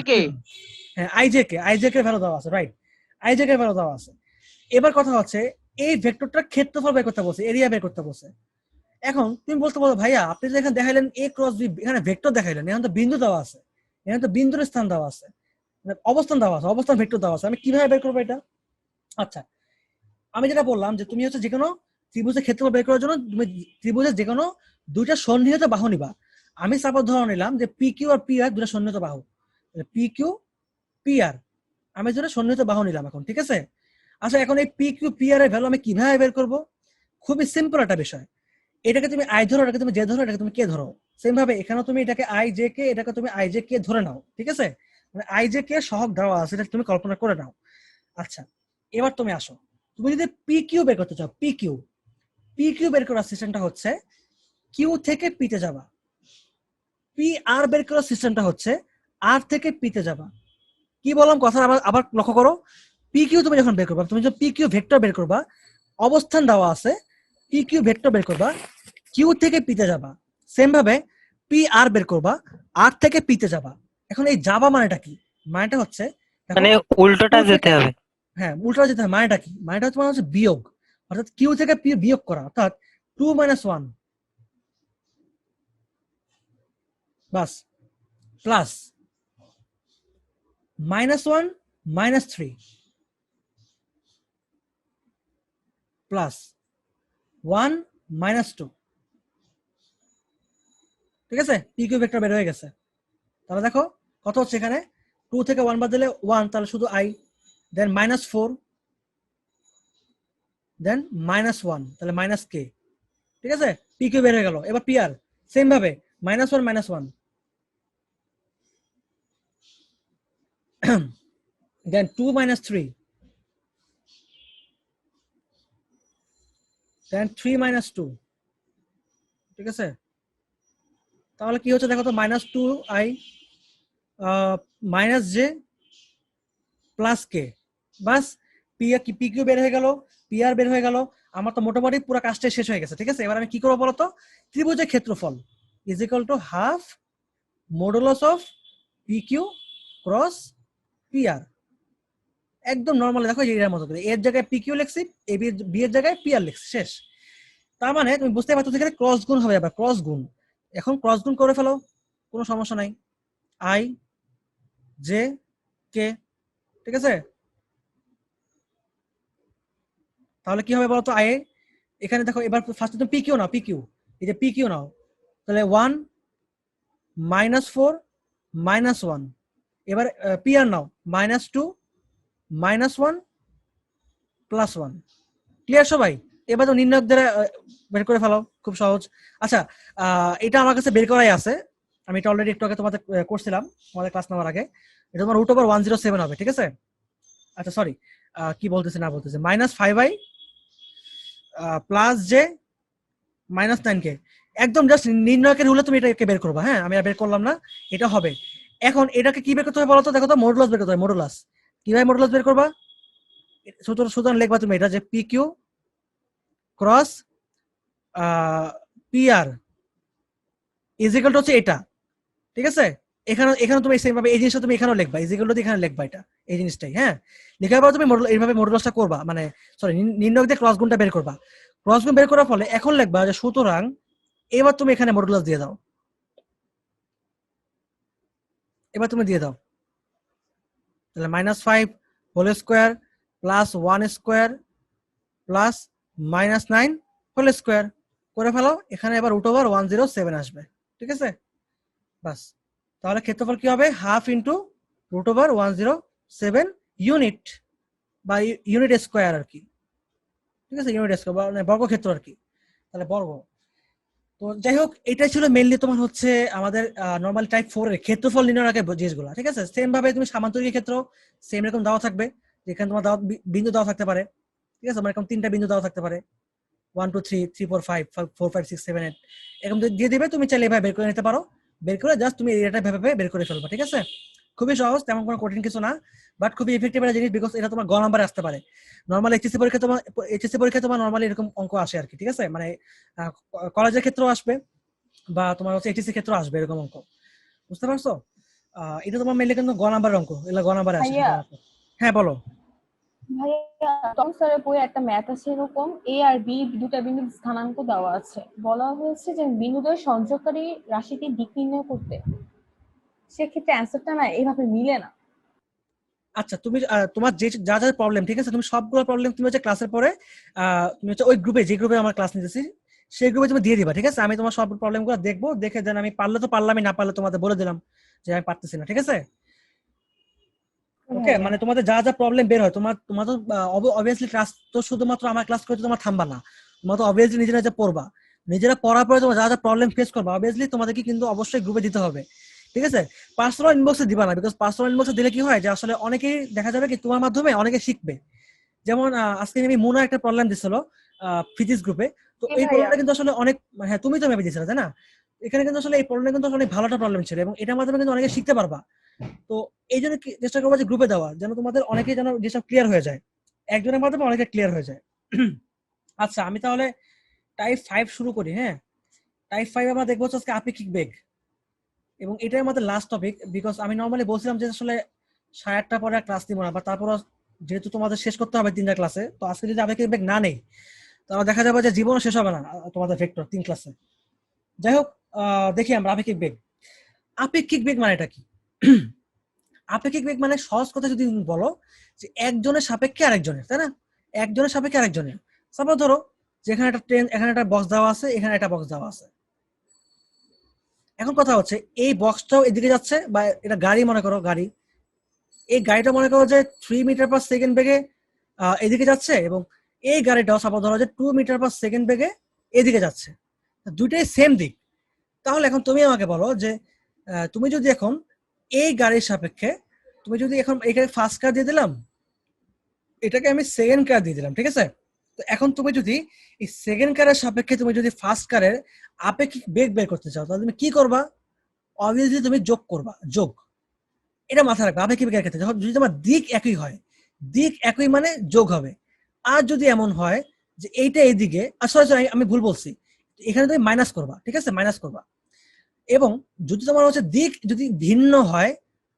আইজেকে হ্যাঁ, আইজেকে ভ্যালু দেওয়া আছে, রাইট, আইজেকে ভ্যালু দেওয়া আছে। এবার কথা হচ্ছে এই ভেক্টরটার ক্ষেত্রফল বের করতে বলছে, এরিয়া বের করতে বলছে। এখন তুমি বলতে বলো ভাইয়া আপনি যে এখানে দেখাইলেন এ ক্রস বি, এখানে ভেক্টর দেখাইলেন, এখানে তো বিন্দু দেওয়া আছে, এখানে তো বিন্দুর স্থান দেওয়া আছে, মানে অবস্থান দেওয়া আছে, অবস্থান ভেক্টর দেওয়া আছে, আমি কিভাবে বের করবো এটা? আচ্ছা, আমি যেটা বললাম যে তুমি হচ্ছে যে কোনো ত্রিভুজের ক্ষেত্রফল বের করার জন্য তুমি ত্রিভুজের যে কোনো দুইটা সন্নিহিত বাহু নিবা। আমি সাপোজ ধরে নিলাম যে P Q R P R দুটা সন্নিহিত বাহু, পি কিউ পি আর, আমি যেটা সন্নিহিত বাহু নিলাম এখন, ঠিক আছে? আচ্ছা, এখন এই পি কিউ পি আর এর ভ্যালু আমি কিভাবে বের করব? খুবই সিম্পল একটা বিষয়, এটাকে তুমি আই ধরো, এটাকে তুমি জে ধরো, এটাকে তুমি কে ধরো, সেম ভাবে এখানেও তুমি এটাকে আই জে কে, এটাকে তুমি আই জে কে ধরে নাও, ঠিক আছে? মানে আই জে কে সহগ দেওয়া আছে, এটা তুমি কল্পনা করে নাও। আচ্ছা, এবার তুমি আসো, তুমি যদি পি কিউ বের করতে চাও, পি কিউ বের করার সিস্টেমটা হচ্ছে কিউ থেকে পিতে যাবা, পি আর বের করার সিস্টেমটা হচ্ছে আর থেকে পিতে যাবা। কি বললাম কথা আবার আবার লক্ষ্য করো, পি কিউ তুমি যখন বের করবা, তুমি যখন পি কিউ ভেক্টর বের করবা, অবস্থান দেওয়া আছে, পি কিউ ভেক্টর বের করবা, কিউ থেকে পিতে যাবা, সেম ভাবে পি আর বের করবা, আর থেকে পিতে যাবা। এখন এই যাবা মানেটা কি? মানেটা হচ্ছে দেখো, মানে উল্টোটা কিউ যেতে থেকে, হবে। হ্যাঁ উল্টা যেতে হয়, মানেটা কি? মানেটা হচ্ছে মানে হচ্ছে বিয়োগ, অর্থাৎ কিউ থেকে পি বিয়োগ করা, অর্থাৎ 2 - 1 বাস, প্লাস -1 -3 প্লাস 1 -2। ঠিক আছে, পি কিউ ভেক্টর বের হয়ে গেছে। তাহলে দেখো কত হচ্ছে এখানে, 2 থেকে 1 বাদ দিলে 1, তাহলে শুধু i, দেন -4, দেন -1, তাহলে -k। ঠিক আছে, পি কিউ বের হয়ে গেল। এবার পি আর সেম ভাবে -1 -1, দেন 2 -3, দেন 3 -2। ঠিক আছে, তাহলে কি হচ্ছে দেখো তো, -2i -j প্লাস কে, বাস, পি কিউ বের হয়ে গেল, পি আর বের হয়ে গেল, আমার তো মোটামুটি পুরো কাজটাই শেষ হয়ে গেছে। ঠিক আছে, এবার আমি কি করবো বলতো, ত্রিভুজের ক্ষেত্রফল is equal to half modulus of P Q cross P R. একদম নর্মালি দেখো এর মতো করে, এর জায়গায় পি কিউ লিখছি, এ বি এর জায়গায় পি আর লিখছি, শেষ। তার মানে তুমি বুঝতে পারছো এখানে ক্রস গুণ হবে, আবার ক্রস গুণ, এখন ক্রস গুণ করে ফেলো, কোনো সমস্যা নাই, আই জে কে। ঠিক আছে, তাহলে কি হবে বলতো, আই এখানে দেখো, এবার ফার্স্ট তুমি পি কিউ নাও, পি কিউ, এই যে পি কিউ নাও, তাহলে 1 -4 -1, এবার পি আর নাও, -2 -1 +1। ক্লিয়ার সবাই? এবার তো নির্ণায়ক দ্বারা বের করে ফেলো, খুব সহজ। আচ্ছা, এটা আমার কাছে বের করাই আছে, আমি এটা অলরেডি একটু আগে তোমাদের করছিলাম, তোমাদের ক্লাস নেওয়ার আগে। এটা তোমার √107 হবে, ঠিক আছে? আচ্ছা সরি, কি বলতেছে না বলতেছে, -5i প্লাস জে -9k, একদম জাস্ট নির্ণয়কের রুলে তুমি এটাকে বের করবা। হ্যাঁ, আমি আর বের করলাম না, এটা হবে। এখন এটাকে কি বের করতে হবে বলতো, দেখো তো মডুলাস বের করতে হবে, মডুলাস। কিভাবে মডুলাস বের করবা? সুতরাং লিখবা তুমি এটা যে P Q cross P R is equal to হচ্ছে এটা। ঠিক আছে, এখানে এখানে তুমি সেম ভাবে এই জিনিসটা তুমি এখানেও লিখবা, ইজ ইকুয়াল টু এখানে লিখবা এটা, এই জিনিসটাই। হ্যাঁ, লেখার পর তুমি এইভাবে মডুলাসটা করবা, মানে সরি নির্ণয়ক দিয়ে ক্রস গুণটা বের করবা। ক্রস গুণ বের করার ফলে এখন লিখবা যে সুতরাং, এবার তুমি এখানে মডুলাস দিয়ে দাও, এবার তুমি দিয়ে দাও, তাহলে -5 whole square plus 1 square plus -9 whole square. করে ফেলো, এখানে এবার √107 আসবে, ঠিক আছে? বাস, তাহলে ক্ষেত্রফল কি হবে? হাফ ইন্টু √107 ইউনিট বা ইউনিট স্কোয়ার আর কি, ঠিক আছে? ইউনিট স্কোয়ার মানে বর্গক্ষেত্র আর কি, তাহলে বর্গ। তো যাই হোক, এটাই ছিল মেইনলি তোমার হচ্ছে আমাদের নরমাল টাইপ 4 এর ক্ষেত্রফল নির্ণয়ের আগে জিনিসগুলো, ঠিক আছে? সেম ভাবে তুমি সামান্তরিক ক্ষেত্র সেম এরকম দেওয়া থাকবে, যেখানে তোমার দেওয়া বিন্দু দেওয়া থাকতে পারে, ঠিক আছে? মানে এরকম 3টা বিন্দু দেওয়া থাকতে পারে, 1 2 3 3 4 5 4 5 6 7 8 এরকম দিয়ে দিবে। তুমি চাইলে এভাবে বের করে নিতে পারো, বের করে জাস্ট তুমি এরিয়াটা ভেবে বের করে ফেলবা, ঠিক আছে? খুবই সহজ, তেমন কোনো কঠিন কিছু না, বাট খুবই ইফেক্টিভ একটা জিনিস, বিকজ এটা তোমার গ নাম্বারে আসতে পারে। নরমাল এইচএসসি পরীক্ষা তোমার নরমালি এরকম অঙ্ক আসে আর কি, ঠিক আছে? মানে কলেজের ক্ষেত্রেও আসবে বা তোমার হচ্ছে এইচএসসি ক্ষেত্রে আসবে এরকম অঙ্ক, বুঝতে পারছো? এটা তোমার মেইনলি কিন্তু গ নাম্বারের অঙ্ক, এগুলো গ নাম্বারে আসে। ভাইয়া হ্যাঁ বলো। ভাইয়া টম স্যারের বইয়ে একটা ম্যাথ আছে, এরকম এ আর বি দুটা বিন্দুর স্থানাঙ্ক দেওয়া আছে, বলা হয়েছে যে বিন্দুদ্বয় সংযোগকারী রাশিটির দিক নির্ণয় করতে। সেক্ষেত্রে অ্যান্সারটা না এইভাবে মিলে না। আচ্ছা, তুমি তোমার যে যা যা প্রবলেম, ঠিক আছে, তুমি সবগুলো প্রবলেম তুমি হচ্ছে ক্লাসের পরে তুমি হচ্ছে ওই গ্রুপে, যে গ্রুপে আমার ক্লাস নিতেছি সেই গ্রুপে তুমি দিয়ে দিবা, ঠিক আছে? আমি তোমার সব প্রবলেমগুলো দেখবো, দেখে দেন আমি পারলে তো পারলামই, না পারলে তোমাদের বলে দিলাম যে আমি পারতেছি না, ঠিক আছে? ওকে, ভাইয়া মানে তোমাদের যা যা প্রবলেম বের হয়, তোমার তো অবভিয়াসলি ক্লাস তো শুধুমাত্র আমার ক্লাস করে তো তোমার থামবা না, তোমার তো অবভিয়াসলি নিজেরা যে পড়বা, নিজেরা পড়ার পরে তোমার যা যা প্রবলেম ফেস করবা, অবভিয়াসলি তোমাদেরকে কিন্তু অবশ্যই গ্রুপে দিতে হবে, ঠিক আছে? পার্সোনাল ইনবক্সে দিবা না, বিকজ পার্সোনাল ইনবক্সে দিলে কি হয় যে আসলে অনেকেই দেখা যাবে কি তোমার মাধ্যমে অনেকে শিখবে। যেমন আজকে আমি মুনা একটা প্রবলেম দিছিল ফিজিক্স গ্রুপে, তো এই প্রবলেমটা কিন্তু আসলে অনেক, হ্যাঁ তুমি তো মেবি দিছিলে তাই না? এখানে কিন্তু আসলে এই প্রবলেমটা কিন্তু অনেক ভালো একটা প্রবলেম ছিল, এবং এটার মাধ্যমে কিন্তু অনেকে শিখতে পারবা। তো এই জন্য চেষ্টা করবো যে গ্রুপে দেওয়া, যেন তোমাদের অনেকেই যেন যেসব ক্লিয়ার হয়ে যায়, একজনের মাধ্যমে অনেকে ক্লিয়ার হয়ে যায়। আচ্ছা, আমি তাহলে টাইপ 5 শুরু করি। হ্যাঁ, টাইপ 5 আমরা দেখবো হচ্ছে আজকে আপেক্ষিক বেগ, এবং এটাই আমাদের লাস্ট টপিক, বিকজ আমি নর্মালি বলছিলাম যে আসলে 8:30টা পরে ক্লাস দিব না, বা তারপর যেহেতু তোমাদের শেষ করতে হবে 3টা ক্লাসে, তো আজকে যদি আপেক্ষিক বেগ না নেই তাহলে দেখা যাবে যে জীবনও শেষ হবে না তোমাদের ভেক্টর 3 ক্লাসে। যাই হোক, দেখি আমরা আপেক্ষিক বেগ। আপেক্ষিক বেগ মানে এটা কি? আপেক্ষিক বেগ মানে সহজ কথা যদি তুমি বলো যে একজনের সাপেক্ষে আরেকজনের, তাই না? একজনের সাপেক্ষে আরেকজনের। সাপোজ ধরো যে এখানে একটা ট্রেন, এখানে একটা বক্স দেওয়া আছে, এখানে একটা বক্স দেওয়া আছে। এখন কথা হচ্ছে এই বক্সটাও এদিকে যাচ্ছে, বা এটা গাড়ি মনে করো, গাড়ি, এই গাড়িটা মনে করো যে 3 মিটার পার সেকেন্ড বেগে এদিকে যাচ্ছে, এবং এই গাড়িটাও সাপোজ ধরো যে 2 মিটার পার সেকেন্ড বেগে এদিকে যাচ্ছে, দুইটাই সেম দিক। তাহলে এখন তুমি আমাকে বলো যে তুমি যদি এখন এই গাড়ির সাপেক্ষে, তুমি যদি এখন এখানে ফার্স্ট কার দিয়ে দিলাম, এটাকে আমি সেকেন্ড কার দিয়ে দিলাম, ঠিক আছে? তো এখন তুমি যদি এই সেকেন্ড কারের সাপেক্ষে তুমি যদি ফার্স্ট কারের আপেক্ষিক বেগ বের করতে চাও, তাহলে তুমি কি করবা? অবভিয়াসলি তুমি যোগ করবা, যোগ। এটা মাথায় রাখবে আপেক্ষিক বেগের ক্ষেত্রে, যখন যদি তোমার দিক একই হয়, দিক একই মানে যোগ হবে। আর যদি এমন হয় যে এইটা এইদিকে, সরি আমি ভুল বলছি, এখানে তুমি মাইনাস করবা, ঠিক আছে? মাইনাস করবা। এবং যদি তোমার হচ্ছে দিক যদি ভিন্ন হয়,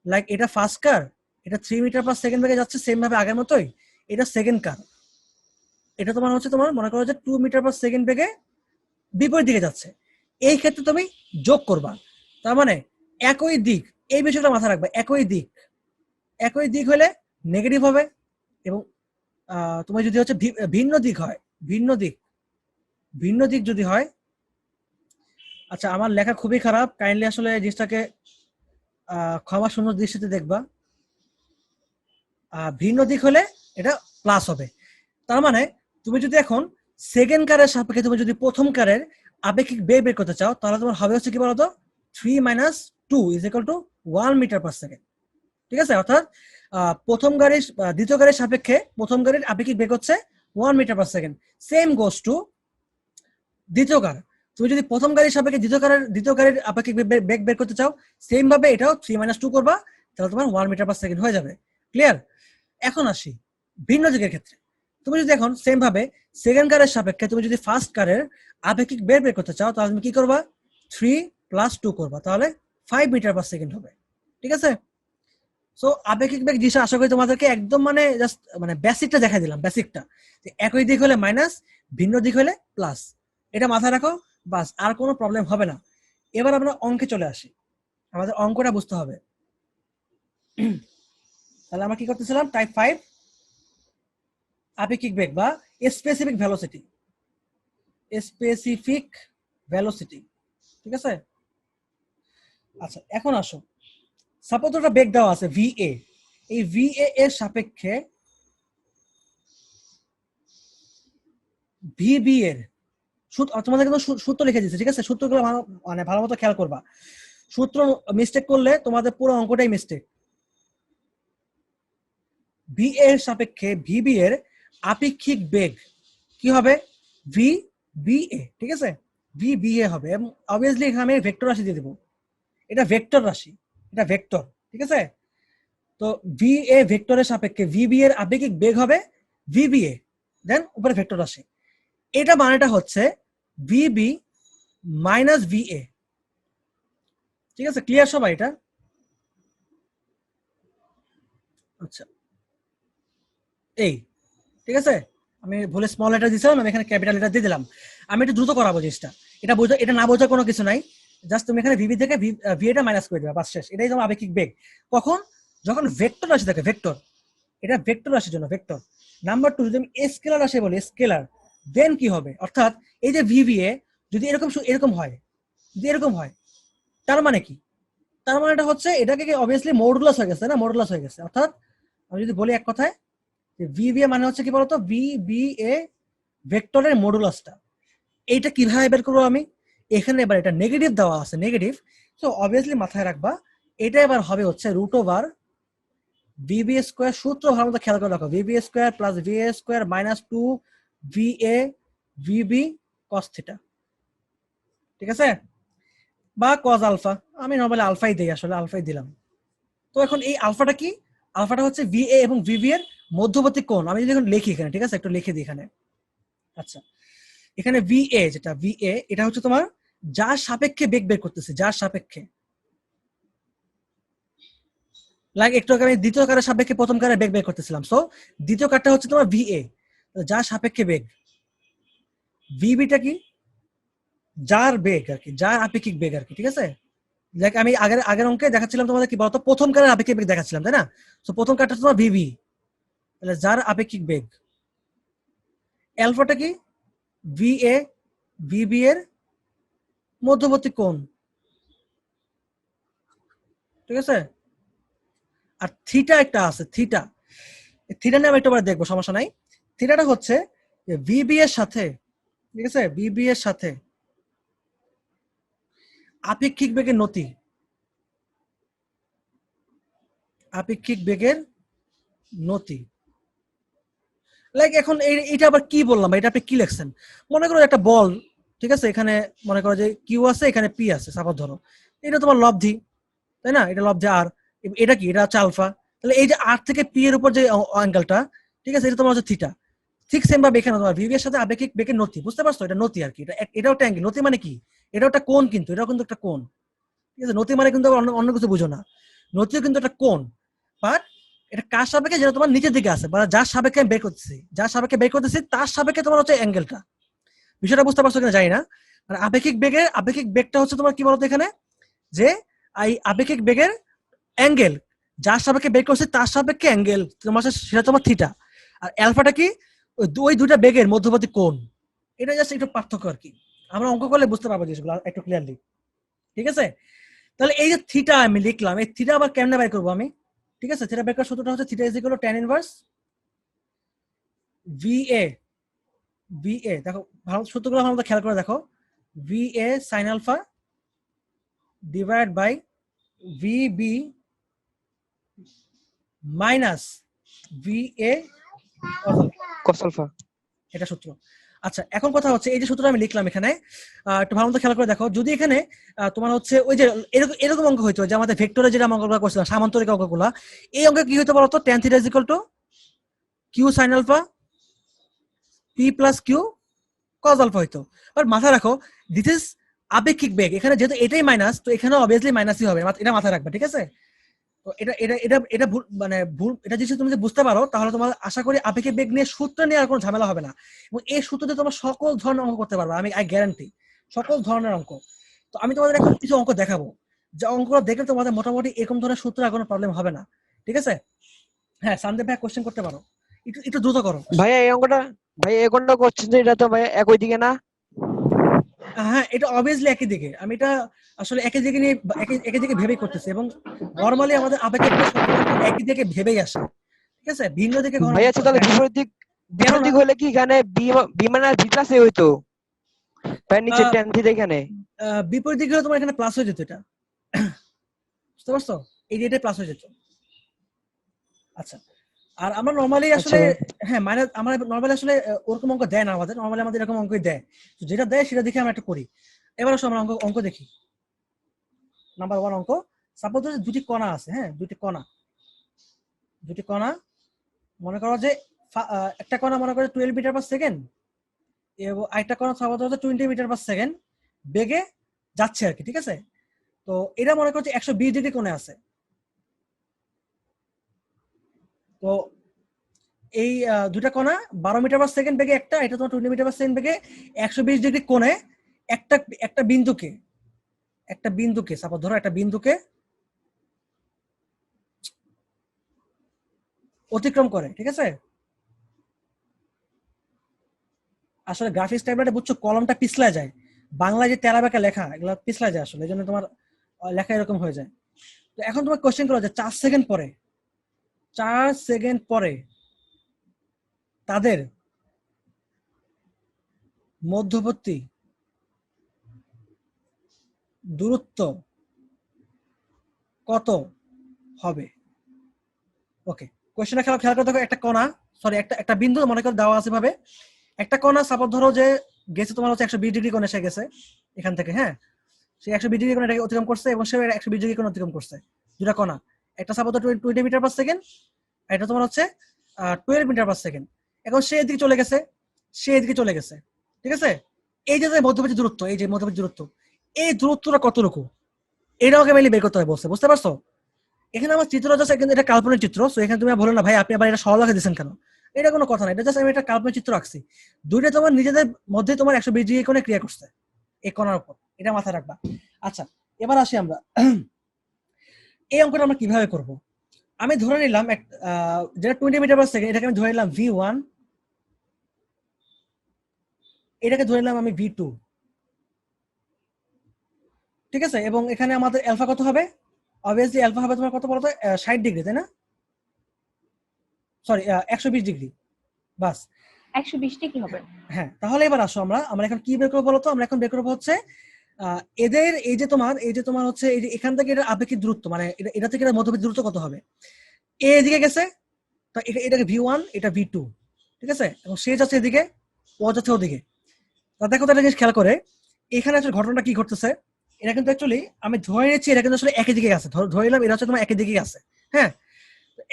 লাইক এটা ফার্স্ট কার, এটা 3 মিটার পার সেকেন্ড বেগে যাচ্ছে সেম ভাবে আগের মতোই, এটা সেকেন্ড কার, এটা তোমার হচ্ছে তোমার মনে করো যে 2 মিটার পার সেকেন্ড বেগে বিপরীত দিকে যাচ্ছে, এই ক্ষেত্রে তুমি যোগ করবা। তার মানে একই দিক, এই বিষয়টা মাথায় রাখবে, একই দিক, একই দিক হলে নেগেটিভ হবে, এবং তোমার যদি হচ্ছে ভিন্ন দিক হয়, ভিন্ন দিক, ভিন্ন দিক যদি হয়, আচ্ছা আমার লেখা খুবই খারাপ, কাইন্ডলি আসলে জিনিসটাকে ক্ষমা শূন্য দৃষ্টিতে দেখবা। ভিন্ন দিক হলে এটা প্লাস হবে। তার মানে তুমি যদি এখন সেকেন্ড কারের সাপেক্ষে তুমি যদি প্রথম কারের আপেক্ষিক বেগ বের করতে চাও, তাহলে তোমার হবে হচ্ছে কি বলতো 3 - 2 = 1 মিটার পার সেকেন্ড, ঠিক আছে? অর্থাৎ প্রথম গাড়ির দ্বিতীয় গাড়ির সাপেক্ষে প্রথম গাড়ির আপেক্ষিক বেগ হচ্ছে 1 metre per second. Same goes to দ্বিতীয় কার, তুমি যদি প্রথম গাড়ির সাপেক্ষে দ্বিতীয় গাড়ির আপেক্ষিক বেগ বের করতে চাও, সেম ভাবে এটাও 3 - 2 করবা, তাহলে তোমার 1 মিটার পার সেকেন্ড হয়ে যাবে। ক্লিয়ার? এখন আসি ভিন্ন দিকের ক্ষেত্রে। তুমি যদি এখন সেম ভাবে সেকেন্ড কারের সাপেক্ষে তুমি যদি ফার্স্ট কারের আপেক্ষিক বেগ বের করতে চাও, তাহলে তুমি কি করবা? 3 + 2 করবা, তাহলে 5 মিটার পার সেকেন্ড হবে, ঠিক আছে? সো আপেক্ষিক বেগ দিশা আশা করি তোমাদেরকে একদম মানে জাস্ট মানে বেসিকটা দেখাই দিলাম, বেসিকটা, যে একই দিক হলে মাইনাস, ভিন্ন দিক হলে প্লাস, এটা মাথায় রাখো, বাস, আর কোনো প্রবলেম হবে না। এবার আমরা অঙ্কে চলে আসি, আমাদের অঙ্কটা বুঝতে হবে। তাহলে আমরা কি করতেছিলাম? টাইপ 5 আপেক্ষিক বেগ বা স্পেসিফিক ভেলোসিটি। স্পেসিফিক ভেলোসিটি, ঠিক আছে? আচ্ছা এখন আসো, সাপোজ একটা বেগ দেওয়া আছে VA, এই VA এর সাপেক্ষে VB এর তোমাদের কিন্তু সূত্র লিখে দিচ্ছে, ঠিক আছে? সূত্রগুলো মানে ভালো মতো খেয়াল করবা, সূত্র মিস্টেক করলে তোমাদের পুরো অঙ্কটাই মিস্টেক। VA এর সাপেক্ষে VB এর আপেক্ষিক বেগ কি হবে? VBA, ঠিক আছে? VBA হবে, এবং অবভিয়াসলি এখানে আমি ভেক্টর রাশি দিয়ে দেবো, এটা ভেক্টর রাশি, এটা ভেক্টর, ঠিক আছে? তো VA ভেক্টরের সাপেক্ষে VB এর আপেক্ষিক বেগ হবে VBA, দেন উপরে ভেক্টর রাশি। এটা মানেটা হচ্ছে VB মাইনাস VA, ঠিক আছে? ক্লিয়ার সবাই এটা? আচ্ছা এই, ঠিক আছে, আমি ভুলে স্মল লেটার দিয়েছিলাম, আমি এখানে ক্যাপিটাল লেটার দিয়ে দিলাম। আমি একটু দ্রুত করাবো জিনিসটা, এটা বোঝা, এটা না বোঝার কোনো কিছু নাই, জাস্ট তুমি এখানে VB থেকে VA মাইনাস করে দেবে, বাস শেষ। এটাই তোমার আপেক্ষিক বেগ। কখন? যখন ভেক্টর রাশি থাকে, ভেক্টর, এটা ভেক্টর রাশির জন্য ভেক্টর। নাম্বার 2, যদি আমি স্কেলার রাশি বলি, স্কেলার, দেন কি হবে? অর্থাৎ এই যে VBA যদি এরকম হয়, যদি এরকম হয়, তার মানে কি? তার মানে এটা হচ্ছে এটাকে অবভিয়াসলি মডুলাস হয়ে গেছে, না? মডুলাস হয়ে গেছে। অর্থাৎ আমি যদি বলি এক কথায়, যে VBA মানে হচ্ছে কি বলতো? VBA ভেক্টরের মডুলাসটা। এইটা কিভাবে বের করবো আমি? এখানে এবার এটা নেগেটিভ দেওয়া আছে, নেগেটিভ, সো অবভিয়াসলি মাথায় রাখবা এটা এবার হবে হচ্ছে √ওভার VBA স্কয়ার। সূত্র ভালো মতো খেয়াল করে রাখো, VBA square plus VA square minus 2 VA VB cos theta, ঠিক আছে? বা cos আলফা, আমি নরমালি আলফাই দেই, আসলে আলফাই দিলাম। তো এখন এই আলফাটা কি? আলফাটা হচ্ছে VA এবং VB এর মধ্যবর্তী কোণ। আমি যদি এখন লিখি এখানে, ঠিক আছে, একটু লিখে দিই এখানে। আচ্ছা, এখানে VA, যেটা VA, এটা হচ্ছে তোমার যার সাপেক্ষে বেগ বের করতেছে, যার সাপেক্ষে, লাইক একটু আগে আমি দ্বিতীয় কারের সাপেক্ষে প্রথম কারের বেগ বের করতেছিলাম, সো দ্বিতীয় কারটা হচ্ছে তোমার VA, যার সাপেক্ষে বেগ। VBটা কি? যার বেগ আর কি, যার আপেক্ষিক বেগ আর কি, ঠিক আছে? লাইক আমি আগের অঙ্কে দেখাচ্ছিলাম তোমাদের কি বলতো, প্রথম কারের আপেক্ষিক বেগ দেখাচ্ছিলাম, তাই না? সো প্রথম কারটা তোমার VB, তাহলে যার আপেক্ষিক বেগ। অ্যালফাটা কি? VA VB এর মধ্যবর্তী কোণ, ঠিক আছে? আর থিটা একটা আছে, থিটা, থিটা নিয়ে আমি একটু পরে দেখবো, সমস্যা নাই। থিটাটা হচ্ছে যে VB এর সাথে, ঠিক আছে, VB এর সাথে আপেক্ষিক বেগের নতি, আপেক্ষিক বেগের নতি। লাইক এখন এইটা আবার কি বললাম? এটা আপনি কি লিখছেন? মনে করো একটা বল, ঠিক আছে, এখানে মনে করো যে কিউ আছে, এখানে পি আছে, সাপোজ ধরো এটা তোমার লব্ধি, তাই না? এটা লব্ধি আর, এটা কি? এটা হচ্ছে আলফা। তাহলে এই যে আর থেকে পি এর উপর যে অ্যাঙ্গেলটা, ঠিক আছে, এটা তোমার হচ্ছে থিটা। ঠিক সেম ভাবে এখানে তোমার VB এর সাথে আপেক্ষিক বেগের নতি, বুঝতে পারছো? এটা নতি আর কি, এটাও একটা অ্যাঙ্গেল। নতি মানে কি? এটাও একটা কোণ, কিন্তু এটাও কিন্তু একটা কোণ, ঠিক আছে? নতি মানে কিন্তু অন্য কিছু বুঝো না, নতিও কিন্তু একটা কোণ, বাট এটা কার সাপেক্ষে? যেটা তোমার নিচের দিকে আছে, বা যার সাপেক্ষে আমি বের করতেছি, যার সাপেক্ষে বের করতেছি তার সাপেক্ষে তোমার হচ্ছে অ্যাঙ্গেলটা। বিষয়টা বুঝতে পারছো কিনা জানি না। মানে আপেক্ষিক বেগটা হচ্ছে তোমার কি বলতো এখানে, যে এই আপেক্ষিক বেগের অ্যাঙ্গেল, যার সাপেক্ষে বের করছে তার সাপেক্ষে অ্যাঙ্গেল তোমার, সেটা তোমার থিটা। আর অ্যালফাটা কি? ওই দুইটা বেগের মধ্যবর্তী কোণ। এটা জাস্ট একটু পার্থক্য আর কি, আমরা অঙ্ক করলে বুঝতে পারবো জিনিসগুলো একটু ক্লিয়ারলি, ঠিক আছে? তাহলে এই যে থিটা আমি লিখলাম, এই থিটা আবার কেমনে বের করবো আমি? ঠিক আছে, থিটা বের করার সূত্রটা হচ্ছে theta is equal two tan inverse VA। দেখো ভালো, সূত্রগুলো ভালো মতো খেয়াল করে দেখো, VA sin alpha divide by VB minus VA cos alpha. এটা সূত্র। আচ্ছা এখন কথা হচ্ছে, এই যে সূত্রটা আমি লিখলাম এখানে, একটু ভালো মতো খেয়াল করে দেখো, যদি এখানে তোমার হচ্ছে ওই যে এরকম অঙ্ক হইতো, যে আমাদের ভেক্টরে যেটা অঙ্কগুলো করছিলাম, সামান্তরিক অঙ্কগুলা, এই অঙ্কে কি হইতো বলতো? tan theta is equal to Q sin alpha P plus Q cos alpha হইতো। বাট মাথায় রাখো, দিস ইজ আপেক্ষিক বেগ, এখানে যেহেতু এটাই মাইনাস, তো এখানে অবভিয়াসলি মাইনাসই হবে, এটা মাথায় রাখবে, ঠিক আছে? তো এটা ভুল, মানে ভুল, এটা যদি তুমি বুঝতে পারো তাহলে তোমার আশা করি আপেক্ষিক বেগ নিয়ে সূত্র নিয়ে আর কোনো ঝামেলা হবে না, এবং এই সূত্রতে তোমার সকল ধরনের অঙ্ক করতে পারবে, আই গ্যারান্টি, সকল ধরনের অঙ্ক। তো আমি তোমাদের এখন কিছু অঙ্ক দেখাবো, যে অঙ্কগুলো দেখলে তোমাদের মোটামুটি এরকম ধরনের সূত্র আর কোনো প্রবলেম হবে না, ঠিক আছে? হ্যাঁ, সন্দীপ ভাই কোশ্চেন করতে পারো, একটু দ্রুত করো। ভাইয়া এই অঙ্কটা, ভাইয়া এই অঙ্কটা করছেন যে এটা তো ভাইয়া একই দিকে না? হ্যাঁ, এটা অবভিয়াসলি একই দিকে। আমি এটা আসলে একই দিকে নিয়ে একই দিকে ভেবেই করতেছি এবং নরমালি আমাদের আবেগের একই দিকে ভেবেই আসে। ঠিক আছে? ভিন্ন দিকে কখনো ভাই আচ্ছা তাহলে বিপরীত দিক কেননা হলে কি এখানে বি মানে বি প্লাস এ হইতো ভাই নিচে আহ, টেন থিটা এখানে বিপরীত দিকে হলে তোমার এখানে প্লাস হয়ে যেত এটা। বুঝতে পারছো? এই যে এটা প্লাস হয়ে যেত। আচ্ছা, আর আমরা নরমালি আসলে হ্যাঁ মাইনাস আমরা নরমালি আসলে ওরকম অঙ্ক দেয় না আমাদের, নরমালি আমাদের এরকম অঙ্কই দেয়। তো যেটা দেয় সেটা দেখে আমরা একটা করি। এবার আসলে আমরা অঙ্ক দেখি। নাম্বার 1 অঙ্ক, সাপোজ দুটি কণা আছে, হ্যাঁ দুটি কণা মনে করো যে একটা কণা মনে করো 12 মিটার পার সেকেন্ড এবং আরেকটা কণা সাপোজ 20 মিটার পার সেকেন্ড বেগে যাচ্ছে আর কি। ঠিক আছে? তো এটা মনে করো যে 120 ডিগ্রি কোণে আছে। তো এই দুটা কণা 12 মিটার পার সেকেন্ড বেগে একটা, এটা তোমার 20 মিটার পার সেকেন্ড বেগে 120 ডিগ্রি কোণে একটা বিন্দুকে সাপোজ ধরো একটা বিন্দুকে অতিক্রম করে। ঠিক আছে? আসলে গ্রাফিক্স ট্যাবলেটে বুঝছো কলমটা পিছলা যায়, বাংলায় যে তেরা বেঁকা লেখা এগুলো পিছলা যায় আসলে, এই জন্য তোমার লেখা এরকম হয়ে যায়। তো এখন তোমার কোশ্চেন করো যে 4 সেকেন্ড পরে তাদের মধ্যবর্তী দূরত্ব কত হবে? ওকে, কোশ্চেনটা খেয়াল করে দেখো, একটা কণা একটা বিন্দু মনে করো দেওয়া আছে ভাবে, একটা কণা সাপোজ ধরো যে গেছে তোমার হচ্ছে 120 ডিগ্রি কোণে এসে গেছে এখান থেকে, হ্যাঁ সে 120 ডিগ্রি কোণে এটাকে অতিক্রম করছে এবং সে 120 ডিগ্রি কোণে অতিক্রম করছে। দুটা কণা, একটা সাপোজ 20 মিটার পার সেকেন্ড, এটা তোমার হচ্ছে 12 মিটার পার সেকেন্ড। এখন সে এদিকে চলে গেছে। ঠিক আছে? এই যে মধ্যবর্তী দূরত্ব, এই দূরত্বটা কতটুকু এটা আমাকে মেইনলি বের করতে হবে বলছে। বুঝতে পারছো? এখানে আমার চিত্র জাস্ট এখানে এটা কাল্পনিক চিত্র, সো এখানে তুমি বলো না ভাই আপনি আবার এটা সরল রেখে দিয়েছেন কেন, এটা কোনো কথা না, এটা জাস্ট আমি একটা কাল্পনিক চিত্র আঁকছি। দুইটা তোমার নিজেদের মধ্যে তোমার 120 ডিগ্রি কোণে ক্রিয়া করছে এই কোণার উপর, এটা মাথায় রাখবা। আচ্ছা, এবার আসি আমরা এই অঙ্কটা আমরা কিভাবে করব। আমি ধরে নিলাম যেটা 20 মিটার পার সেকেন্ড, এটাকে আমি ধরে নিলাম v1, এটাকে ধরে নিলাম আমি v2। ঠিক আছে? এবং এখানে আমাদের অ্যালফা কত হবে? অবভিয়াসলি অ্যালফা হবে তোমার কত বলতো, 60 ডিগ্রি, তাই না? সরি 120 ডিগ্রি, বাস 120 ডিগ্রি হবে। হ্যাঁ, তাহলে এবার আসো আমরা এখন কি বের করবো বলতো, আমরা এখন বের করবো হচ্ছে এদের এই যে তোমার হচ্ছে এই যে এখান থেকে এটা আপেক্ষিক দূরত্ব, মানে এটা থেকে এটা মধ্যবর্তী দূরত্ব কত হবে। এ এদিকে গেছে, তো এটাকে v1, এটা v2। ঠিক আছে? এবং সে যাচ্ছে এদিকে, ও যাচ্ছে ওদিকে। তা দেখো তো একটা জিনিস খেয়াল করে, এখানে আসলে ঘটনাটা কি ঘটতেছে, এটা কিন্তু অ্যাকচুয়ালি আমি ধরে নিচ্ছি এটা কিন্তু আসলে একই দিকে আছে, ধরে নিলাম এটা হচ্ছে তোমার একই দিকে আছে। হ্যাঁ,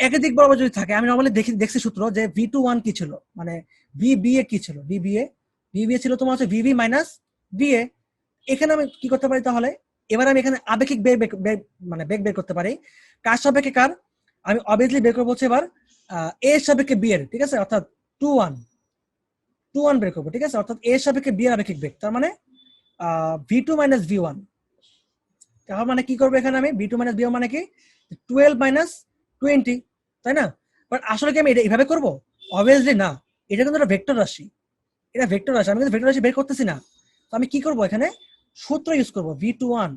একই দিক বরাবর যদি থাকে, আমি নরমালি দেখছি সূত্র যে v21 কি ছিল, মানে vba কি ছিল, vba ছিল তোমার হচ্ছে vb মাইনাস va। এখানে আমি কি করতে পারি তাহলে, এবার আমি এখানে আপেক্ষিক মানে বেগ বের করতে পারি। কার সাপেক্ষে কার? আমি অবভিয়াসলি বের করবো হচ্ছে এবার a এর সাপেক্ষে b এর। ঠিক আছে? অর্থাৎ 2-1 বের করবো। ঠিক আছে? অর্থাৎ a এর সাপেক্ষে b এর আপেক্ষিক বেগ, তার মানে v2 মাইনাস v1। তার মানে কি করবো এখানে আমি, v2 মাইনাস v1 মানে কি 12 মাইনাস 20, তাই না? বাট আসলে কি আমি এটা এইভাবে করবো? অবভিয়াসলি না, এটা কিন্তু একটা ভেক্টর রাশি, আমি কিন্তু ভেক্টর রাশি বের করতেছি না। তো আমি কি করবো এখানে, সূত্র ইউজ করবো v21,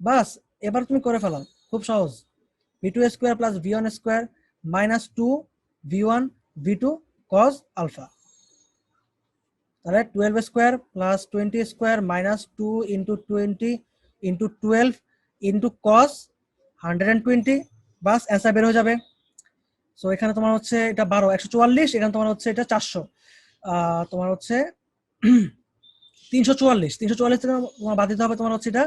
বাস এবার তুমি করে ফেলো, খুব সহজ। v2 square plus v1 square minus 2 v1 v2 cos alpha, তাহলে 12 square plus 20 square minus 2 into 20 into 12 into cos 120, বাস অ্যান্সার বের হয়ে যাবে। সো এখানে তোমার হচ্ছে এটা 12 144, এখানে তোমার হচ্ছে এটা 400, তোমার হচ্ছে 344 থেকে তোমার বাদ দিতে হবে, তোমার হচ্ছে এটা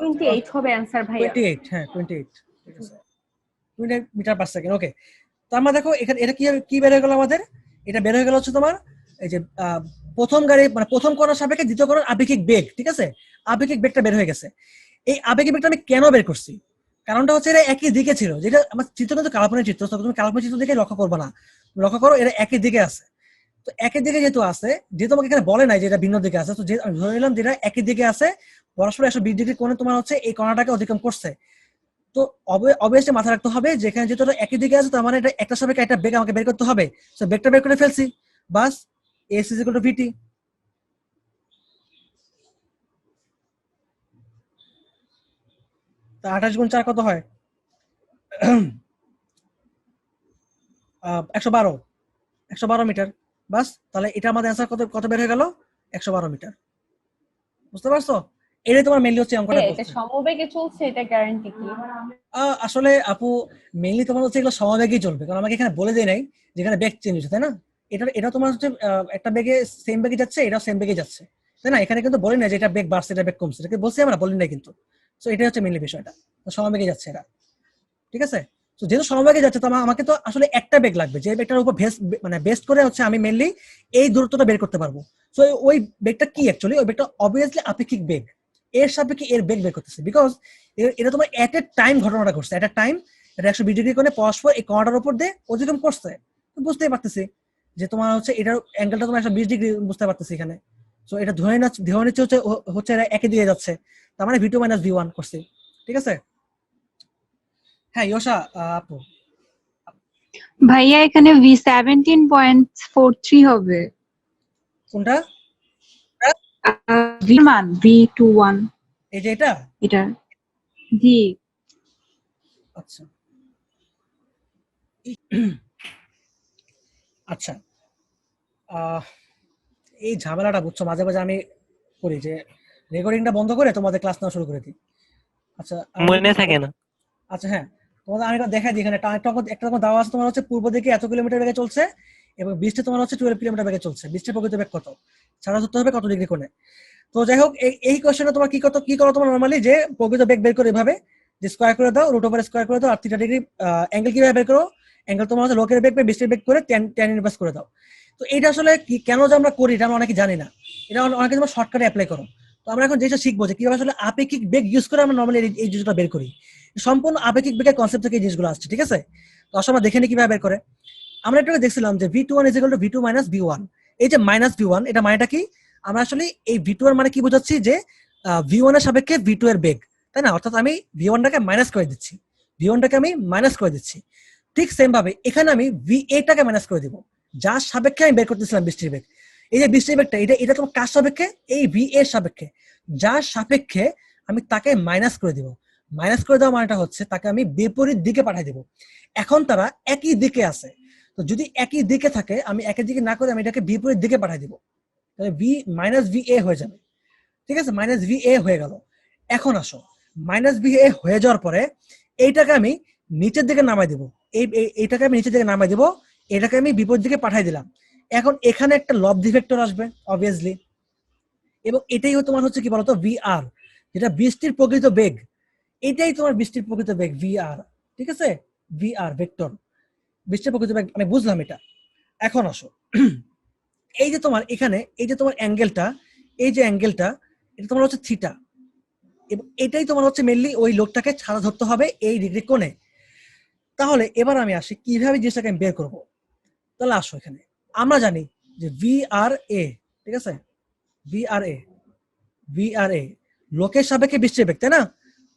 28 হবে অ্যানসার ভাইয়া। 28, হ্যাঁ 28। ঠিক আছে, 28 মিটার পার সেকেন্ড। ওকে, তো আমরা দেখো এখানে এটা কি বের হয়ে গেল আমাদের, এটা বের হয়ে গেল হচ্ছে তোমার এই যে প্রথম গাড়ি মানে প্রথম কণার সাপেক্ষে দ্বিতীয় কণার আপেক্ষিক বেগ। ঠিক আছে? আপেক্ষিক বেগটা বের হয়ে গেছে। এই আপেক্ষিক বেগটা আমি কেন বের করছি, কারণটা হচ্ছে এটা একই দিকে ছিল, যেটা আমার চিত্র কিন্তু কাল্পনিক চিত্র, তুমি কাল্পনিক চিত্র দিকে লক্ষ্য করবে না, লক্ষ্য করো এটা একই দিকে আছে। তো একই দিকে যেহেতু আছে, যেহেতু আমাকে এখানে বলে নাই যে এটা ভিন্ন দিকে আছে, তো আমি ধরে নিলাম যেটা একই দিকে আছে, পরস্পর 120 ডিগ্রি কোণে তোমার হচ্ছে এই কণাটাকে অতিক্রম করছে। তো অবভিয়াসলি মাথায় রাখতে হবে যেখানে যেহেতু একই দিকে আছে, তার মানে এটা একটা সাপেক্ষে একটা বেগ আমাকে বের করতে হবে। তো বেগটা বের করে ফেলছি, বাস s = vt। তা 28 গুণ 4 কত হয়? 112 মিটার। বাস, তাহলে এটা আমাদের অ্যান্সার কত বের হয়ে গেল? 112 মিটার। বুঝতে পারছো? এটাই তোমার মেইনলি হচ্ছে অঙ্কটা এটা বলছে। সমবেগে চলছে, এটা গ্যারান্টি কি? আসলে আপু মেইনলি তোমার হচ্ছে এগুলো সমবেগেই চলবে, কারণ আমাকে এখানে বলে দেয় নাই যেখানে বেগ চেঞ্জ হচ্ছে, তাই না? এটা তোমার হচ্ছে একটা বেগে সেম বেগে যাচ্ছে, এটাও সেম বেগে যাচ্ছে, তাই না? এখানে কিন্তু বলি না যে এটা বেগ বাড়ছে এটা বেগ কমছে, এটাকে বলছি আমরা, বলি না কিন্তু। সো এটাই হচ্ছে মেইনলি বিষয়টা, তো সমবেগে যাচ্ছে এরা, ঠিক আছে? তো যেহেতু সমবেগে যাচ্ছে তো আমাকে তো আসলে একটা বেগ লাগবে, যে বেগটার উপর বেস্ট করে হচ্ছে আমি মেইনলি এই দূরত্বটা বের করতে পারবো। সো ওই বেগটা কি অ্যাকচুয়ালি? ওই বেগটা অবভিয়াসলি আপেক্ষিক বেগ, এর সাপেক্ষে এর বেগ বের করতেছে, বিকজ এটা তোমার এট এ টাইম ঘটনাটা ঘটছে, এট এ টাইম এটা 120 ডিগ্রি কোণে পরস্পর এই কণাটার উপর দিয়ে অতিক্রম করছে। তো বুঝতেই পারতেছি যে তোমার হচ্ছে এটার অ্যাঙ্গেলটা তোমার 120 ডিগ্রি, বুঝতে পারতেছি এখানে। সো এটা ধরে নিচ্ছে হচ্ছে এরা একই দিকে যাচ্ছে, তার মানে v2 - v1 করছে, ঠিক আছে? হ্যাঁ ইয়োশা আপু, ভাইয়া এখানে V17.43 হবে। কোনটা? V মান V21 এই যে এটা? এটা জি। আচ্ছা আচ্ছা, এই ঝামেলাটা বুঝছো মাঝে মাঝে আমি করি, যে রেকর্ডিংটা বন্ধ করে তোমাদের ক্লাস নেওয়া শুরু করে দিই। আচ্ছা মনে থাকে না। আচ্ছা হ্যাঁ, তোমাদের আমি এটা দেখাই দিই। এখানে একটা রকম দেওয়া আছে তোমার হচ্ছে পূর্ব দিকে এত কিলোমিটার বেগে চলছে এবং বৃষ্টি তোমার হচ্ছে 12 কিলোমিটার বেগে চলছে। বৃষ্টির প্রকৃত বেগ কত? ছাড়া ধরতে হবে কত ডিগ্রি কোণে। তো যাই হোক, এই কোশ্চেনে তোমার কি করো তোমার নরমালি, যে প্রকৃত বেগ বের করে এভাবে যে স্কয়ার করে দাও, রুট ওভার স্কয়ার করে দাও, আর 30 ডিগ্রি অ্যাঙ্গেল কিভাবে বের করো? অ্যাঙ্গেল তোমার হচ্ছে লোকের বেগ বৃষ্টির বেগ করে tan ইনভার্স করে দাও। তো এটা আসলে কেন যে আমরা করি এটা আমরা অনেকে জানি না, এটা অনেকে তোমার শর্টকাটে অ্যাপ্লাই করো। তো আমরা এখন যেটা শিখবো যে কিভাবে আসলে আপেক্ষিক বেগ ইউজ করে আমরা নরমালি এই জিনিসটা বের করি। সম্পূর্ণ আপেক্ষিক বেগের কনসেপ্ট থেকে এই জিনিসগুলো আসছে, ঠিক আছে? তো আসলে আমরা দেখে নিই কিভাবে বের করে। আমরা একটু আগে দেখছিলাম যে v21 = v2 - v1। এই যে -v1 এটা মানেটা কি? আমরা আসলে এই v2 এর মানে কি বোঝাচ্ছি, যে v1 এর সাপেক্ষে v2 এর বেগ, তাই না? অর্থাৎ আমি v1টাকে মাইনাস করে দিচ্ছি, v1টাকে আমি মাইনাস করে দিচ্ছি। ঠিক সেম ভাবে এখানে আমি va-টাকে মাইনাস করে দিব, যার সাপেক্ষে আমি বের করতেছিলাম বৃষ্টির বেগ। এই যে বৃষ্টির বেগটা এটা তোমার কার সাপেক্ষে? এই va এর সাপেক্ষে, যার সাপেক্ষে আমি তাকে মাইনাস করে দিব। মাইনাস করে দেওয়া মানেটা হচ্ছে তাকে আমি বিপরীত দিকে পাঠিয়ে দিব। এখন তারা একই দিকে আছে, তো যদি একই দিকে থাকে আমি একই দিকে না করে আমি এটাকে বিপরীত দিকে পাঠিয়ে দিব, তাহলে v - va হয়ে যাবে, ঠিক আছে? -va হয়ে গেল। এখন আসো, -va হয়ে যাওয়ার পরে এইটাকে আমি নিচের দিকে নামাই দিব, এইটাকে আমি নিচের দিকে নামাই দিব, এটাকে আমি বিপরীত দিকে পাঠিয়ে দিলাম। এখন এখানে একটা লব্ধি ভেক্টর আসবে অবভিয়াসলি, এবং এটাই তোমার হচ্ছে কি বলতো vr, যেটা বৃষ্টির প্রকৃত বেগ। এটাই তোমার বৃষ্টির প্রকৃত বেগ vr, ঠিক আছে? vr ভেক্টর, বৃষ্টির প্রকৃত বেগ আমি বুঝলাম এটা। এখন আসো, এই যে তোমার এখানে এই যে তোমার অ্যাঙ্গেলটা, এই যে অ্যাঙ্গেলটা এটা তোমার হচ্ছে থিটা, এবং এটাই তোমার হচ্ছে মেইনলি ওই লোকটাকে ছাড়া ধরতে হবে এই ডিগ্রি কোণে। তাহলে এবার আমি আসি কিভাবে জিনিসটাকে আমি বের করবো। তাহলে আসো, এখানে আমরা জানি যে VRA, ঠিক আছে? VRA লোকের সাপেক্ষে বৃষ্টির বেগ, তাই না?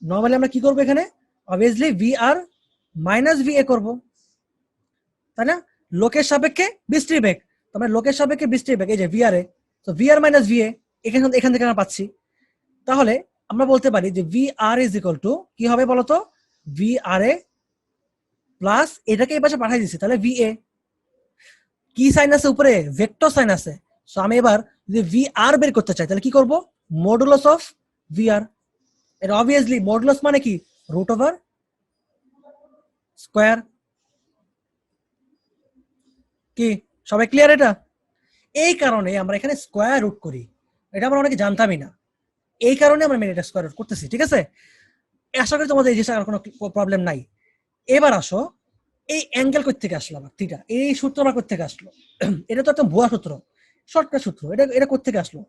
নরমালি আমরা কি করবো এখানে? অবভিয়াসলি VR - VA করব, তাই না? লোকের সাপেক্ষে বৃষ্টির বেগ, তার লোকের সাপেক্ষে বৃষ্টির বেগ এই যে VRA, তো VR - VA এখান থেকে আমরা পাচ্ছি। তাহলে আমরা বলতে পারি যে VR = কি হবে বলতো? VRA প্লাস এটাকে এই পাশে পাঠিয়ে দিচ্ছি, তাহলে VA। কি সাইন আছে উপরে? ভেক্টর সাইন আছে। সো আমি এবার যদি VR বের করতে চাই তাহলে কি করব? Modulus of VR। এটা অবভিয়াসলি মডুলাস মানে কি? Root over square. কি সবাই ক্লিয়ার এটা? এই কারণে আমরা এখানে স্কয়ার রুট করি, এটা আমরা অনেকে জানতামই না, এই কারণে আমরা মেন এটা স্কয়ার রুট করতেছি, ঠিক আছে? আশা করি তোমাদের এই জিনিসটা আর কোনো প্রবলেম নাই। এবার আসো, এই অ্যাঙ্গেল কই থেকে আসলো আবার? থিটা, এই সূত্র আবার কই থেকে আসলো? এটা তো একটা ভুয়া সূত্র, শর্টকাট সূত্র, এটা কই থেকে আসলো?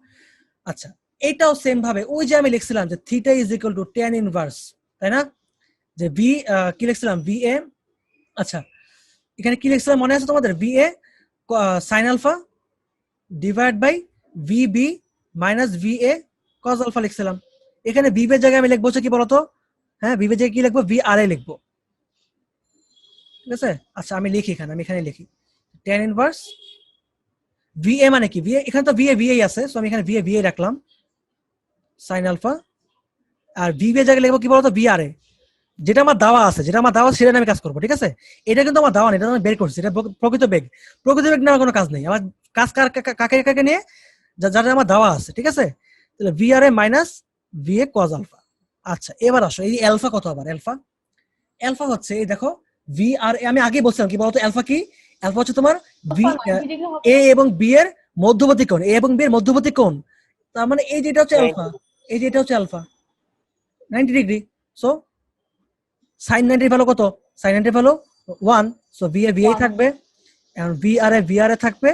আচ্ছা, এটাও সেম ভাবে ওই যে আমি লিখছিলাম যে থিটা = tan ইনভার্স, তাই না? যে কি লিখছিলাম? VA, আচ্ছা এখানে কি লিখছিলাম মনে আছে তোমাদের? VA sin alpha divide by VB - VA cos alpha লিখছিলাম। এখানে VB এর জায়গায় আমি লিখবো কি বলতো? হ্যাঁ, VB এর জায়গায় কি লিখবো? VRA লিখবো, ঠিক আছে? আচ্ছা আমি এখানে লিখি tan ইনভার্স VA মানে কি? VA এখানে তো VA আছে, সো আমি এখানে VA রাখলাম sin আলফা, আর VB এর জায়গায় লিখবো কি বলতো? VRA। যেটা আমার দেওয়া আছে সেটা নিয়ে আমি কাজ করবো, ঠিক আছে? এটা কিন্তু আমার দেওয়া নেই, এটা আমি বের করছি, এটা প্রকৃত বেগ। প্রকৃত বেগ নেওয়ার কোনো কাজ নেই, আমার কাজ কাকে কাকে নিয়ে, যারা আমার দেওয়া আছে, ঠিক আছে? তাহলে V R A minus V A cos alpha. আচ্ছা এবার আসো, এই অ্যালফা কত আবার? অ্যালফা হচ্ছে এই দেখো ভি আর এ, আমি আগে বলছিলাম কি বলতো অ্যালফা কি? অ্যালফা হচ্ছে তোমার ভি 90 ডিগ্রি হবে। এ এবং বি এর মধ্যবর্তী কোণ, এ এবং বি এর মধ্যবর্তী কোণ। তার মানে এই যেটা হচ্ছে অ্যালফা, এই যেটা হচ্ছে alpha 90 degree. So sin 90 value কত? sin 90 value 1, so V A VA 1 থাকবে, এন্ড ভি আর এ থাকবে,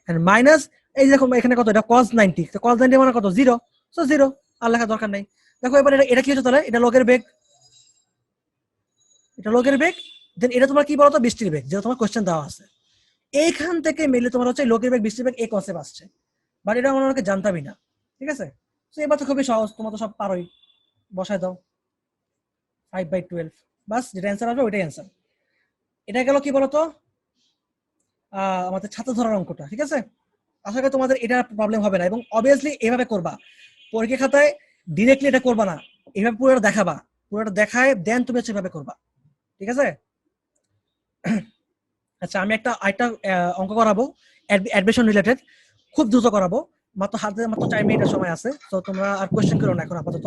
এন্ড মাইনাস এই দেখো এখানে কত, এটা cos 90, তো cos 90 মানে কত? 0, সো 0, আর লেখার দরকার নাই। দেখো এবার এটা কি হচ্ছে তাহলে? এটা লগের বেগ, এটা লগের বেগ, দেন এটা তোমার কি বলতো? বৃষ্টির বেগ, যেটা তোমার কোশ্চেন দেওয়া আছে। এইখান থেকে মিলে তোমার হচ্ছে লগের বেগ বৃষ্টির বেগ এই কনসেপ্ট আসছে, বাট এটা আমরা অনেকে জানতামই না, ঠিক আছে? তো এবার তো খুবই সহজ, তোমরা তো সব পারোই, বসায় দাও 5/12, বাস যেটা অ্যান্সার আসবে ওইটাই অ্যান্সার। এটা গেল কি বলতো আমাদের ছাত্র ধরার অঙ্কটা, ঠিক আছে? আশা করি তোমাদের এটা প্রবলেম হবে না, এবং অবভিয়াসলি এভাবে করবা, পরীক্ষা খাতায় ডিরেক্টলি এটা করবা না, এভাবে পুরোটা দেখাবা, পুরোটা দেখায় দেন তুমি হচ্ছে এভাবে করবা, ঠিক আছে? আচ্ছা আমি একটা অঙ্ক করাবো অ্যাডমিশন রিলেটেড, খুব দ্রুত করাবো, মাত্র 4 মিনিটের সময় আছে, তো তোমরা আর কোয়েশ্চেন করো না এখন আপাতত,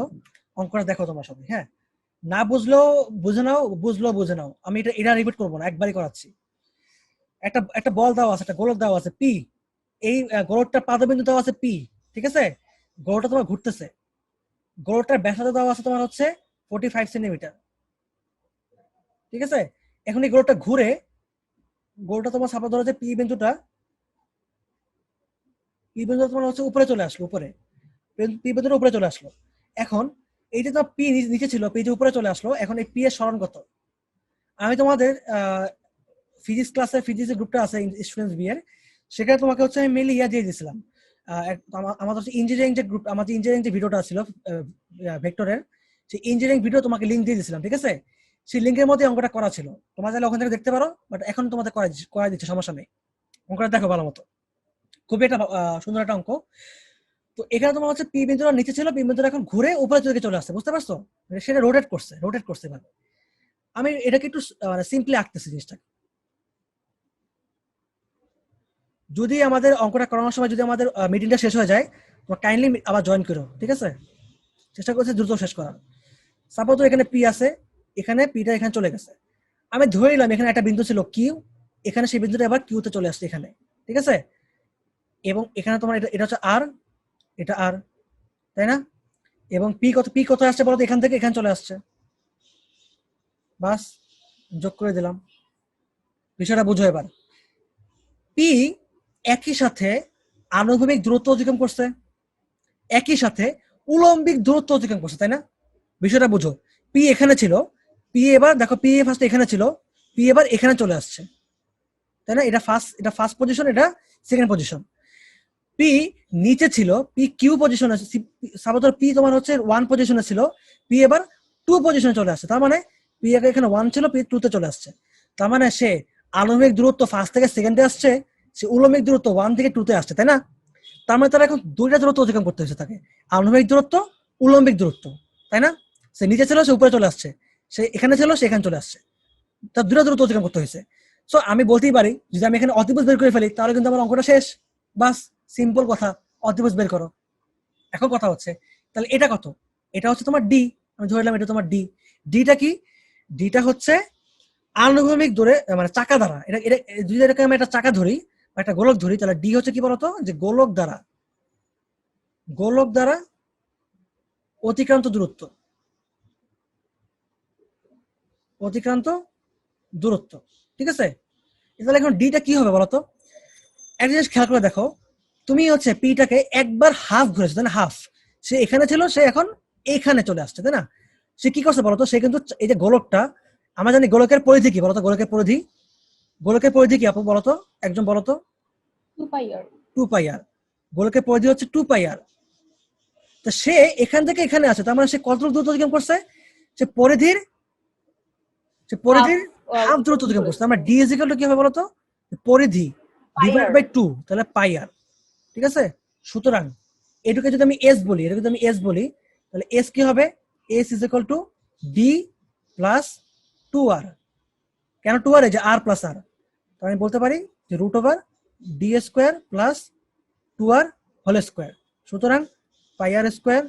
অঙ্কটা দেখো তোমরা সবাই, হ্যাঁ? না বুঝলেও বুঝে নাও, বুঝলেও বুঝে নাও, আমি এটা রিপিট করবো না, একবারই করাচ্ছি। একটা বল দেওয়া আছে, একটা গোলক দেওয়া আছে পি, এই গোলকটার পাদবিন্দু দেওয়া আছে পি, ঠিক আছে? গোলকটা তোমার ঘুরতেছে, গোলকটার ব্যাসার্ধ দেওয়া আছে তোমার হচ্ছে 45 সেন্টিমিটার, ঠিক আছে? এখন এই গোলকটা ঘুরে, গোলটা তোমার সাপোজ ধরো যে পি বিন্দুটা তোমার হচ্ছে উপরে চলে আসলো, পি বিন্দুটা উপরে চলে আসলো। এখন এই যে তোমার পি নিচে ছিল, পি যে উপরে চলে আসলো, এখন এই পি এর সরণ কত? আমি তোমাদের ফিজিক্স ক্লাসে, ফিজিক্স গ্রুপটা আছে স্টুডেন্টস বি এর, সেখানে তোমাকে হচ্ছে আমি মেইলে দিয়ে দিয়েছিলাম, আমাদের হচ্ছে ইঞ্জিনিয়ারিং যে গ্রুপ, আমাদের ইঞ্জিনিয়ারিং যে ভিডিওটা ছিল ভেক্টরের, সেই ইঞ্জিনিয়ারিং ভিডিও তোমাকে লিংক দিয়ে দিয়েছিলাম, ঠিক আছে? সেই লিংকের মধ্যে অঙ্কটা করা ছিল, তোমরা চাইলে ওখান থেকে দেখতে পারো, বাট এখন তোমাদের করা দিচ্ছে, সমস্যা নেই, অঙ্কটা দেখো ভালো মতো, খুবই একটা সুন্দর একটা অঙ্ক। তো এখানে তোমার হচ্ছে পি বিন্দুটা নিচে ছিল, পি বিন্দুটা এখন ঘুরে উপরে দিকে চলে আসছে, বুঝতে পারছো? মানে সেটা রোটেট করছে ভাবে। আমি এটাকে একটু মানে সিম্পলি আঁকতেছি জিনিসটা, যদি আমাদের অঙ্কটা করানোর সময় যদি আমাদের মিটিংটা শেষ হয়ে যায়, তোমরা কাইন্ডলি আবার জয়েন করো, ঠিক আছে? চেষ্টা করছি দ্রুত শেষ করার। সাপোজ এখানে পি আছে, এখানে পিটা এখানে চলে গেছে, আমি ধরে নিলাম এখানে একটা বিন্দু ছিল কিউ, এখানে সেই বিন্দুটা আবার কিউতে চলে আসছে এখানে, ঠিক আছে? এবং এখানে তোমার এটা হচ্ছে আর, এটা আর, তাই না? এবং পি কত আসছে বলতো? এখান থেকে এখানে চলে আসছে, বাস যোগ করে দিলাম, বিষয়টা বুঝো এবার। পি একই সাথে আনুভূমিক দূরত্ব অতিক্রম করছে, একই সাথে উলম্বিক দূরত্ব অতিক্রম করছে, তাই না? বিষয়টা বুঝো, পি এখানে ছিল, পি এবার দেখো পি ফার্স্ট এখানে ছিল, পি এবার এখানে চলে আসছে, তাই না? এটা ফার্স্ট পজিশন, এটা সেকেন্ড পজিশন। পি নিচে ছিল, পি কিউ পজিশন আছে, সাপোজ পি তোমার হচ্ছে 1 পজিশনে ছিল, পি এবার 2 পজিশনে চলে আসছে, তার মানে পি এখানে 1 ছিল, পি 2 তে চলে আসছে, তার মানে সে আনুভূমিক দূরত্ব ফার্স্ট থেকে সেকেন্ডে আসছে, সে উলম্বিক দূরত্ব 1 থেকে 2 তে আসছে, তাই না? তার মানে তারা এখন দুইটা দূরত্ব অতিক্রম করতে হয়েছে তাকে, আনুভূমিক দূরত্ব, উলম্বিক দূরত্ব, তাই না? সে নিচে ছিল, সে উপরে চলে আসছে, সে এখানে ছিল, সে এখানে চলে আসছে, তার দুইটা দূরত্ব অতিক্রম করতে হয়েছে। সো আমি বলতেই পারি যদি আমি এখানে অতিভুজ বের করে ফেলি, তাহলে কিন্তু আমার অঙ্কটা শেষ, বাস সিম্পল কথা, অতিভুজ বের করো। এখন কথা হচ্ছে তাহলে এটা কত? এটা হচ্ছে তোমার ডি, আমি ধরলাম এটা তোমার ডি। ডিটা কি? ডিটা হচ্ছে আনুভূমিক দূরে, মানে চাকা দ্বারা, এটা এটা যদি এরকম আমি একটা চাকা ধরি বা একটা গোলক ধরি, তাহলে ডি হচ্ছে কি বলতো? যে গোলক দ্বারা অতিক্রান্ত দূরত্ব, ঠিক আছে? তাহলে এখন ডিটা কি হবে বলতো? একটা জিনিস খেয়াল করে দেখো, তুমি হচ্ছে পিটাকে একবার হাফ ঘুরেছো, তাই না? হাফ, সে এখানে ছিল, সে এখন এইখানে চলে আসছে, তাই না? সে কি করছে বলতো? সে কিন্তু এই যে গোলকটা, আমরা জানি গোলকের পরিধি কি বলতো? গোলকের পরিধি কি আপু বলতো? একজন বলতো। 2 পাই আর। 2 পাই আর, গোলকের পরিধি হচ্ছে 2 পাই আর। তো সে এখান থেকে এখানে আছে, তার মানে সে কত দূরত্ব অতিক্রম করছে? সে পরিধির হাফ দূরত্ব অতিক্রম করছে। আমরা ডি ইজ ইকুয়াল টু কি হবে বলতো? পরিধি ডিভাইড বাই 2, তাহলে পাই আর, ঠিক আছে? সুতরাং এটাকে যদি আমি এস বলি, তাহলে এস কি হবে? S is equal two D plus 2r। কেন 2r? এই যে r প্লাস r, তো আমি বলতে পারি যে root over D square plus 2r whole square. সুতরাং pi R square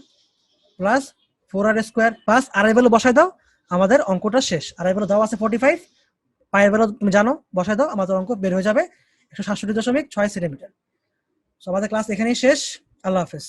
plus 4r square plus R এর ভ্যালু বসায় দাও, আমাদের অঙ্কটা শেষ। আর এর ভ্যালু দেওয়া আছে 45, পাই এর ভ্যালু তুমি জানো, বসায় দাও, আমাদের অঙ্ক বের হয়ে যাবে 167.6 সেন্টিমিটার। সো আমাদের ক্লাস এখানেই শেষ। আল্লাহ হাফেজ।